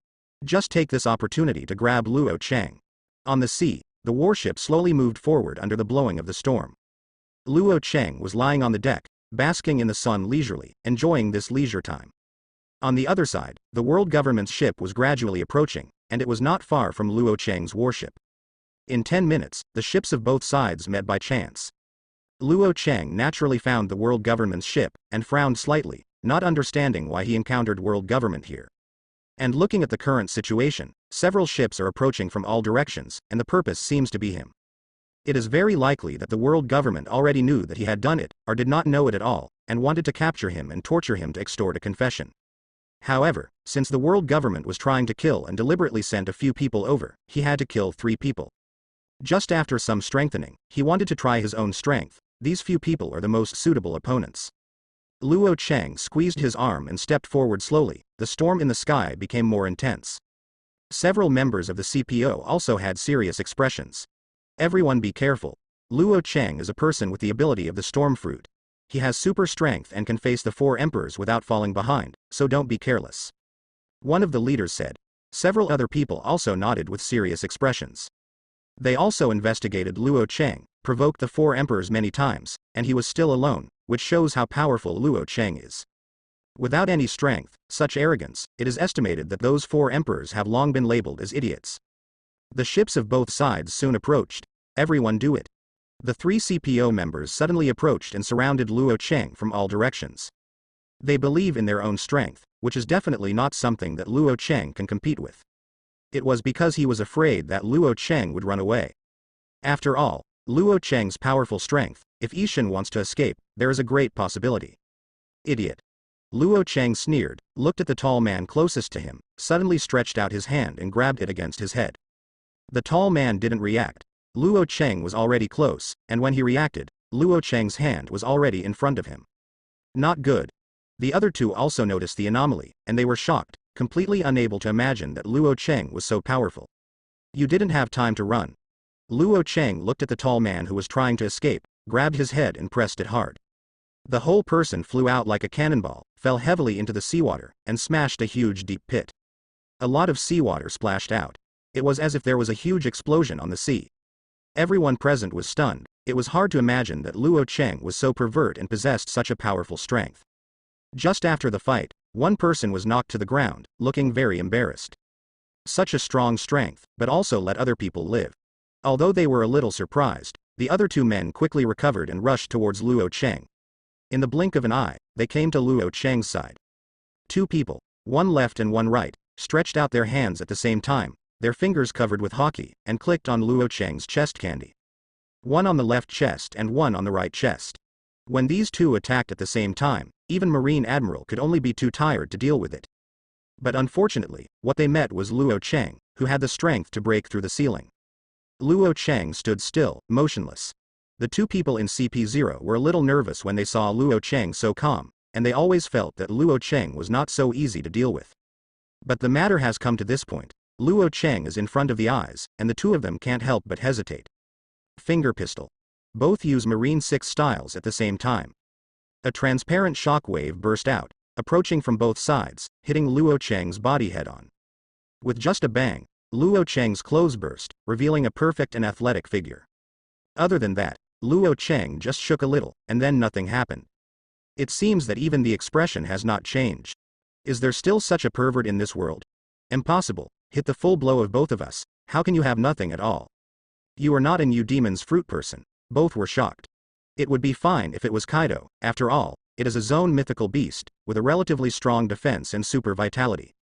Just take this opportunity to grab Luo Cheng. On the sea, the warship slowly moved forward under the blowing of the storm. Luo Cheng was lying on the deck, basking in the sun leisurely, enjoying this leisure time. On the other side, the world government's ship was gradually approaching, and it was not far from Luo Cheng's warship. In 10 minutes, the ships of both sides met by chance. Luo Cheng naturally found the world government's ship, and frowned slightly, not understanding why he encountered world government here. And looking at the current situation, several ships are approaching from all directions, and the purpose seems to be him. It is very likely that the world government already knew that he had done it, or did not know it at all, and wanted to capture him and torture him to extort a confession. However, since the world government was trying to kill and deliberately sent a few people over, he had to kill 3 people. Just after some strengthening, he wanted to try his own strength. These few people are the most suitable opponents. Luo Cheng squeezed his arm and stepped forward slowly. The storm in the sky became more intense. Several members of the CPO also had serious expressions. Everyone be careful. Luo Cheng is a person with the ability of the storm fruit. He has super strength and can face the 4 emperors without falling behind, so don't be careless. One of the leaders said. Several other people also nodded with serious expressions. They also investigated Luo Cheng, provoked the 4 emperors many times, and he was still alone, which shows how powerful Luo Cheng is. Without any strength, such arrogance, it is estimated that those 4 emperors have long been labeled as idiots. The ships of both sides soon approached. Everyone do it. The 3 CPO members suddenly approached and surrounded Luo Cheng from all directions. They believe in their own strength, which is definitely not something that Luo Cheng can compete with. It was because he was afraid that Luo Cheng would run away. After all, Luo Cheng's powerful strength, if Ishan wants to escape, there is a great possibility. Idiot. Luo Cheng sneered, looked at the tall man closest to him, suddenly stretched out his hand and grabbed it against his head. The tall man didn't react. Luo Cheng was already close, and when he reacted, Luo Cheng's hand was already in front of him. Not good. The other two also noticed the anomaly, and they were shocked, completely unable to imagine that Luo Cheng was so powerful. You didn't have time to run. Luo Cheng looked at the tall man who was trying to escape, grabbed his head and pressed it hard. The whole person flew out like a cannonball, fell heavily into the seawater, and smashed a huge deep pit. A lot of seawater splashed out. It was as if there was a huge explosion on the sea. Everyone present was stunned. It was hard to imagine that Luo Cheng was so perverted and possessed such a powerful strength. Just after the fight, one person was knocked to the ground, looking very embarrassed. Such a strong strength, but also let other people live. Although they were a little surprised, the other two men quickly recovered and rushed towards Luo Cheng. In the blink of an eye, they came to Luo Cheng's side. Two people, one left and one right, stretched out their hands at the same time, their fingers covered with hockey, and clicked on Luo Cheng's chest candy. One on the left chest and one on the right chest. When these two attacked at the same time, even Marine Admiral could only be too tired to deal with it. But unfortunately, what they met was Luo Cheng, who had the strength to break through the ceiling. Luo Cheng stood still, motionless. The two people in CP0 were a little nervous when they saw Luo Cheng so calm, and they always felt that Luo Cheng was not so easy to deal with. But the matter has come to this point. Luo Cheng is in front of the eyes, and the two of them can't help but hesitate. Finger pistol. Both use Marine 6 styles at the same time. A transparent shock wave burst out, approaching from both sides, hitting Luo Cheng's body head-on. With just a bang, Luo Cheng's clothes burst, revealing a perfect and athletic figure. Other than that, Luo Cheng just shook a little, and then nothing happened. It seems that even the expression has not changed. Is there still such a pervert in this world? Impossible. Hit the full blow of both of us. How can you have nothing at all? You are not an you demon's fruit person. Both were shocked. It would be fine if it was Kaido. After all, it is a zone mythical beast, with a relatively strong defense and super vitality.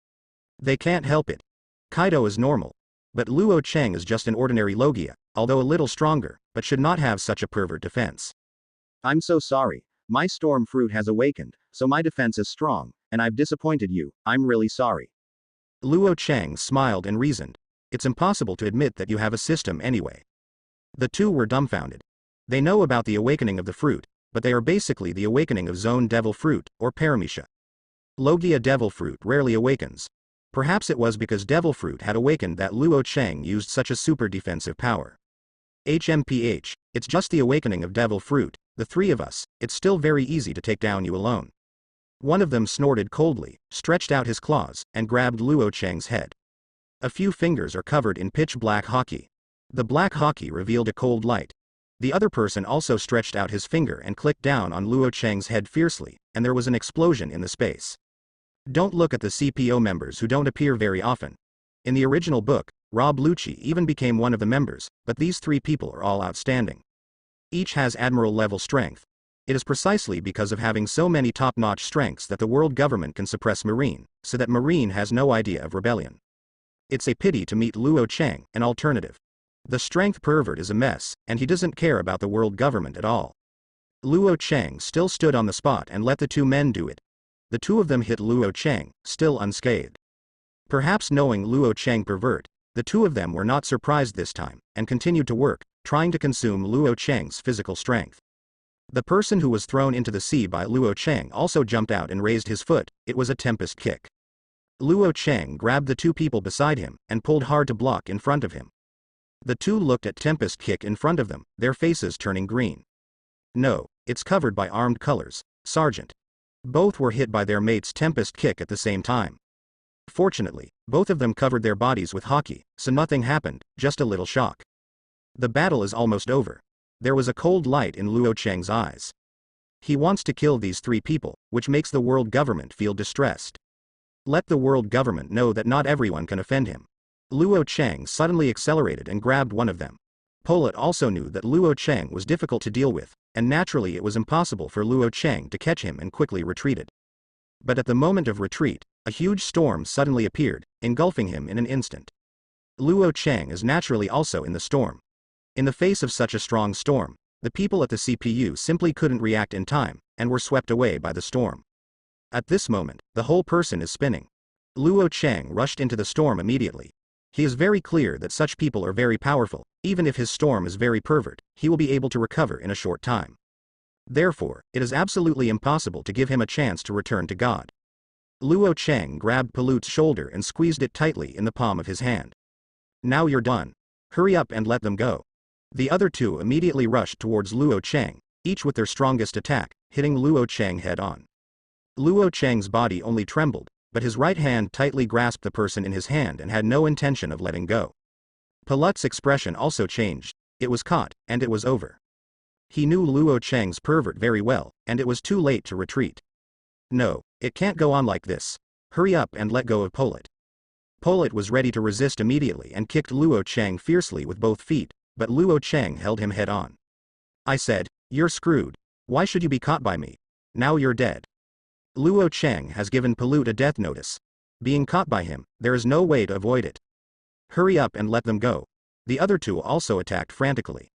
They can't help it. Kaido is normal. But Luo Cheng is just an ordinary Logia, although a little stronger, but should not have such a pervert defense. I'm so sorry. My storm fruit has awakened, so my defense is strong, and I've disappointed you. I'm really sorry. Luo Cheng smiled and reasoned. It's impossible to admit that you have a system anyway. The two were dumbfounded. They know about the awakening of the fruit, but they are basically the awakening of Zone Devil Fruit, or Paramecia. Logia Devil Fruit rarely awakens. Perhaps it was because Devil Fruit had awakened that Luo Cheng used such a super defensive power. HMPH, it's just the awakening of Devil Fruit, the three of us, it's still very easy to take down you alone. One of them snorted coldly, stretched out his claws, and grabbed Luo Cheng's head. A few fingers are covered in pitch black hockey. The black hockey revealed a cold light. The other person also stretched out his finger and clicked down on Luo Cheng's head fiercely, and there was an explosion in the space. Don't look at the CPO members who don't appear very often. In the original book, Rob Lucci even became one of the members, but these three people are all outstanding. Each has Admiral level strength. It is precisely because of having so many top-notch strengths that the world government can suppress Marine, so that Marine has no idea of rebellion. It's a pity to meet Luo Cheng, an alternative. The strength pervert is a mess, and he doesn't care about the world government at all. Luo Cheng still stood on the spot and let the two men do it. The two of them hit Luo Cheng, still unscathed. Perhaps knowing Luo Cheng pervert, the two of them were not surprised this time, and continued to work, trying to consume Luo Cheng's physical strength. The person who was thrown into the sea by Luo Cheng also jumped out and raised his foot. It was a tempest kick. Luo Cheng grabbed the two people beside him, and pulled hard to block in front of him. The two looked at tempest kick in front of them, their faces turning green. No, it's covered by armed colors, Sergeant. Both were hit by their mate's tempest kick at the same time. Fortunately, both of them covered their bodies with hockey, so nothing happened, just a little shock. The battle is almost over. There was a cold light in Luo Cheng's eyes. He wants to kill these three people, which makes the world government feel distressed. Let the world government know that not everyone can offend him. Luo Cheng suddenly accelerated and grabbed one of them. Polet also knew that Luo Cheng was difficult to deal with, and naturally it was impossible for Luo Cheng to catch him and quickly retreated. But at the moment of retreat, a huge storm suddenly appeared, engulfing him in an instant. Luo Cheng is naturally also in the storm. In the face of such a strong storm, the people at the CPU simply couldn't react in time, and were swept away by the storm. At this moment, the whole person is spinning. Luo Cheng rushed into the storm immediately. He is very clear that such people are very powerful. Even if his storm is very pervert, he will be able to recover in a short time. Therefore, it is absolutely impossible to give him a chance to return to God. Luo Cheng grabbed Palut's shoulder and squeezed it tightly in the palm of his hand. Now you're done. Hurry up and let them go. The other two immediately rushed towards Luo Cheng, each with their strongest attack, hitting Luo Cheng head on. Luo Cheng's body only trembled, but his right hand tightly grasped the person in his hand and had no intention of letting go. Palut's expression also changed. It was caught, and it was over. He knew Luo Cheng's pervert very well, and it was too late to retreat. No, it can't go on like this. Hurry up and let go of Polit. Polit was ready to resist immediately and kicked Luo Cheng fiercely with both feet, but Luo Cheng held him head on. I said, you're screwed. Why should you be caught by me? Now you're dead. Luo Cheng has given Palut a death notice. Being caught by him, there is no way to avoid it. Hurry up and let them go. The other two also attacked frantically.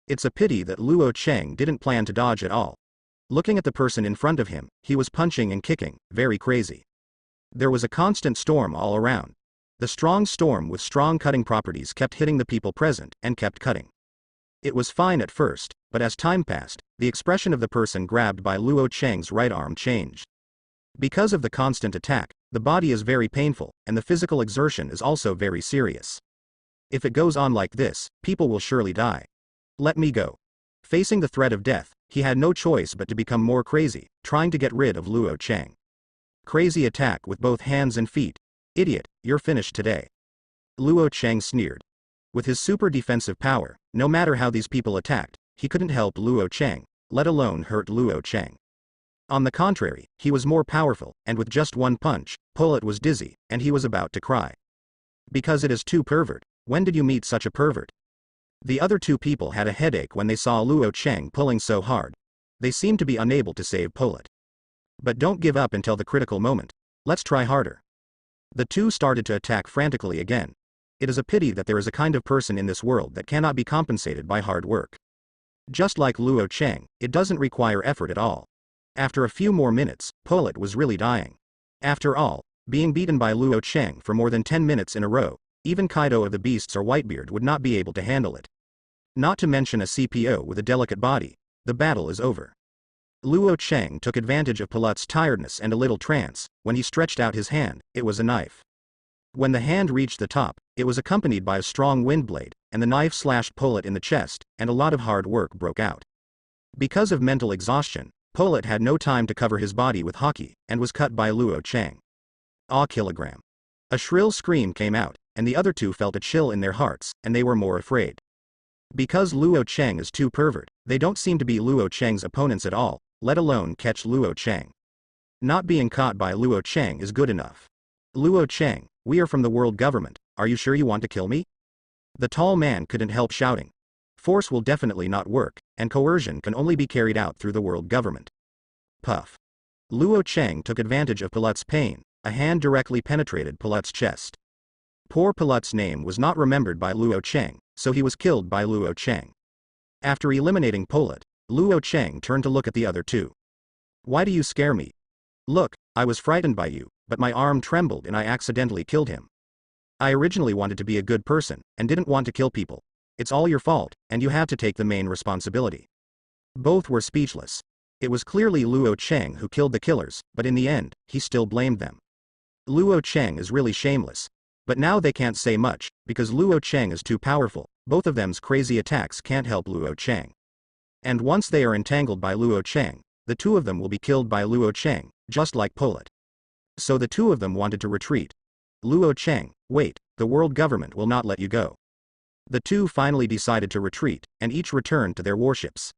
It's a pity that Luo Cheng didn't plan to dodge at all. Looking at the person in front of him, he was punching and kicking, very crazy. There was a constant storm all around. The strong storm with strong cutting properties kept hitting the people present, and kept cutting. It was fine at first, but as time passed, the expression of the person grabbed by Luo Cheng's right arm changed. Because of the constant attack, the body is very painful, and the physical exertion is also very serious. If it goes on like this, people will surely die. Let me go. Facing the threat of death, he had no choice but to become more crazy, trying to get rid of Luo Cheng. Crazy attack with both hands and feet. Idiot, you're finished today. Luo Cheng sneered. With his super defensive power, no matter how these people attacked, he couldn't help Luo Cheng, let alone hurt Luo Cheng. On the contrary, he was more powerful, and with just one punch, Polit was dizzy, and he was about to cry. Because it is too pervert. When did you meet such a pervert? The other two people had a headache when they saw Luo Cheng pulling so hard. They seemed to be unable to save Polit. But don't give up until the critical moment. Let's try harder. The two started to attack frantically again. It is a pity that there is a kind of person in this world that cannot be compensated by hard work. Just like Luo Cheng, it doesn't require effort at all. After a few more minutes, Polit was really dying. After all, being beaten by Luo Cheng for more than 10 minutes in a row, even Kaido of the Beasts or Whitebeard would not be able to handle it. Not to mention a CPO with a delicate body. The battle is over. Luo Cheng took advantage of Palut's tiredness and a little trance. When he stretched out his hand, it was a knife. When the hand reached the top, it was accompanied by a strong wind blade, and the knife slashed Polit in the chest, and a lot of hard work broke out. Because of mental exhaustion, Polit had no time to cover his body with haki, and was cut by Luo Cheng. Aw kilogram. A shrill scream came out, and the other two felt a chill in their hearts, and they were more afraid. Because Luo Cheng is too pervert, they don't seem to be Luo Cheng's opponents at all, let alone catch Luo Cheng. Not being caught by Luo Cheng is good enough. Luo Cheng, we are from the world government, are you sure you want to kill me? The tall man couldn't help shouting. Force will definitely not work, and coercion can only be carried out through the world government. Puff. Luo Cheng took advantage of Palut's pain. A hand directly penetrated Palut's chest. Poor Palut's name was not remembered by Luo Cheng, so he was killed by Luo Cheng. After eliminating Polit, Luo Cheng turned to look at the other two. Why do you scare me? Look, I was frightened by you, but my arm trembled and I accidentally killed him. I originally wanted to be a good person, and didn't want to kill people. It's all your fault, and you have to take the main responsibility. Both were speechless. It was clearly Luo Cheng who killed the killers, but in the end, he still blamed them. Luo Cheng is really shameless. But now they can't say much, because Luo Cheng is too powerful. Both of them's crazy attacks can't help Luo Cheng. And once they are entangled by Luo Cheng, the two of them will be killed by Luo Cheng, just like Polit. So the two of them wanted to retreat. Luo Cheng, wait, the world government will not let you go. The two finally decided to retreat, and each returned to their warships.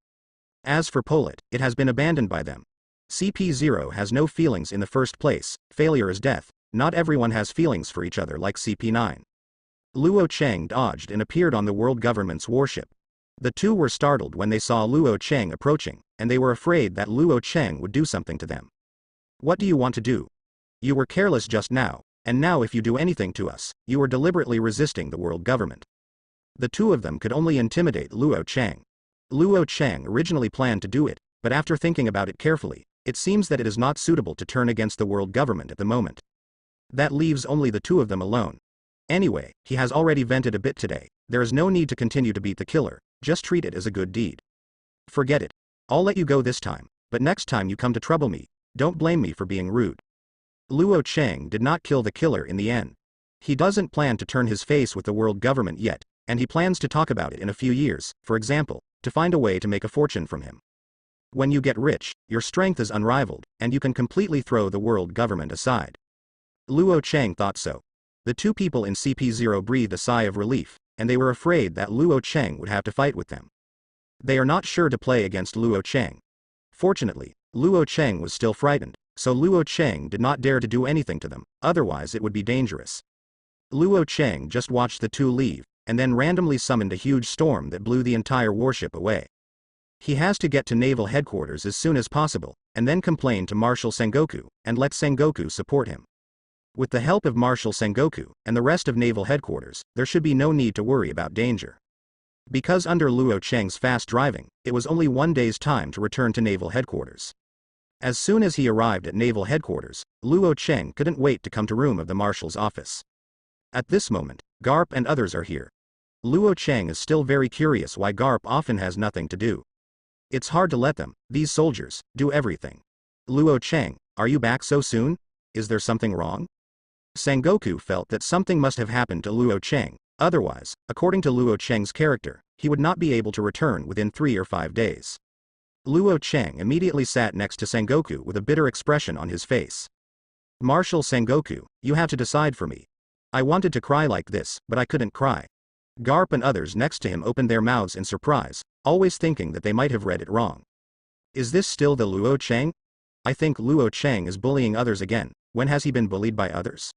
As for Polit, it has been abandoned by them. CP0 has no feelings in the first place, failure is death, not everyone has feelings for each other like CP9. Luo Cheng dodged and appeared on the world government's warship. The two were startled when they saw Luo Cheng approaching, and they were afraid that Luo Cheng would do something to them. What do you want to do? You were careless just now, and now if you do anything to us, you are deliberately resisting the world government. The two of them could only intimidate Luo Cheng. Luo Cheng originally planned to do it, but after thinking about it carefully, it seems that it is not suitable to turn against the world government at the moment. That leaves only the two of them alone. Anyway, he has already vented a bit today, there is no need to continue to beat the killer, just treat it as a good deed. Forget it. I'll let you go this time, but next time you come to trouble me, don't blame me for being rude. Luo Cheng did not kill the killer in the end. He doesn't plan to turn his face with the world government yet, and he plans to talk about it in a few years, for example, to find a way to make a fortune from him. When you get rich, your strength is unrivaled, and you can completely throw the world government aside. Luo Cheng thought so. The two people in CP0 breathed a sigh of relief, and they were afraid that Luo Cheng would have to fight with them. They are not sure to play against Luo Cheng. Fortunately, Luo Cheng was still frightened, so Luo Cheng did not dare to do anything to them, otherwise it would be dangerous. Luo Cheng just watched the two leave, and then randomly summoned a huge storm that blew the entire warship away. He has to get to naval headquarters as soon as possible, and then complain to Marshal Sengoku, and let Sengoku support him. With the help of Marshal Sengoku, and the rest of naval headquarters, there should be no need to worry about danger. Because under Luo Cheng's fast driving, it was only 1 day's time to return to naval headquarters. As soon as he arrived at naval headquarters, Luo Cheng couldn't wait to come to room of the marshal's office. At this moment, Garp and others are here. Luo Cheng is still very curious why Garp often has nothing to do. It's hard to let them, these soldiers, do everything. Luo Cheng, are you back so soon? Is there something wrong? Sengoku felt that something must have happened to Luo Cheng, otherwise, according to Luo Cheng's character, he would not be able to return within 3 or 5 days. Luo Cheng immediately sat next to Sengoku with a bitter expression on his face. Marshal Sengoku, you have to decide for me. I wanted to cry like this, but I couldn't cry. Garp and others next to him opened their mouths in surprise, always thinking that they might have read it wrong. Is this still the Luo Cheng? I think Luo Cheng is bullying others again. When has he been bullied by others?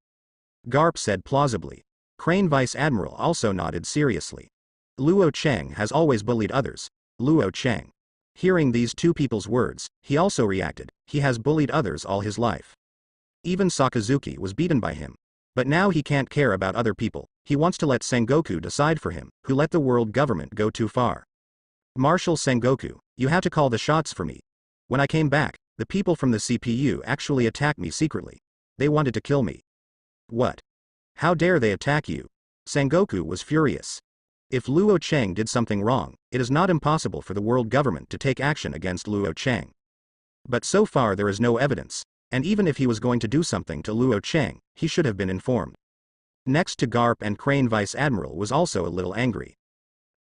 Garp said plausibly. Crane Vice Admiral also nodded seriously. Luo Cheng has always bullied others. Luo Cheng. Hearing these two people's words, he also reacted. He has bullied others all his life. Even Sakazuki was beaten by him. But now he can't care about other people. He wants to let Sengoku decide for him, who let the world government go too far. Marshal Sengoku, you have to call the shots for me. When I came back, the people from the CPU actually attacked me secretly. They wanted to kill me. What? How dare they attack you? Sengoku was furious. If Luo Cheng did something wrong, it is not impossible for the world government to take action against Luo Cheng. But so far there is no evidence, and even if he was going to do something to Luo Cheng, he should have been informed. Next to Garp and Crane Vice Admiral was also a little angry.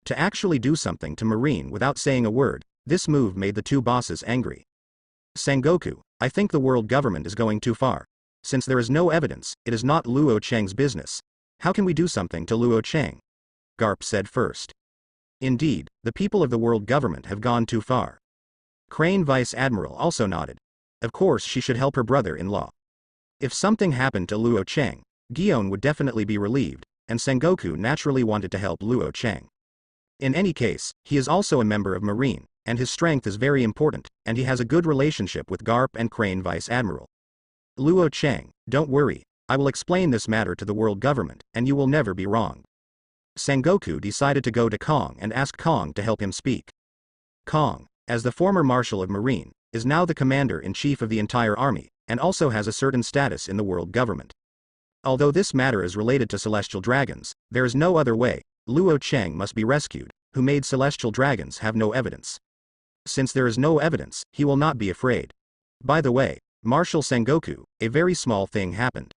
To actually do something to Marine without saying a word, this move made the two bosses angry. Sengoku, I think the world government is going too far. Since there is no evidence, it is not Luo Cheng's business. How can we do something to Luo Cheng? Garp said first. Indeed, the people of the world government have gone too far. Crane Vice Admiral also nodded. Of course she should help her brother-in-law. If something happened to Luo Cheng, Gion would definitely be relieved, and Sengoku naturally wanted to help Luo Cheng. In any case, he is also a member of Marine, and his strength is very important, and he has a good relationship with Garp and Crane Vice Admiral. Luo Cheng, don't worry, I will explain this matter to the world government, and you will never be wrong. Sengoku decided to go to Kong and ask Kong to help him speak. Kong, as the former Marshal of Marine, is now the Commander-in-Chief of the entire army, and also has a certain status in the world government. Although this matter is related to celestial dragons, there is no other way. Luo Cheng must be rescued, who made celestial dragons have no evidence. Since there is no evidence, he will not be afraid. By the way, Marshal Sengoku, a very small thing happened.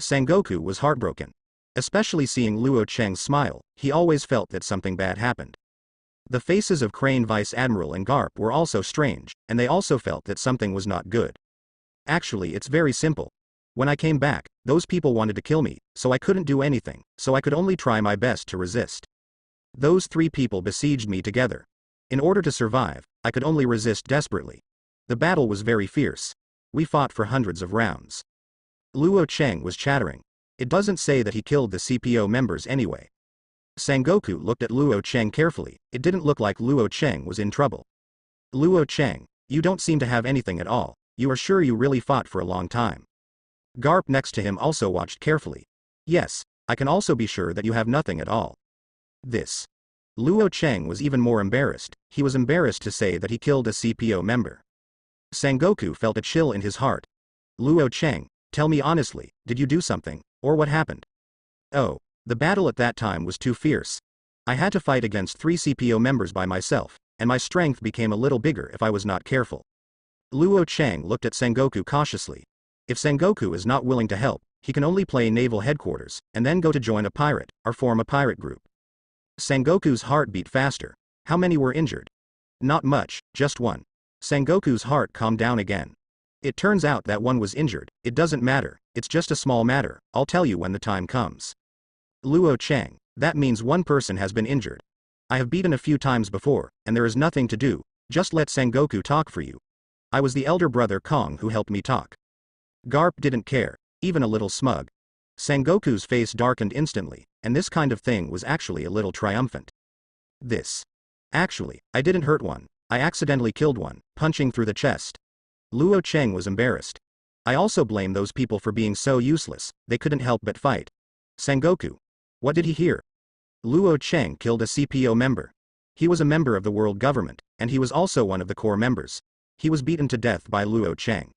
Sengoku was heartbroken. Especially seeing Luo Cheng's smile, he always felt that something bad happened. The faces of Crane Vice Admiral and Garp were also strange, and they also felt that something was not good. Actually, it's very simple. When I came back, those people wanted to kill me, so I couldn't do anything, so I could only try my best to resist. Those 3 people besieged me together. In order to survive, I could only resist desperately. The battle was very fierce. We fought for hundreds of rounds. Luo Cheng was chattering. It doesn't say that he killed the CPO members anyway. Sengoku looked at Luo Cheng carefully. It didn't look like Luo Cheng was in trouble. Luo Cheng, you don't seem to have anything at all. You are sure you really fought for a long time? Garp next to him also watched carefully. Yes, I can also be sure that you have nothing at all. This. Luo Cheng was even more embarrassed. He was embarrassed to say that he killed a CPO member. Sengoku felt a chill in his heart. Luo Cheng, tell me honestly, did you do something, or what happened? Oh, the battle at that time was too fierce. I had to fight against 3 CPO members by myself, and my strength became a little bigger if I was not careful. Luo Cheng looked at Sengoku cautiously. If Sengoku is not willing to help, he can only play naval headquarters, and then go to join a pirate, or form a pirate group. Sengoku's heart beat faster. How many were injured? Not much, just one. Sengoku's heart calmed down again. It turns out that one was injured. It doesn't matter, it's just a small matter, I'll tell you when the time comes. Luo Cheng, that means one person has been injured. I have beaten a few times before, and there is nothing to do, just let Sengoku talk for you. I was the elder brother Kong who helped me talk. Garp didn't care, even a little smug. Sengoku's face darkened instantly, and this kind of thing was actually a little triumphant. Actually, I didn't hurt one, I accidentally killed one, punching through the chest. Luo Cheng was embarrassed. I also blame those people for being so useless, they couldn't help but fight. Sengoku. What did he hear? Luo Cheng killed a CPO member. He was a member of the world government, and he was also one of the core members. He was beaten to death by Luo Cheng.